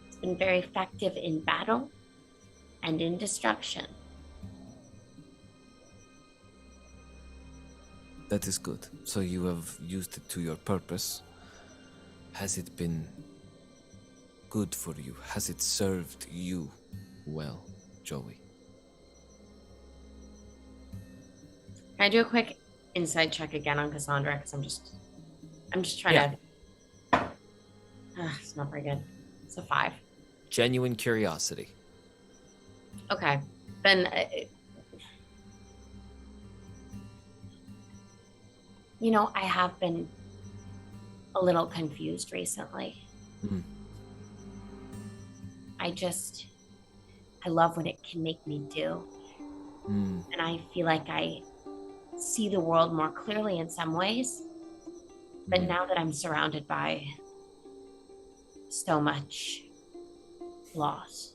It's been very effective in battle and in destruction. That is good. So you have used it to your purpose. Has it been good for you? Has it served you well, Joey? Can I do a quick insight check again on Cassandra? Because I'm just trying to. It's not very good. It's a 5. Genuine curiosity. Okay, then. I have been a little confused recently. I love what it can make me do. And I feel like I see the world more clearly in some ways. But now that I'm surrounded by so much loss,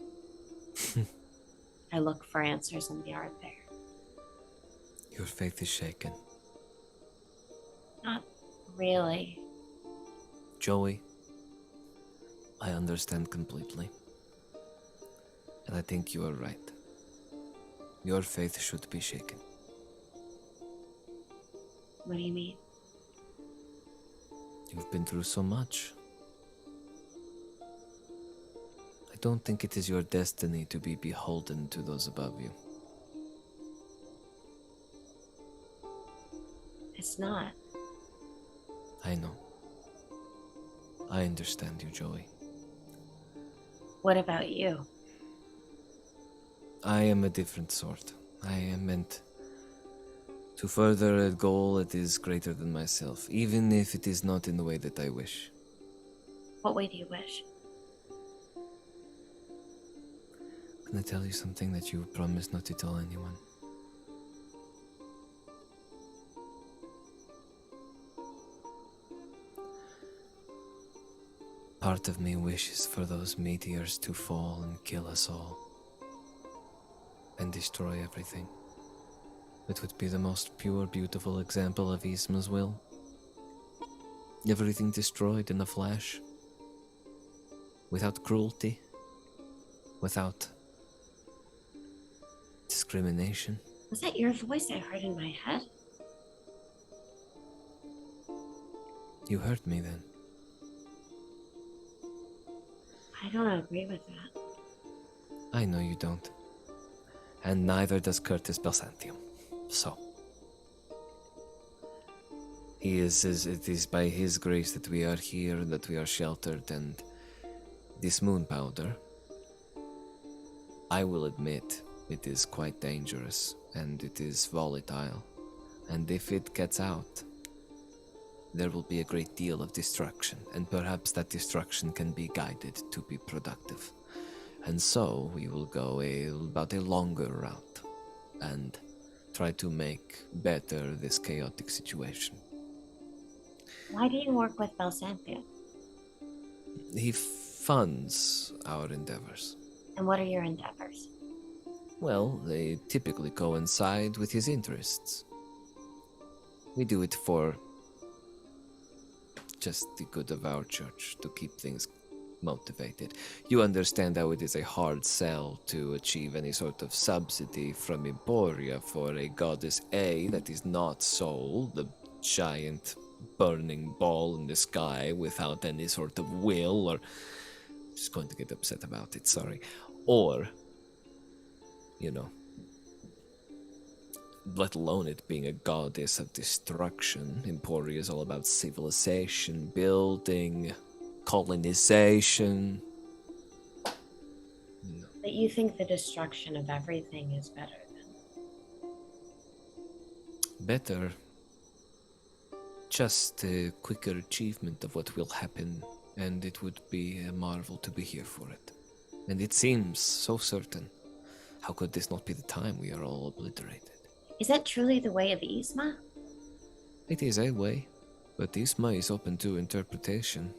I look for answers in the art there. Your faith is shaken. Not really. Joey, I understand completely. And I think you are right. Your faith should be shaken. What do you mean? You've been through so much. I don't think it is your destiny to be beholden to those above you. It's not. I know. I understand you, Joey. What about you? I am a different sort. I am meant to further a goal that is greater than myself, even if it is not in the way that I wish. What way do you wish? Can I tell you something that you promised not to tell anyone? Part of me wishes for those meteors to fall and kill us all. And destroy everything. It would be the most pure, beautiful example of Isma's will. Everything destroyed in a flash. Without cruelty. Without discrimination. Was that your voice I heard in my head? You heard me then. I don't agree with that. I know you don't. And neither does Curtis Belsantium. So. It is by his grace that we are here, that we are sheltered, and this moon powder, I will admit, it is quite dangerous, and it is volatile. And if it gets out, there will be a great deal of destruction, and perhaps that destruction can be guided to be productive. And so we will go about a longer route, and try to make better this chaotic situation. Why do you work with Belsanthia? He funds our endeavors. And what are your endeavors? Well, they typically coincide with his interests. We do it for just the good of our church, to keep things motivated. You understand how it is a hard sell to achieve any sort of subsidy from Emporia for a goddess A that is not Soul, the giant burning ball in the sky without any sort of will, or just going to get upset about it, sorry. Or, you know, let alone it being a goddess of destruction. Emporia is all about civilization, building, colonization. No. That you think the destruction of everything is better than? Better. Just a quicker achievement of what will happen, and it would be a marvel to be here for it. And it seems so certain. How could this not be the time we are all obliterated? Is that truly the way of Isma? It is a way, but Isma is open to interpretation.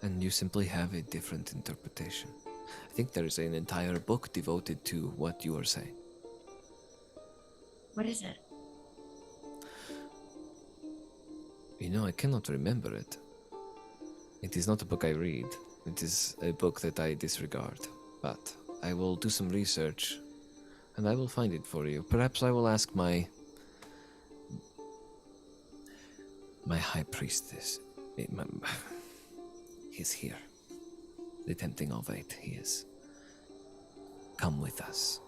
And you simply have a different interpretation. I think there is an entire book devoted to what you are saying. What is it? You know, I cannot remember it. It is not a book I read. It is a book that I disregard. But I will do some research, and I will find it for you. Perhaps I will ask my high priestess. He's here. The tempting Ovate, he is. Come with us.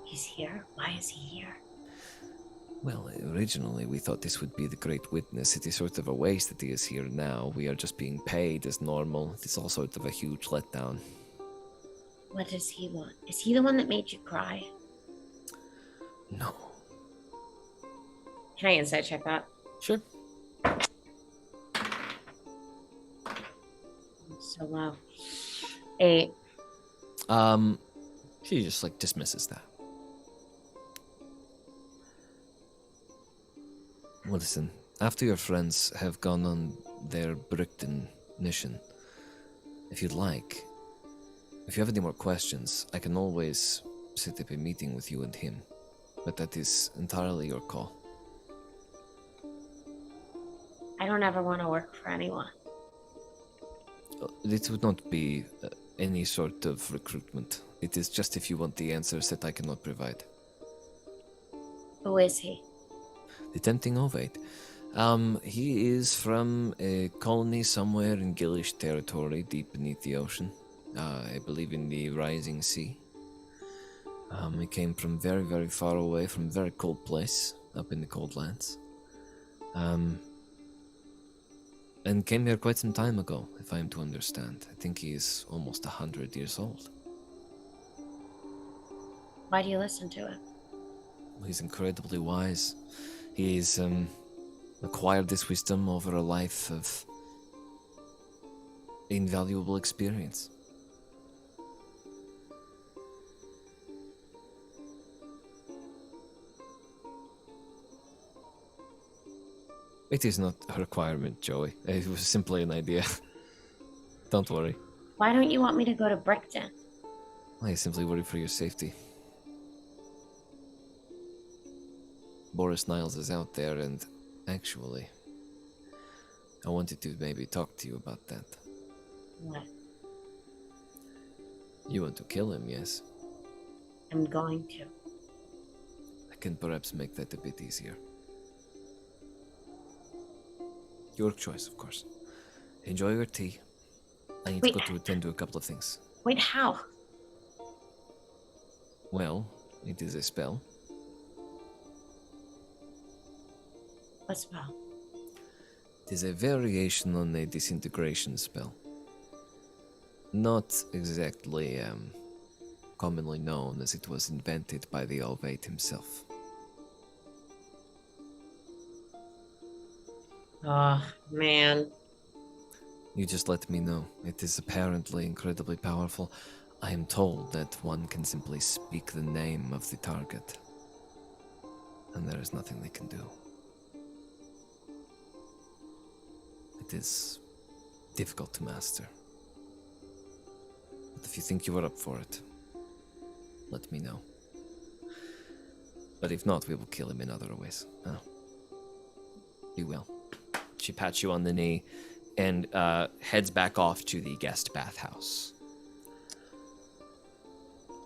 He's here? Why is he here? Well, originally we thought this would be the great witness. It is sort of a waste that he is here now. We are just being paid as normal. It is all sort of a huge letdown. What does he want? Is he the one that made you cry? No. Can I insight check that? Sure. So low. 8. She just dismisses that. Well, listen, after your friends have gone on their Brickton mission, if you'd like, If you have any more questions, I can always set up a meeting with you and him. But that is entirely your call. I don't ever want to work for anyone. It would not be any sort of recruitment. It is just if you want the answers that I cannot provide. Who is he? The Tempting Ovate. He is from a colony somewhere in Gillish territory, deep beneath the ocean. I believe in the Rising Sea. He came from very, very far away, from a very cold place, up in the cold lands. And came here quite some time ago, if I am to understand. I think he is almost 100 years old. Why do you listen to him? He's incredibly wise. He's acquired this wisdom over a life of invaluable experience. It is not a requirement, Joey. It was simply an idea. Don't worry. Why don't you want me to go to Brickton? I simply worry for your safety. Boris Niles is out there, and actually, I wanted to maybe talk to you about that. What? You want to kill him, yes? I'm going to. I can perhaps make that a bit easier. Your choice, of course. Enjoy your tea. I need to go to attend to a couple of things. Wait, how? Well, it is a spell. What spell? It is a variation on a disintegration spell. Not exactly commonly known, as it was invented by the Ovate himself. Oh, man. You just let me know. It is apparently incredibly powerful. I am told that one can simply speak the name of the target, and there is nothing they can do. It is difficult to master. But if you think you are up for it, let me know. But if not, we will kill him in other ways. Oh. You will. She pats you on the knee and heads back off to the guest bathhouse.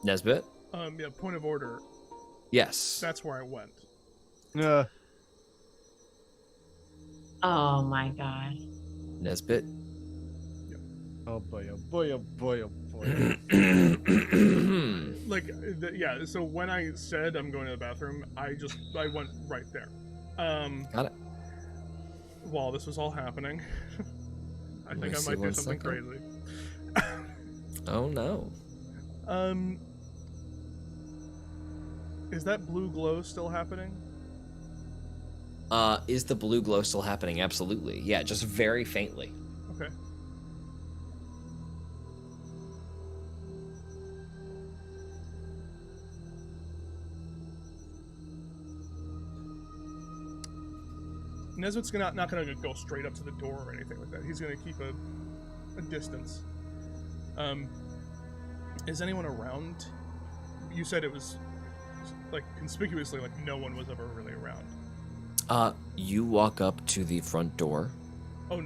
Nesbit? Yeah, point of order. Yes. That's where I went. Yeah. Oh my god. Nesbit? Oh boy, oh boy, oh boy, oh boy. Yeah, so when I said I'm going to the bathroom, I went right there. Got it. While this was all happening, I think I see might do one something second. crazy. Oh no. Is that blue glow still happening? Is the blue glow still happening? Absolutely. Yeah, just very faintly. Okay. Nesbitt's not going to go straight up to the door or anything like that. He's going to keep a distance. Is anyone around? You said it was like conspicuously like no one was ever really around. You walk up to the front door. Oh,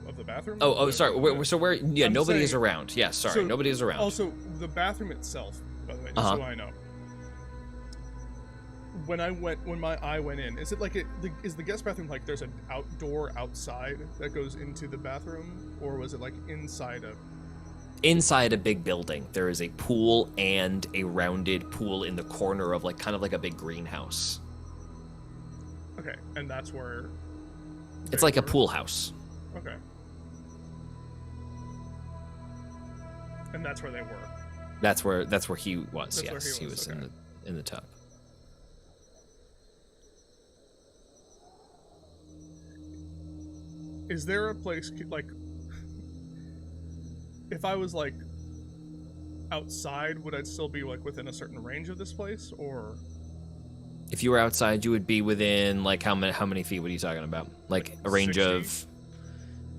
of the bathroom? Oh, sorry. Where? Yeah, I'm nobody is saying- around. Yeah, sorry, So, nobody is around. Also, the bathroom itself, by the way, just so I know. When my eye went in, is it like is the guest bathroom like there's an outdoor outside that goes into the bathroom, or was it like inside a? Inside a big building, there is a pool and a rounded pool in the corner of kind of like a big greenhouse. Okay, and that's where. It's like a pool house. Okay. And that's where they were. That's where he was. That's where Yes, he he was, was okay. in the tub. Is there a place like if I was like outside, would I still be like within a certain range of this place, or? If you were outside, you would be within how many feet? What are you talking about? Like a range 60? of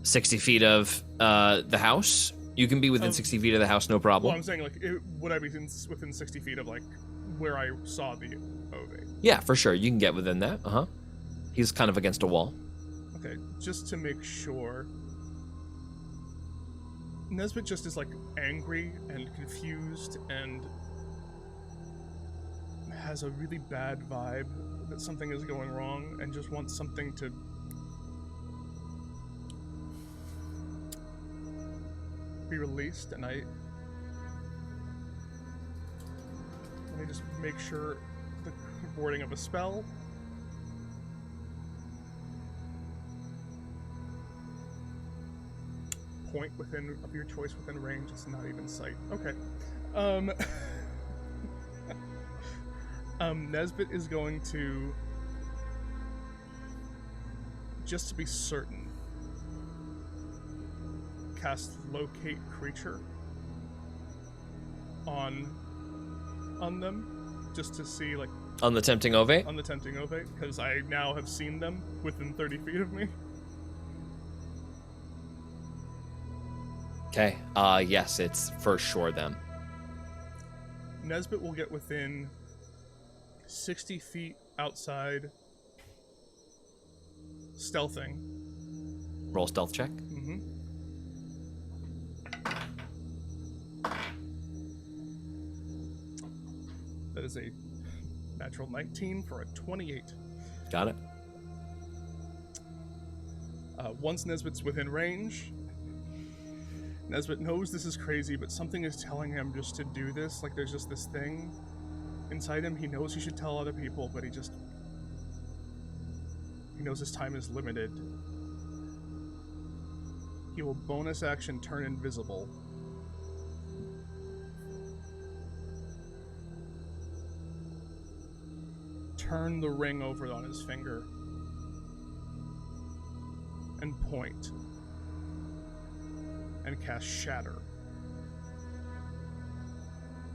60 feet of the house? You can be within 60 feet of the house, no problem. Well, I'm saying, like, would I be within 60 feet of, like, where I saw the Ove? Yeah, for sure. You can get within that. He's kind of against a wall. Okay, just to make sure. Nesbit just is, like, angry and confused and has a really bad vibe that something is going wrong and just wants something to be released. And let me just make sure the wording of a spell. Point of your choice within range. It's not even sight. Okay. Nesbit is going to, just to be certain, cast Locate Creature on them, just to see, like, On the Tempting Ove? on the Tempting Ove, because I now have seen them within 30 feet of me. Okay. Yes, it's for sure them. Nesbit will get within 60 feet outside, stealthing. Roll stealth check. Mm-hmm. That is a natural 19 for a 28. Got it. Once Nesbit's within range, Nesbit knows this is crazy, but something is telling him just to do this. Like, there's just this thing inside him. He knows he should tell other people, but he knows his time is limited. He will bonus action turn invisible. Turn the ring over on his finger and point. And cast Shatter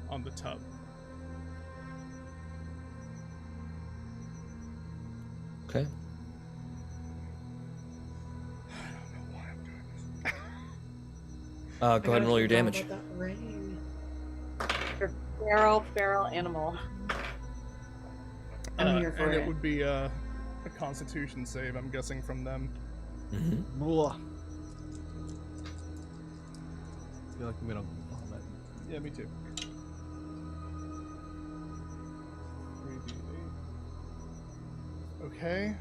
on the tub. Okay. I don't know why I'm doing this. Go ahead and roll your damage. Your feral animal. I'm here for and it. it would be a Constitution save, I'm guessing, from them. Mm-hmm. Blah. I feel like I'm gonna vomit. Yeah, me too. 3d8. Okay.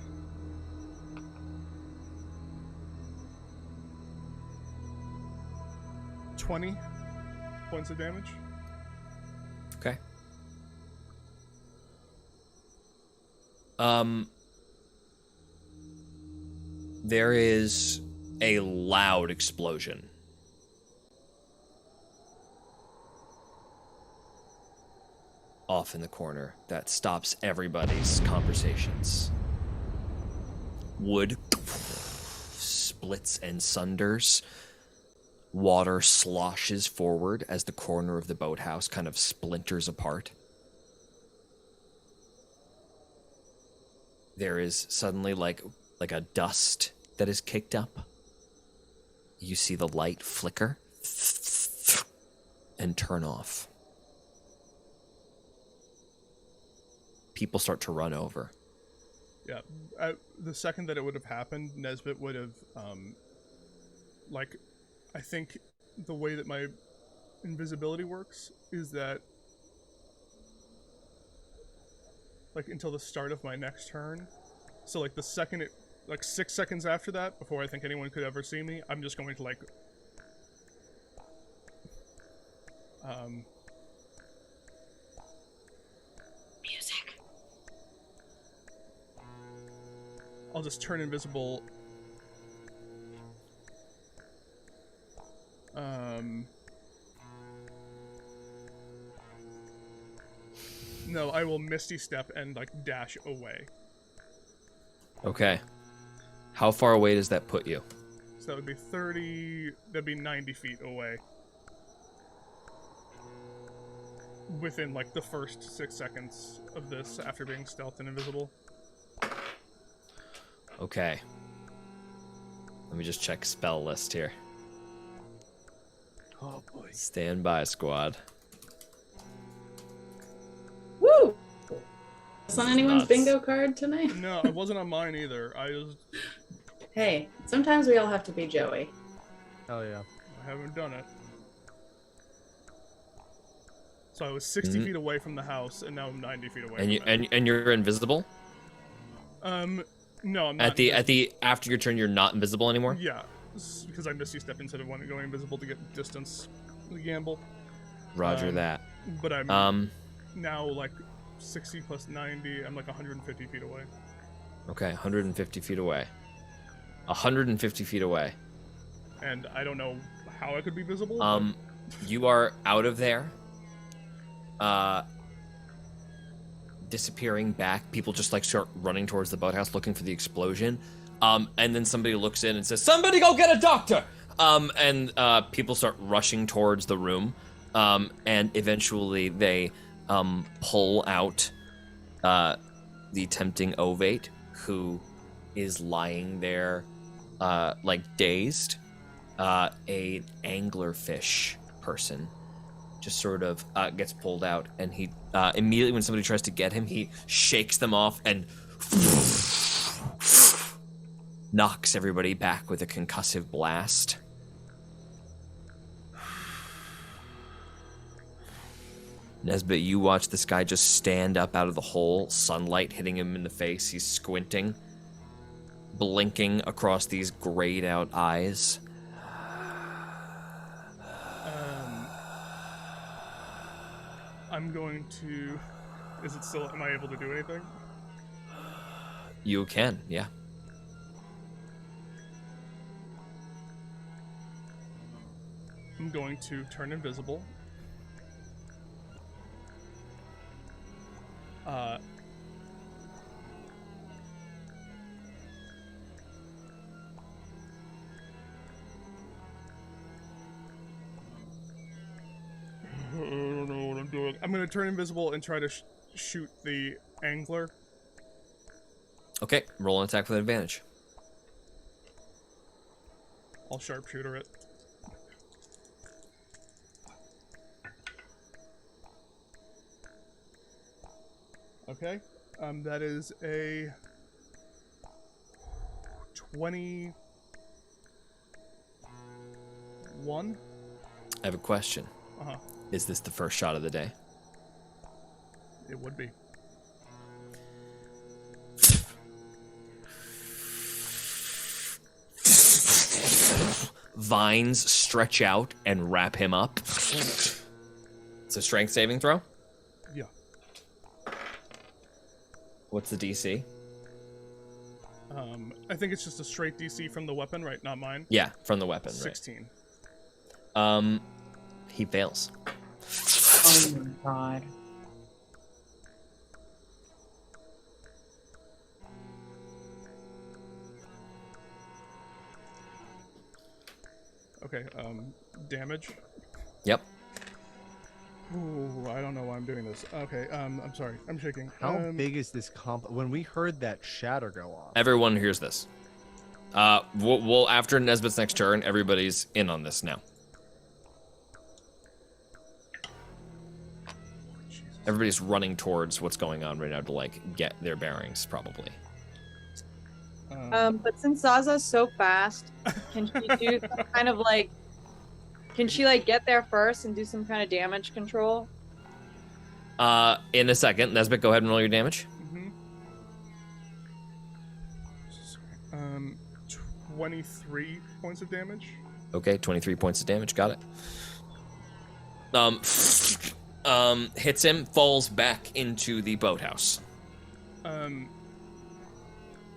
$20 points of damage. Okay. There is a loud explosion. Off in the corner that stops everybody's conversations. Wood splits and sunders. Water sloshes forward as the corner of the boathouse kind of splinters apart. There is suddenly like a dust that is kicked up. You see the light flicker and turn off. People start to run over. Yeah, the second that it would have happened, Nesbit would have, I think the way that my invisibility works is that, like, until the start of my next turn, so, like, the second it, like, 6 seconds after that, before I think anyone could ever see me, I'm just going to, like, Music. I'll just turn invisible. No, I will Misty Step and, like, dash away. Okay. How far away does that put you? So that would be 30, that'd be 90 feet away. Within, like, the first 6 seconds of this, after being stealthed and invisible. Okay. Let me just check spell list here. Oh boy. Stand by, squad. Woo! It's on anyone's Nuts. bingo card tonight. No, it wasn't on mine either. Hey, sometimes we all have to be Joey. Oh yeah. I haven't done it. So I was 60 feet away from the house, and now I'm 90 feet away. And you from it. and you're invisible. No, I'm not. At the after your turn, you're not invisible anymore. Yeah, because I Misty Step instead of going invisible to get distance. The gamble. Roger that. But I'm now like 60 plus 90. I'm like 150 feet away. Okay, 150 feet away. 150 feet away. And I don't know how I could be visible. You are out of there. Disappearing back. People just like start running towards the boathouse looking for the explosion. And then somebody looks in and says, "Somebody go get a doctor!" And people start rushing towards the room. And eventually they pull out the tempting ovate, who is lying there like dazed. A anglerfish person just sort of gets pulled out, and he immediately when somebody tries to get him, he shakes them off and knocks everybody back with a concussive blast. Nesbit, you watch this guy just stand up out of the hole, sunlight hitting him in the face. He's squinting, blinking across these grayed out eyes. I'm going to. Is it still? Am I able to do anything? You can, yeah. I'm going to turn invisible. I don't know what I'm doing. I'm gonna turn invisible and try to shoot the angler. Okay, roll an attack with advantage. I'll sharpshooter it. Okay, that is a 21. I have a question. Uh-huh. Is this the first shot of the day? It would be. Vines stretch out and wrap him up. It's a strength saving throw? Yeah. What's the DC? I think it's just a straight DC from the weapon, right? Not mine. Yeah, from the weapon, 16. Right? He fails. Oh my god. Okay, damage. Yep. Ooh, I don't know why I'm doing this. Okay, I'm sorry. I'm shaking. How big is this comp? When we heard that shatter go off. Everyone hears this. We'll after Nesbit's next turn, everybody's in on this now. Everybody's running towards what's going on right now to like get their bearings, probably. But since Zaza's so fast, can she do some kind of like? Can she like get there first and do some kind of damage control? In a second, Nesbit, go ahead and roll your damage. 23 points of damage. Okay, 23 points of damage. Got it. Hits him, falls back into the boathouse.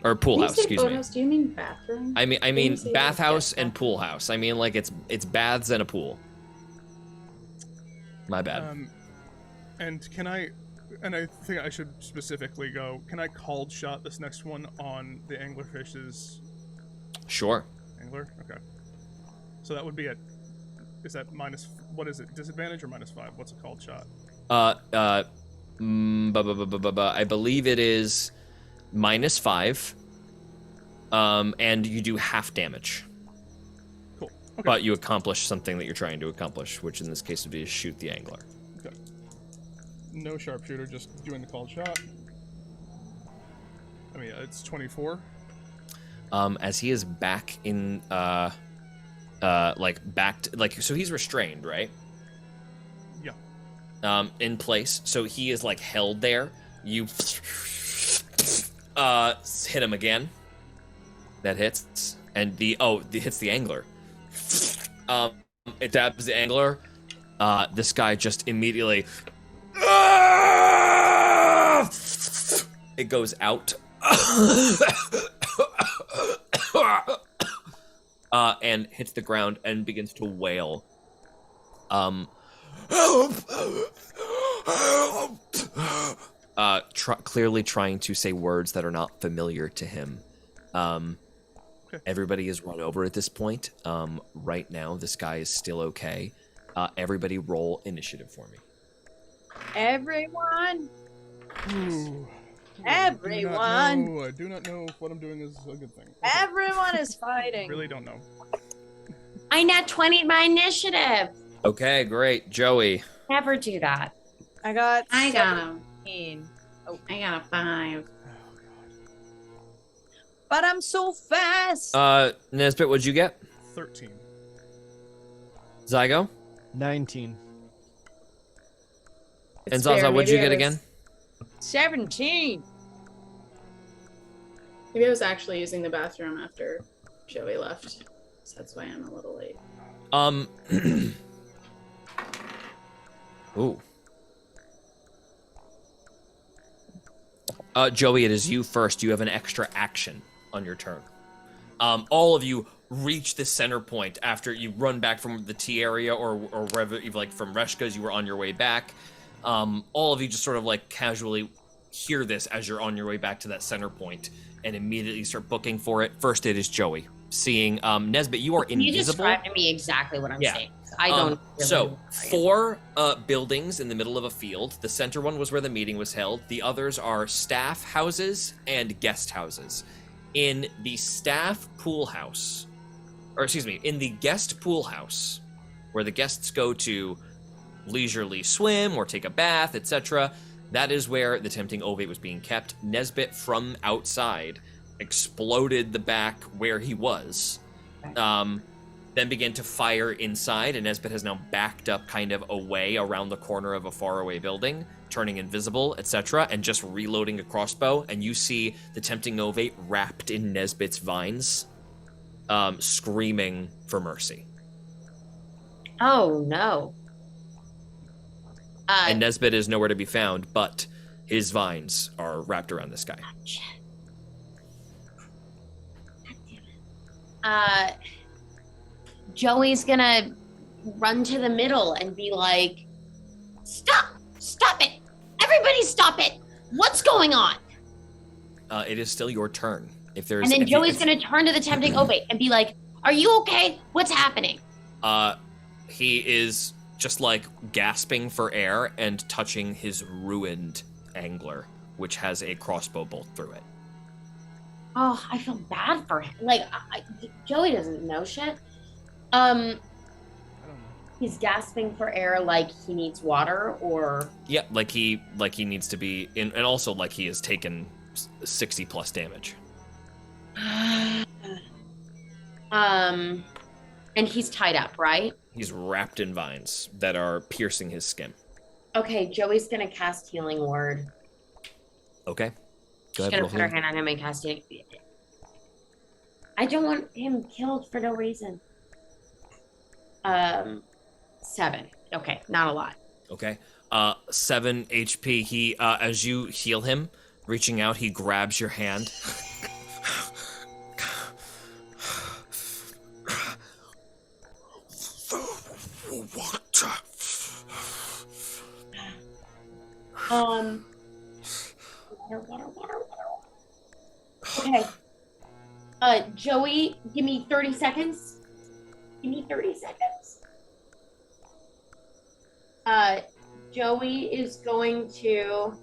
Or pool house, excuse me. Do you mean bathroom? I mean Didn't you say bathhouse like and pool house. I mean like it's baths and a pool. My bad. And can I think I should specifically go, can I cold shot this next one on the anglerfish's Sure. angler? Okay. So that would be at, is that minus, what is it, disadvantage or -5? What's a called shot? I believe it is -5. And you do half damage. Cool. But you accomplish something that you're trying to accomplish, which in this case would be to shoot the angler. Okay. No sharpshooter, just doing the called shot. I mean, it's 24. As he is back in, so he's restrained, right? Yeah. In place. So he is like held there. You hit him again. That hits, and it hits the angler. It dabs the angler. This guy just immediately. It goes out. And hits the ground and begins to wail. Clearly trying to say words that are not familiar to him. Everybody is run over at this point. Right now, this guy is still okay. Everybody roll initiative for me. Everyone. Ooh. Everyone. I do not know if what I'm doing is a good thing. Okay. Everyone is fighting. Really don't know. I nat 20 my initiative. Okay, great. Joey. Never do that. I got him. 17. Oh, I got a 5. But I'm so fast. Nesbit, what'd you get? 13. Zygo? 19. And Zaza, what'd you get again? 17. Maybe I was actually using the bathroom after Joey left. So that's why I'm a little late. Ooh. Joey, it is you first. You have an extra action on your turn. All of you reach the center point after you run back from the T area or wherever, like from Reshka's, you were on your way back. All of you just sort of like casually hear this as you're on your way back to that center point and immediately start booking for it. First, it is Joey. Seeing Nesbit, you are invisible. You described to me exactly what I'm saying. I don't. Really so 4 buildings in the middle of a field. The center one was where the meeting was held. The others are staff houses and guest houses. In the staff pool house, in the guest pool house, where the guests go to leisurely swim or take a bath, etc., that is where the tempting ovate was being kept. Nesbit, from outside, exploded the back where he was, then began to fire inside, and Nesbit has now backed up kind of away around the corner of a faraway building, turning invisible, etc., and just reloading a crossbow, and you see the tempting ovate wrapped in Nesbit's vines, screaming for mercy. Oh, no. And Nesbit is nowhere to be found, but his vines are wrapped around this guy. Joey's gonna run to the middle and be like, stop it, everybody stop it, what's going on? It is still your turn. And then Joey's gonna turn to the tempting ovate and be like, are you okay? What's happening? He is just like gasping for air and touching his ruined angler, which has a crossbow bolt through it. Oh, I feel bad for him. Like, Joey doesn't know shit. He's gasping for air like he needs water, or... Yeah, like he needs to be in, and also like he has taken 60 plus damage. And he's tied up, right? He's wrapped in vines that are piercing his skin. Okay, Joey's gonna cast Healing Word. Okay. She's gonna put her hand on him and cast it. I don't want him killed for no reason. 7. Okay, not a lot. Okay. 7 HP. He, as you heal him, reaching out, he grabs your hand. Water. Okay. Joey, give me 30 seconds. Joey is going to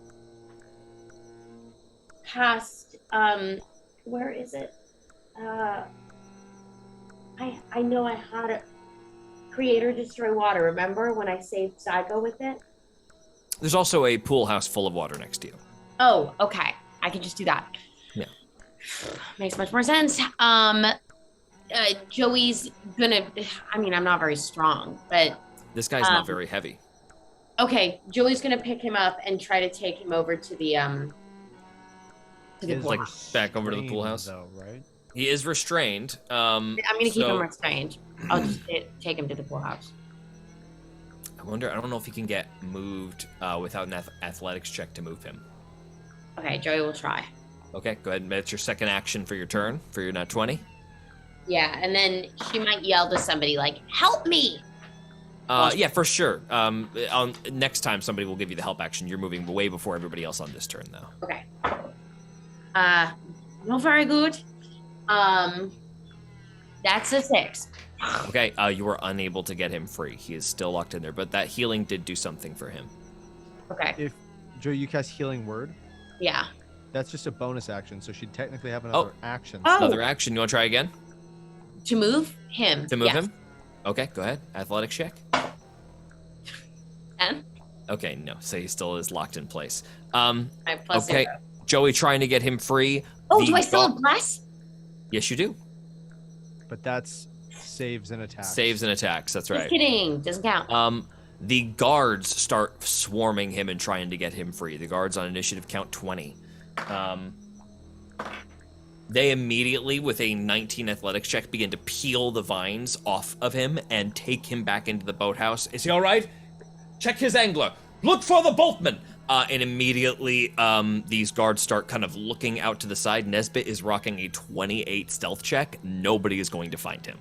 cast, where is it? I know I had a create or destroy water. Remember when I saved Zygo with it? There's also a pool house full of water next to you. Oh, okay. I can just do that. Yeah. Makes much more sense. Joey's gonna. I mean, I'm not very strong, but This guy's not very heavy. okay. Joey's gonna pick him up and try to take him over to the pool Like house. back over to the pool Restrained, house. though, right? He is restrained. I'm gonna keep him so- restrained. I'll just take him to the pool house. I wonder. I don't know if he can get moved without an athletics check to move him. Okay, Joey will try. Okay, go ahead. That's your second action for your turn for your nat 20. Yeah, and then she might yell to somebody like, "Help me!" Yeah, for sure. Next time somebody will give you the help action. You're moving way before everybody else on this turn, though. Okay. Not very good. That's a 6. Okay, you were unable to get him free. He is still locked in there, but that healing did do something for him. Okay. If Joe, you cast Healing Word, Yeah. that's just a bonus action, so she'd technically have another action. Oh. Another action. You want to try again? To move him. To move yes. him? Okay, go ahead. Athletics check. 10. Okay, no. So he still is locked in place. My plus Okay, 0. Joey trying to get him free. Oh, The do I still guard- have bless? Yes, you do. But that's saves and attacks. Saves and attacks. That's Just right. kidding. Doesn't count. The guards start swarming him and trying to get him free. The guards on initiative count 20. They immediately, with a 19 athletics check, begin to peel the vines off of him and take him back into the boathouse. Is he all right? Check his angler. Look for the boatman. And immediately, these guards start kind of looking out to the side. Nesbit is rocking a 28 stealth check. Nobody is going to find him.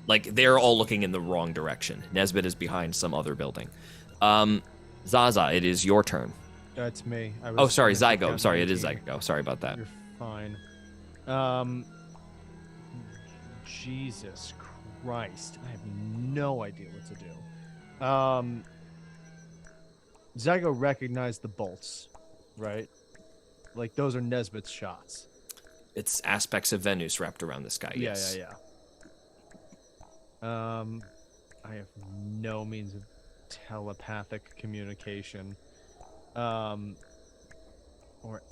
Like, they're all looking in the wrong direction. Nesbit is behind some other building. Zaza, it is your turn. That's me. Oh, sorry, gonna take Zygo. down Sorry, it is 19. Zygo. Sorry about that. You're fine. Jesus Christ. I have no idea what to do. Zygo recognized the bolts, right? Like, those are Nesbit's shots. It's aspects of Venus wrapped around this guy, yes. Yeah. I have no means of telepathic communication. Or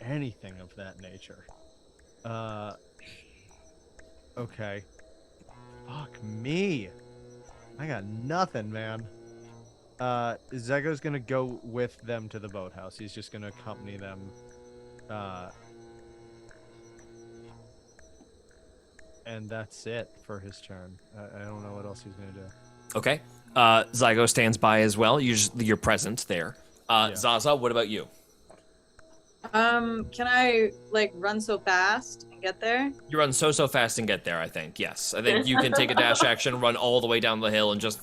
anything of that nature. Okay. Fuck me. I got nothing, man. Zego's gonna go with them to the boathouse. He's just gonna accompany them. And that's it for his turn. I don't know what else he's gonna do. Okay. Zygo stands by as well. You're present there. Zaza, what about you? Can I like run so fast and get there? You run so fast and get there, I think. Yes. I think you can take a dash action, run all the way down the hill, and just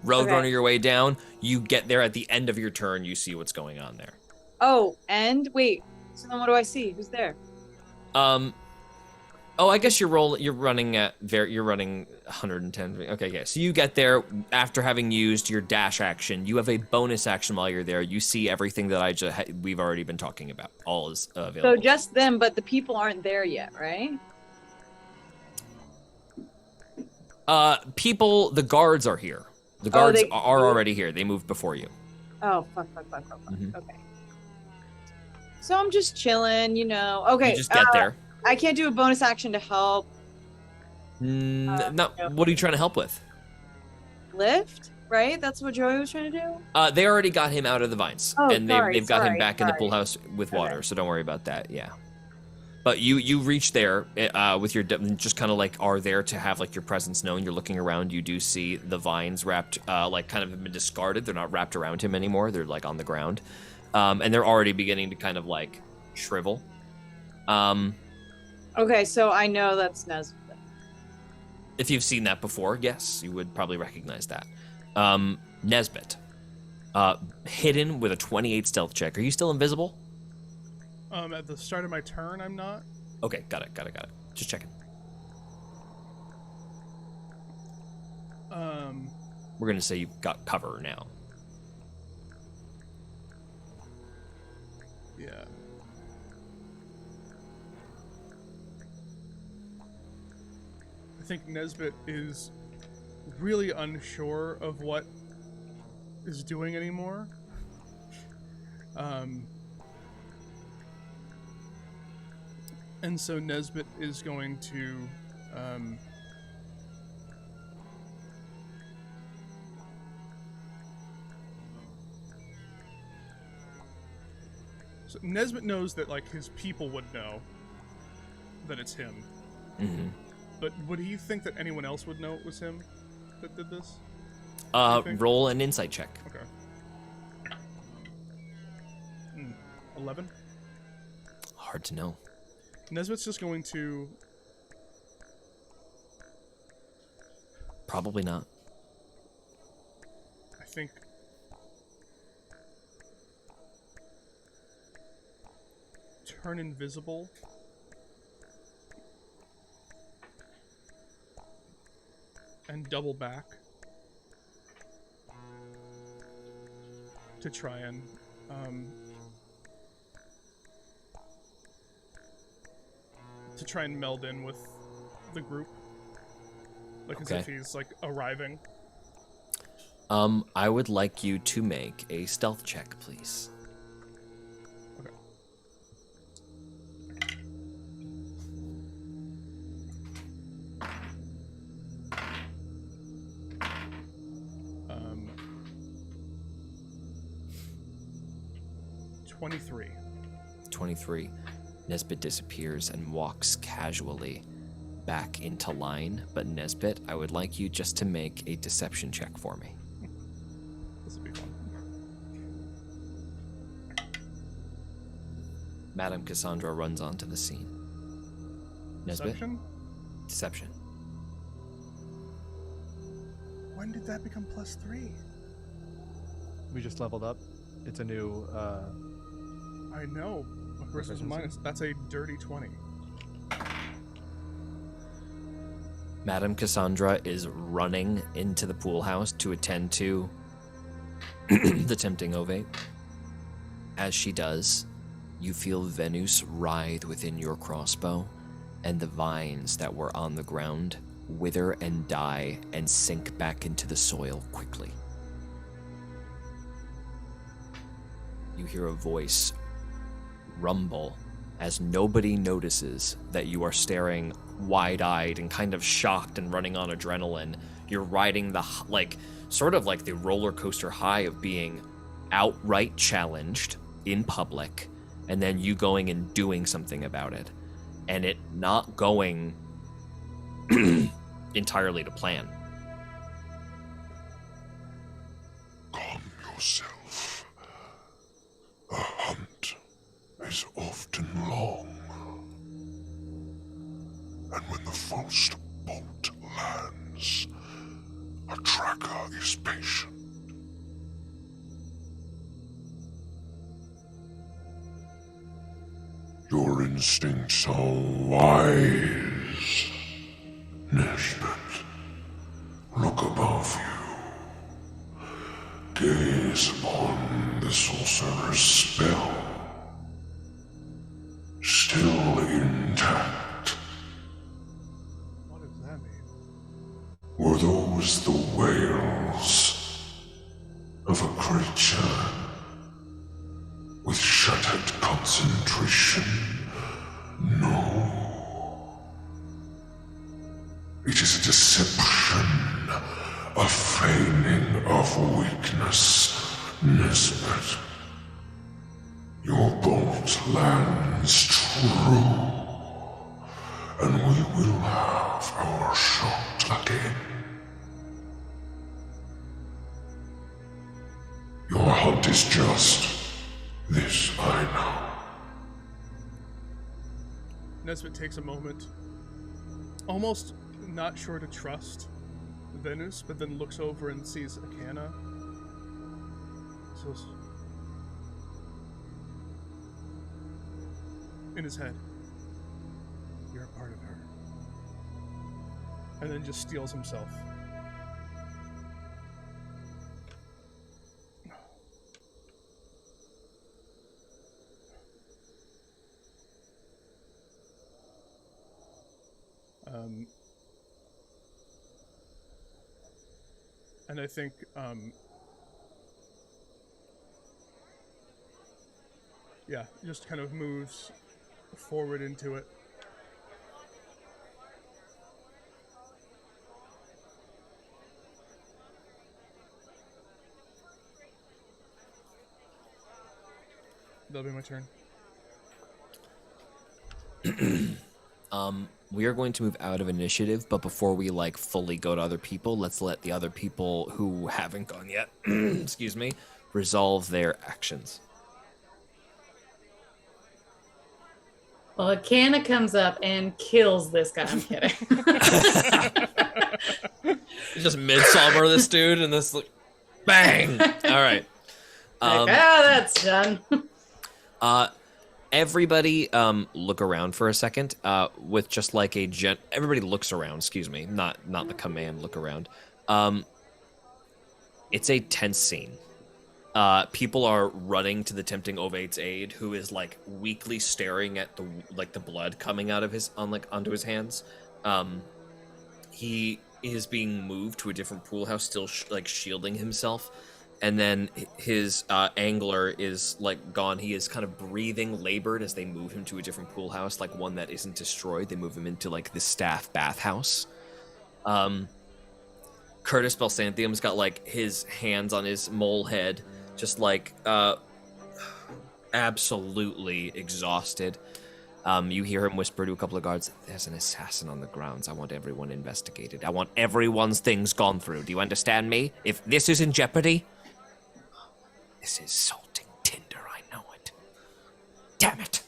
roadrunner your way down. You get there at the end of your turn. You see what's going on there. Oh, and wait. So then what do I see? Who's there? Oh, I guess you're running 110. Okay, yeah. So you get there after having used your dash action. You have a bonus action while you're there. You see everything that we've already been talking about. All is available. So just them, but the people aren't there yet, right? The guards are here. The guards they are moved? already here. They moved before you. Oh, fuck. Mhm. Okay. So I'm just chilling, you know. Okay. You just get there. I can't do a bonus action to help No. no. What are you trying to help with? lift, right? That's what Joey was trying to do? They already got him out of the vines, Oh, and they've got him back in the sorry. pool house with water. So don't worry about that. Yeah. But you reach there with your just kind of like are there to have like your presence known. You're looking around. You do see the vines wrapped like kind of have been discarded. They're not wrapped around him anymore. They're like on the ground, and they're already beginning to kind of like shrivel. Okay, so I know that's Nesbit. If you've seen that before, yes, you would probably recognize that. Nesbit, hidden with a 28 stealth check. Are you still invisible? At the start of my turn, I'm not. Okay, got it. Just checking. We're gonna say you've got cover now. Yeah. think Nesbit is really unsure of what is doing anymore. And so Nesbit is going to so Nesbit knows that like his people would know that it's him. Mm-hmm. But would he think that anyone else would know it was him that did this? Roll an insight check. Okay. 11? Hard to know. Nesbit's just going to... Probably not. I think... turn invisible. And double back. To try and... to try and meld in with the group. Like as if he's like arriving. I would like you to make a stealth check, please. Okay. Um, 23. 23. Nesbit disappears and walks casually back into line, but Nesbit, I would like you just to make a deception check for me. This will be fun. Madame Cassandra runs onto the scene. Nesbit? Deception? Deception. When did that become +3? We just leveled up. It's a new. I know. Versus minus. That's a dirty 20. Madame Cassandra is running into the pool house to attend to the tempting ovate. As she does, you feel Venus writhe within your crossbow, and the vines that were on the ground wither and die and sink back into the soil quickly. You hear a voice rumble as nobody notices that you are staring wide-eyed and kind of shocked and running on adrenaline. You're riding the, sort of like the roller coaster high of being outright challenged in public, and then you going and doing something about it, and it not going entirely to plan. Calm yourself. A hunt is often long, and when the first bolt lands, a tracker is patient. Your instincts are wise, Nesbit. Look above you. Gaze upon the sorcerer's spell. Still intact. What does that mean? Were those the wails of a creature with shattered concentration? No. It is a deception, a feigning of weakness, Nesbit. Your bolt lands true, and we will have our shot again. Your hunt is just this, I know. Nesbit takes a moment, almost not sure to trust Venus, but then looks over and sees Akana. So in his head, you're a part of her. And then just steels himself. And I think yeah, just kind of moves forward into it. That'll be my turn. We are going to move out of initiative, but before we like fully go to other people, let's let the other people who haven't gone yet, excuse me, resolve their actions. Well, Akana comes up and kills this guy. I'm kidding. Just midsummer this dude and this like, bang. All right. That's done. Everybody look around for a second with just like a everybody looks around, excuse me, not the command look around. It's a tense scene. People are running to the tempting Ovate's aid, who is like weakly staring at the blood coming out of his onto his hands. He is being moved to a different pool house, still shielding himself. And then his angler is like gone. He is kind of breathing labored as they move him to a different pool house, like one that isn't destroyed. They move him into like the staff bathhouse. Curtis Belsantium's got like his hands on his mole head, just like absolutely exhausted. You hear him whisper to a couple of guards, "There's an assassin on the grounds. I want everyone investigated. I want everyone's things gone through. Do you understand me? If this is in jeopardy..." This is salting tinder, I know it. Damn it!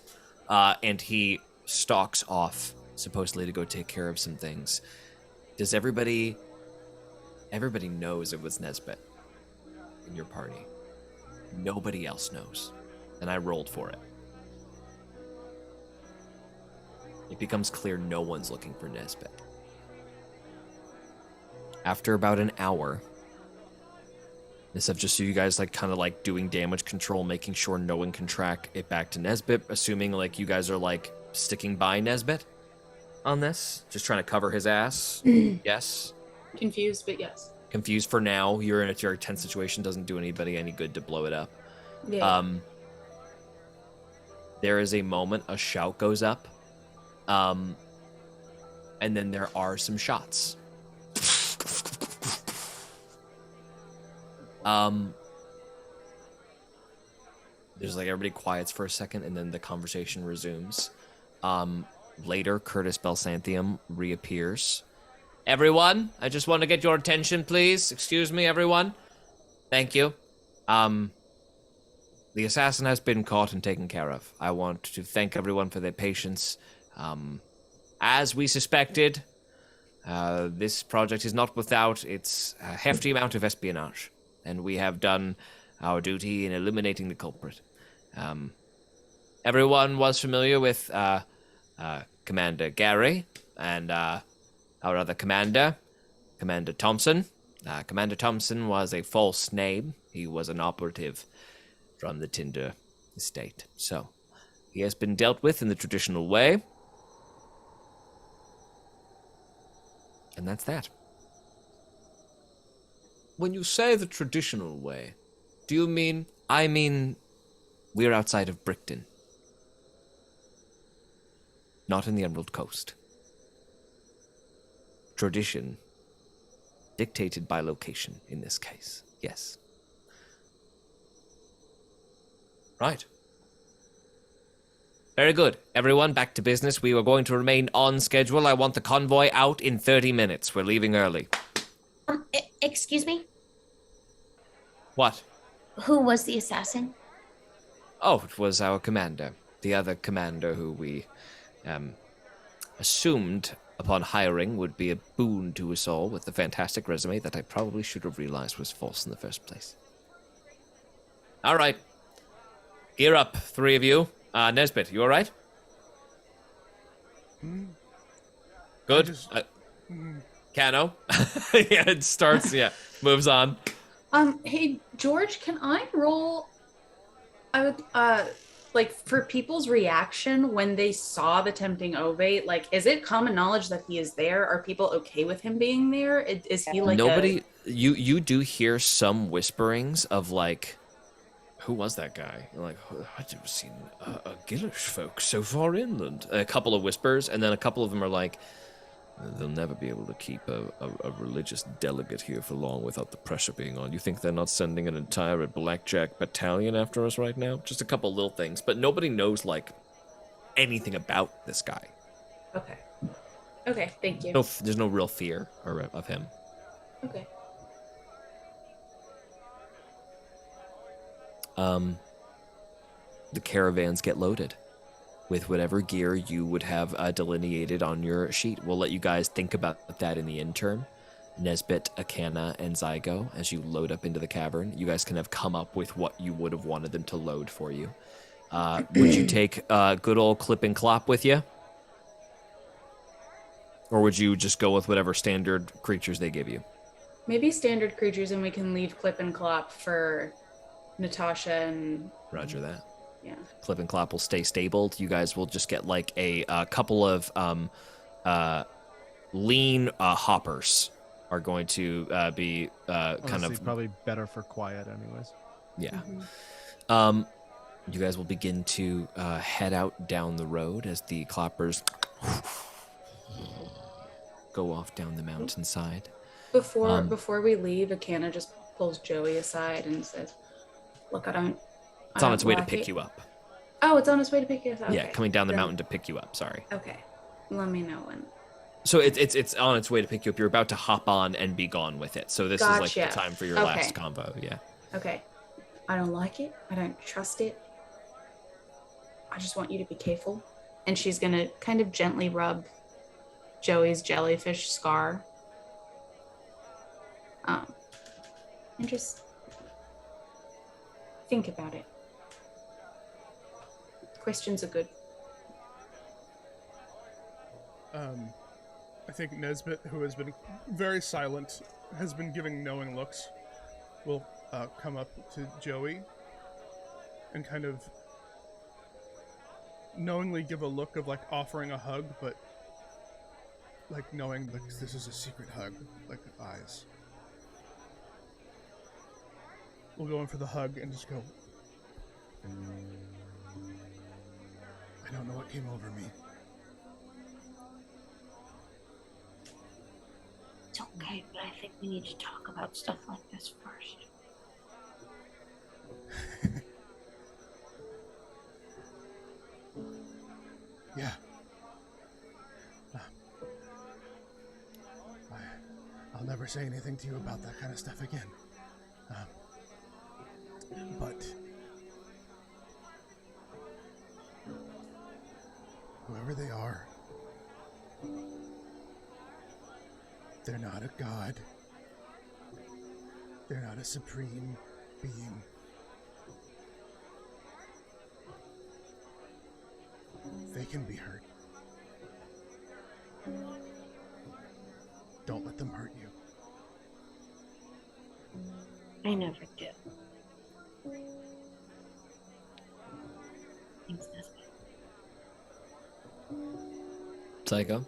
And he stalks off, supposedly to go take care of some things. Does everybody knows it was Nesbit in your party? Nobody else knows. And I rolled for it. It becomes clear no one's looking for Nesbit. After about an hour, instead of just you guys like kind of like doing damage control, making sure no one can track it back to Nesbit, assuming like you guys are like sticking by Nesbit on this, just trying to cover his ass. Yes. Confused, but yes. Confused for now. You're in a very tense situation. Doesn't do anybody any good to blow it up. Yeah. There is a moment a shout goes up, and then there are some shots. There's like everybody quiets for a second, and then the conversation resumes. Later, Curtis Belsantium reappears. Everyone, I just want to get your attention, please. Excuse me, everyone. Thank you. The assassin has been caught and taken care of. I want to thank everyone for their patience. As we suspected, this project is not without its hefty amount of espionage, and we have done our duty in eliminating the culprit. Everyone was familiar with Commander Gary and our other commander, Commander Thompson. Commander Thompson was a false name. He was an operative from the Tinder estate. So, he has been dealt with in the traditional way. And that's that. When you say the traditional way, do you mean... I mean, we're outside of Brickton. Not in the Emerald Coast. Tradition dictated by location in this case. Yes. Right. Very good. Everyone, back to business. We are going to remain on schedule. I want the convoy out in 30 minutes. We're leaving early. Excuse me? What? Who was the assassin? Oh, it was our commander. The other commander who we assumed upon hiring would be a boon to us all with a fantastic resume that I probably should have realized was false in the first place. All right. Gear up, three of you. Nesbit, you all right? Good. Cano. Yeah, it starts. Yeah, moves on. Hey George, can I roll? I would like for people's reaction when they saw the tempting ovate. Like, is it common knowledge that he is there? Are people okay with him being there? Is he like You do hear some whisperings of like, who was that guy? You're like, I've never seen a Gillish folk so far inland. A couple of whispers, and then a couple of them are like, they'll never be able to keep a religious delegate here for long without the pressure being on. You think they're not sending an entire blackjack battalion after us right now? Just a couple little things, but nobody knows like anything about this guy. Okay. Okay, thank you. No, there's no real fear of him. Okay. The caravans get loaded with whatever gear you would have delineated on your sheet. We'll let you guys think about that in the interim. Nesbit, Akana, and Zygo, as you load up into the cavern, you guys can have come up with what you would have wanted them to load for you. Would you take good old Clip and Clop with you? Or would you just go with whatever standard creatures they give you? Maybe standard creatures, and we can leave Clip and Clop for Natasha and... Roger that. Yeah. Clip and Clop will stay stabled. You guys will just get like a couple of lean hoppers are going to be kind Honestly, of... probably better for quiet anyways. Yeah. You guys will begin to head out down the road as the Cloppers go off down the mountainside. Before we leave, Akana just pulls Joey aside and says, "Look, It's on its way to pick you up. Oh, it's on its way to pick you up. Okay. Yeah, coming down the mountain to pick you up. Sorry. Okay, let me know when. So it's on its way to pick you up. You're about to hop on and be gone with it. So this is like the time for your last combo. Yeah. Okay. I don't like it. I don't trust it. I just want you to be careful. And she's gonna kind of gently rub Joey's jellyfish scar. And just think about it. Questions are good. I think Nesbit, who has been very silent, has been giving knowing looks, will come up to Joey and kind of knowingly give a look of like offering a hug, but like knowing like this is a secret hug, like eyes. We'll go in for the hug and just go, I don't know what came over me. It's okay, but I think we need to talk about stuff like this first. Yeah. I'll never say anything to you about that kind of stuff again. But whoever they are, they're not a god. They're not a supreme being. They can be hurt. Don't let them hurt you. I never do. Thanks, Nesbit. Psycho?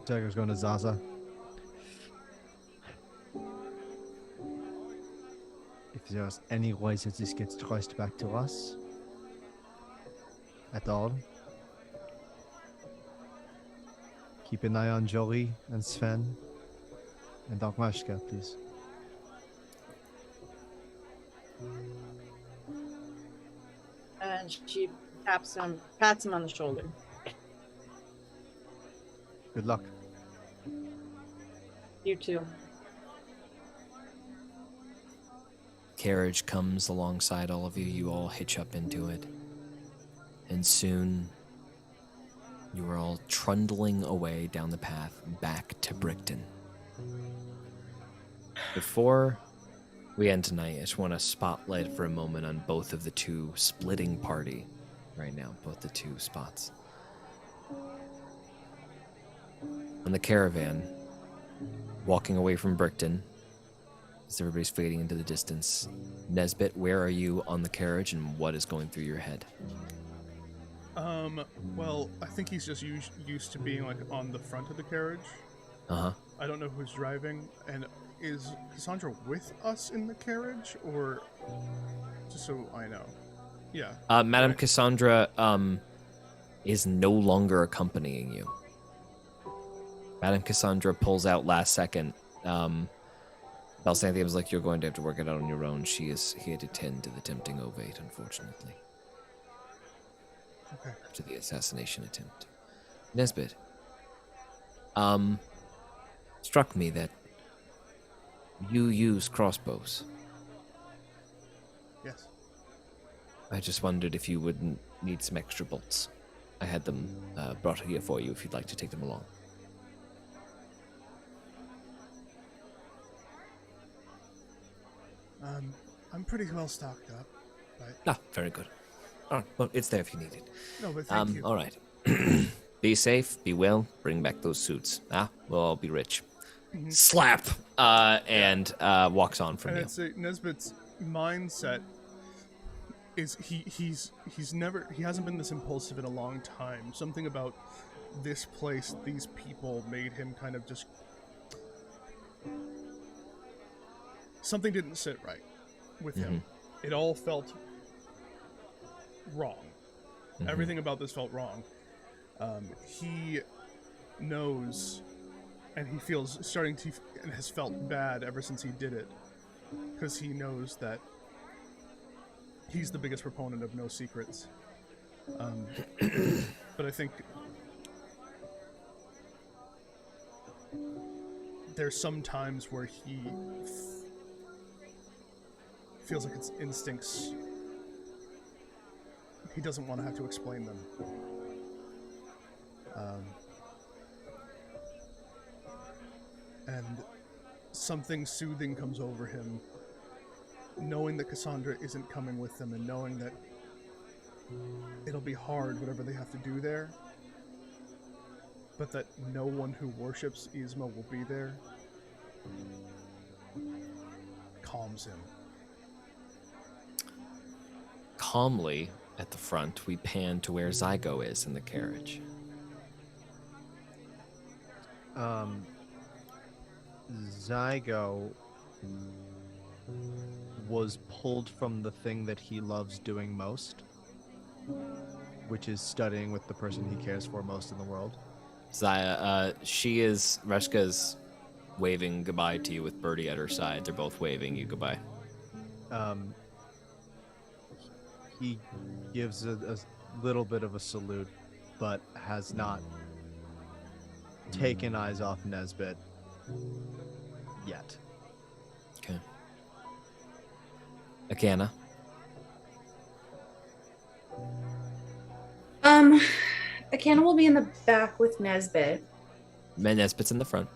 Tiger's going to Zaza. If there's any way that this gets traced back to us at all, keep an eye on Jory and Sven and Agnieszka, please. And she pats him on the shoulder. Good luck. You too. Carriage comes alongside all of you. You all hitch up into it. And soon, you are all trundling away down the path back to Brickton. Before we end tonight, I just want to spotlight for a moment on both of the two splitting party right now, both the two spots. On the caravan, walking away from Brickton, as everybody's fading into the distance. Nesbit, where are you on the carriage and what is going through your head? Well, I think he's just used to being like on the front of the carriage. Uh-huh. I don't know who's driving, and is Cassandra with us in the carriage, or just so I know? Yeah. Madam right. Cassandra is no longer accompanying you. Madam Cassandra pulls out last second. Balsanthe was like, "You're going to have to work it out on your own. She is here to tend to the tempting ovate, unfortunately." Okay. After the assassination attempt. Nesbit. Struck me that you use crossbows. Yes. I just wondered if you wouldn't need some extra bolts. I had them brought here for you if you'd like to take them along. I'm pretty well stocked up, but Ah, very good. All right, well, it's there if you need it. no, but thank you. All right. Be safe, be well, bring back those suits. We'll all be rich. Mhm. Slap! And walks on from And you. I'd say Nesbitt's mindset is he hasn't been this impulsive in a long time. Something about this place, these people made him kind of just something didn't sit right with him. It all felt wrong. Everything about this felt wrong. He knows, and he feels and has felt bad ever since he did it, because he knows that he's the biggest proponent of no secrets. But I think there's some times where he feels like it's instincts. He doesn't want to have to explain them. And something soothing comes over him, knowing that Cassandra isn't coming with them, and knowing that it'll be hard, whatever they have to do there, but that no one who worships Yzma will be there, calms him. Calmly, at the front, we pan to where Zygo is in the carriage. Zygo was pulled from the thing that he loves doing most, which is studying with the person he cares for most in the world. Reshka's waving goodbye to you with Birdie at her side. They're both waving you goodbye. He gives a little bit of a salute, but has not taken eyes off Nesbit yet. Okay. Akana. Akana will be in the back with Nesbit. Nesbit's in the front.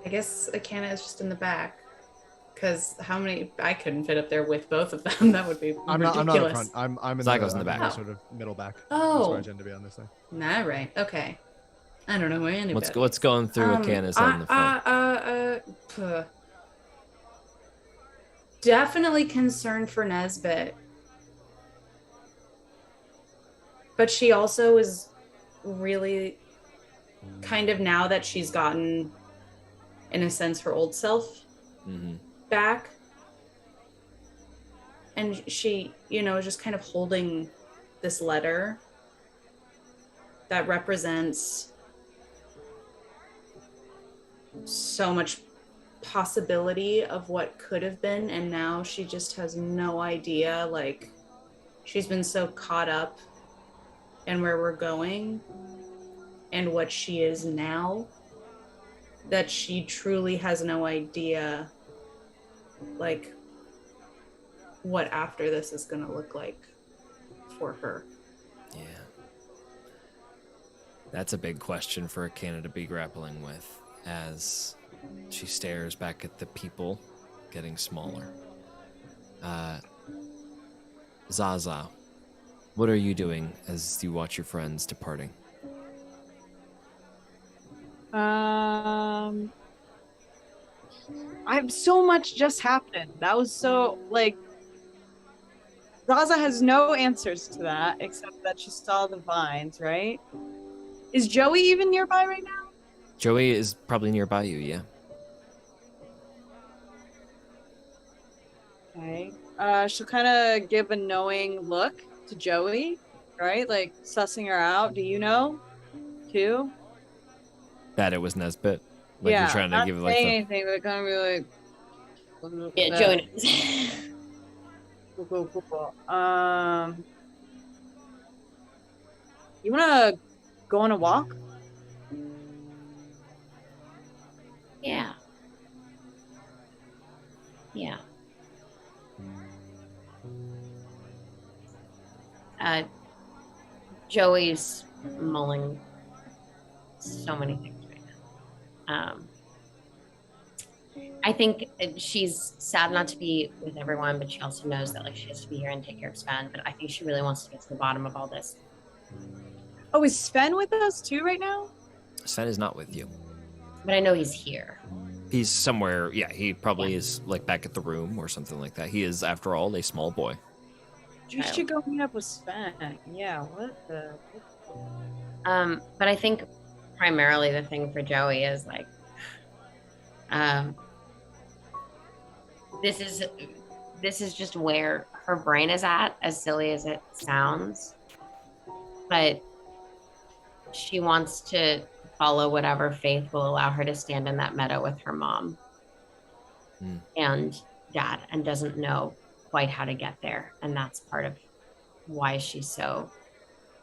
I guess Akana is just in the back. Because I couldn't fit up there with both of them. That would be ridiculous. I'm not in front. I'm in Zygo's in the back. I'm sort of middle back. Oh. That's where I tend to be on this thing. All right. Okay. I don't know where any What's going through Akana's head in the front? Definitely concerned for Nesbit. But she also is really kind of, now that she's gotten, in a sense, her old self back. And she, is just kind of holding this letter that represents so much possibility of what could have been, and now she just has no idea. Like, she's been so caught up in where we're going and what she is now that she truly has no idea, like, what after this is going to look like for her. Yeah. That's a big question for Akana to be grappling with as she stares back at the people getting smaller. Zaza, what are you doing as you watch your friends departing? I've so much just happened. That was so, like, Zaza has no answers to that except that she saw the vines, right? Is Joey even nearby right now? Joey is probably nearby you, yeah. Okay. She'll kind of give a knowing look to Joey, right? Like sussing her out. Do you know, too? That it was Nesbit. Like you're trying to not give it like saying the. anything, but kind of be like, Yeah, Joey knows. Cool. You wanna go on a walk? Yeah. Yeah. Joey's mulling so many things right now. I think she's sad not to be with everyone, but she also knows that like she has to be here and take care of Sven. But I think she really wants to get to the bottom of all this. Oh, is Sven with us too right now? Sven is not with you. But I know he's here. He's somewhere. Yeah, he probably is like back at the room or something like that. He is, after all, a small boy. You should go meet up with Sven. Yeah, what the? But I think primarily the thing for Joey is like, this is just where her brain is at, as silly as it sounds. But she wants to follow whatever faith will allow her to stand in that meadow with her mom and dad, and doesn't know quite how to get there. And that's part of why she's so,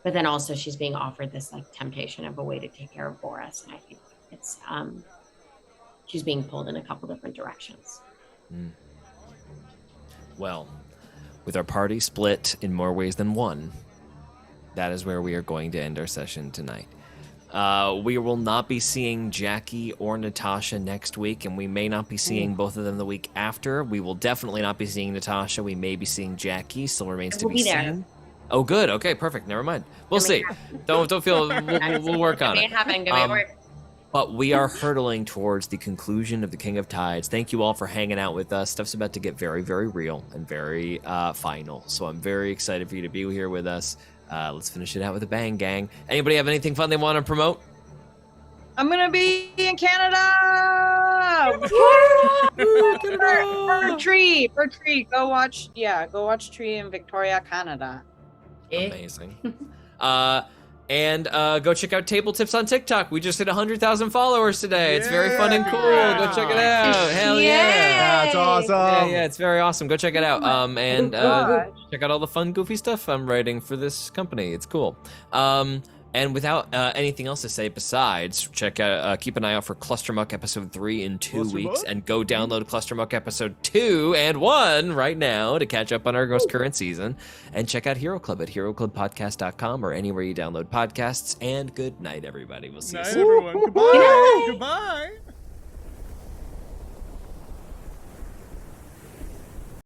but then also she's being offered this like temptation of a way to take care of Boris. And I think it's, she's being pulled in a couple different directions. Well, with our party split in more ways than one, that is where we are going to end our session tonight. We will not be seeing Jackie or Natasha next week, and we may not be seeing both of them the week after. We will definitely not be seeing Natasha. We may be seeing Jackie. Still remains to be seen. Oh, good. Okay, perfect. Never mind. We'll see. Don't feel. We'll work on it. But we are hurtling towards the conclusion of the King of Tides. Thank you all for hanging out with us. Stuff's about to get very, very real and very final. So I'm very excited for you to be here with us. Let's finish it out with a bang, gang. Anybody have anything fun they want to promote? I'm gonna be in Canada. For Tree. Go watch Tree in Victoria, Canada. Amazing. And go check out Table Tips on TikTok. We just hit 100,000 followers today. It's very fun and cool. Go check it out. Hell yeah. That's awesome. Yeah, it's very awesome. Go check it out. And check out all the fun, goofy stuff I'm writing for this company. It's cool. And without anything else to say besides, check out, keep an eye out for Clustermuck episode 3 in 2 weeks, and go download Clustermuck episode 2 and 1 right now to catch up on our most current season. And check out Hero Club at heroclubpodcast.com or anywhere you download podcasts. And good night, everybody. We'll see you soon. Night, everyone. Goodbye. Goodbye.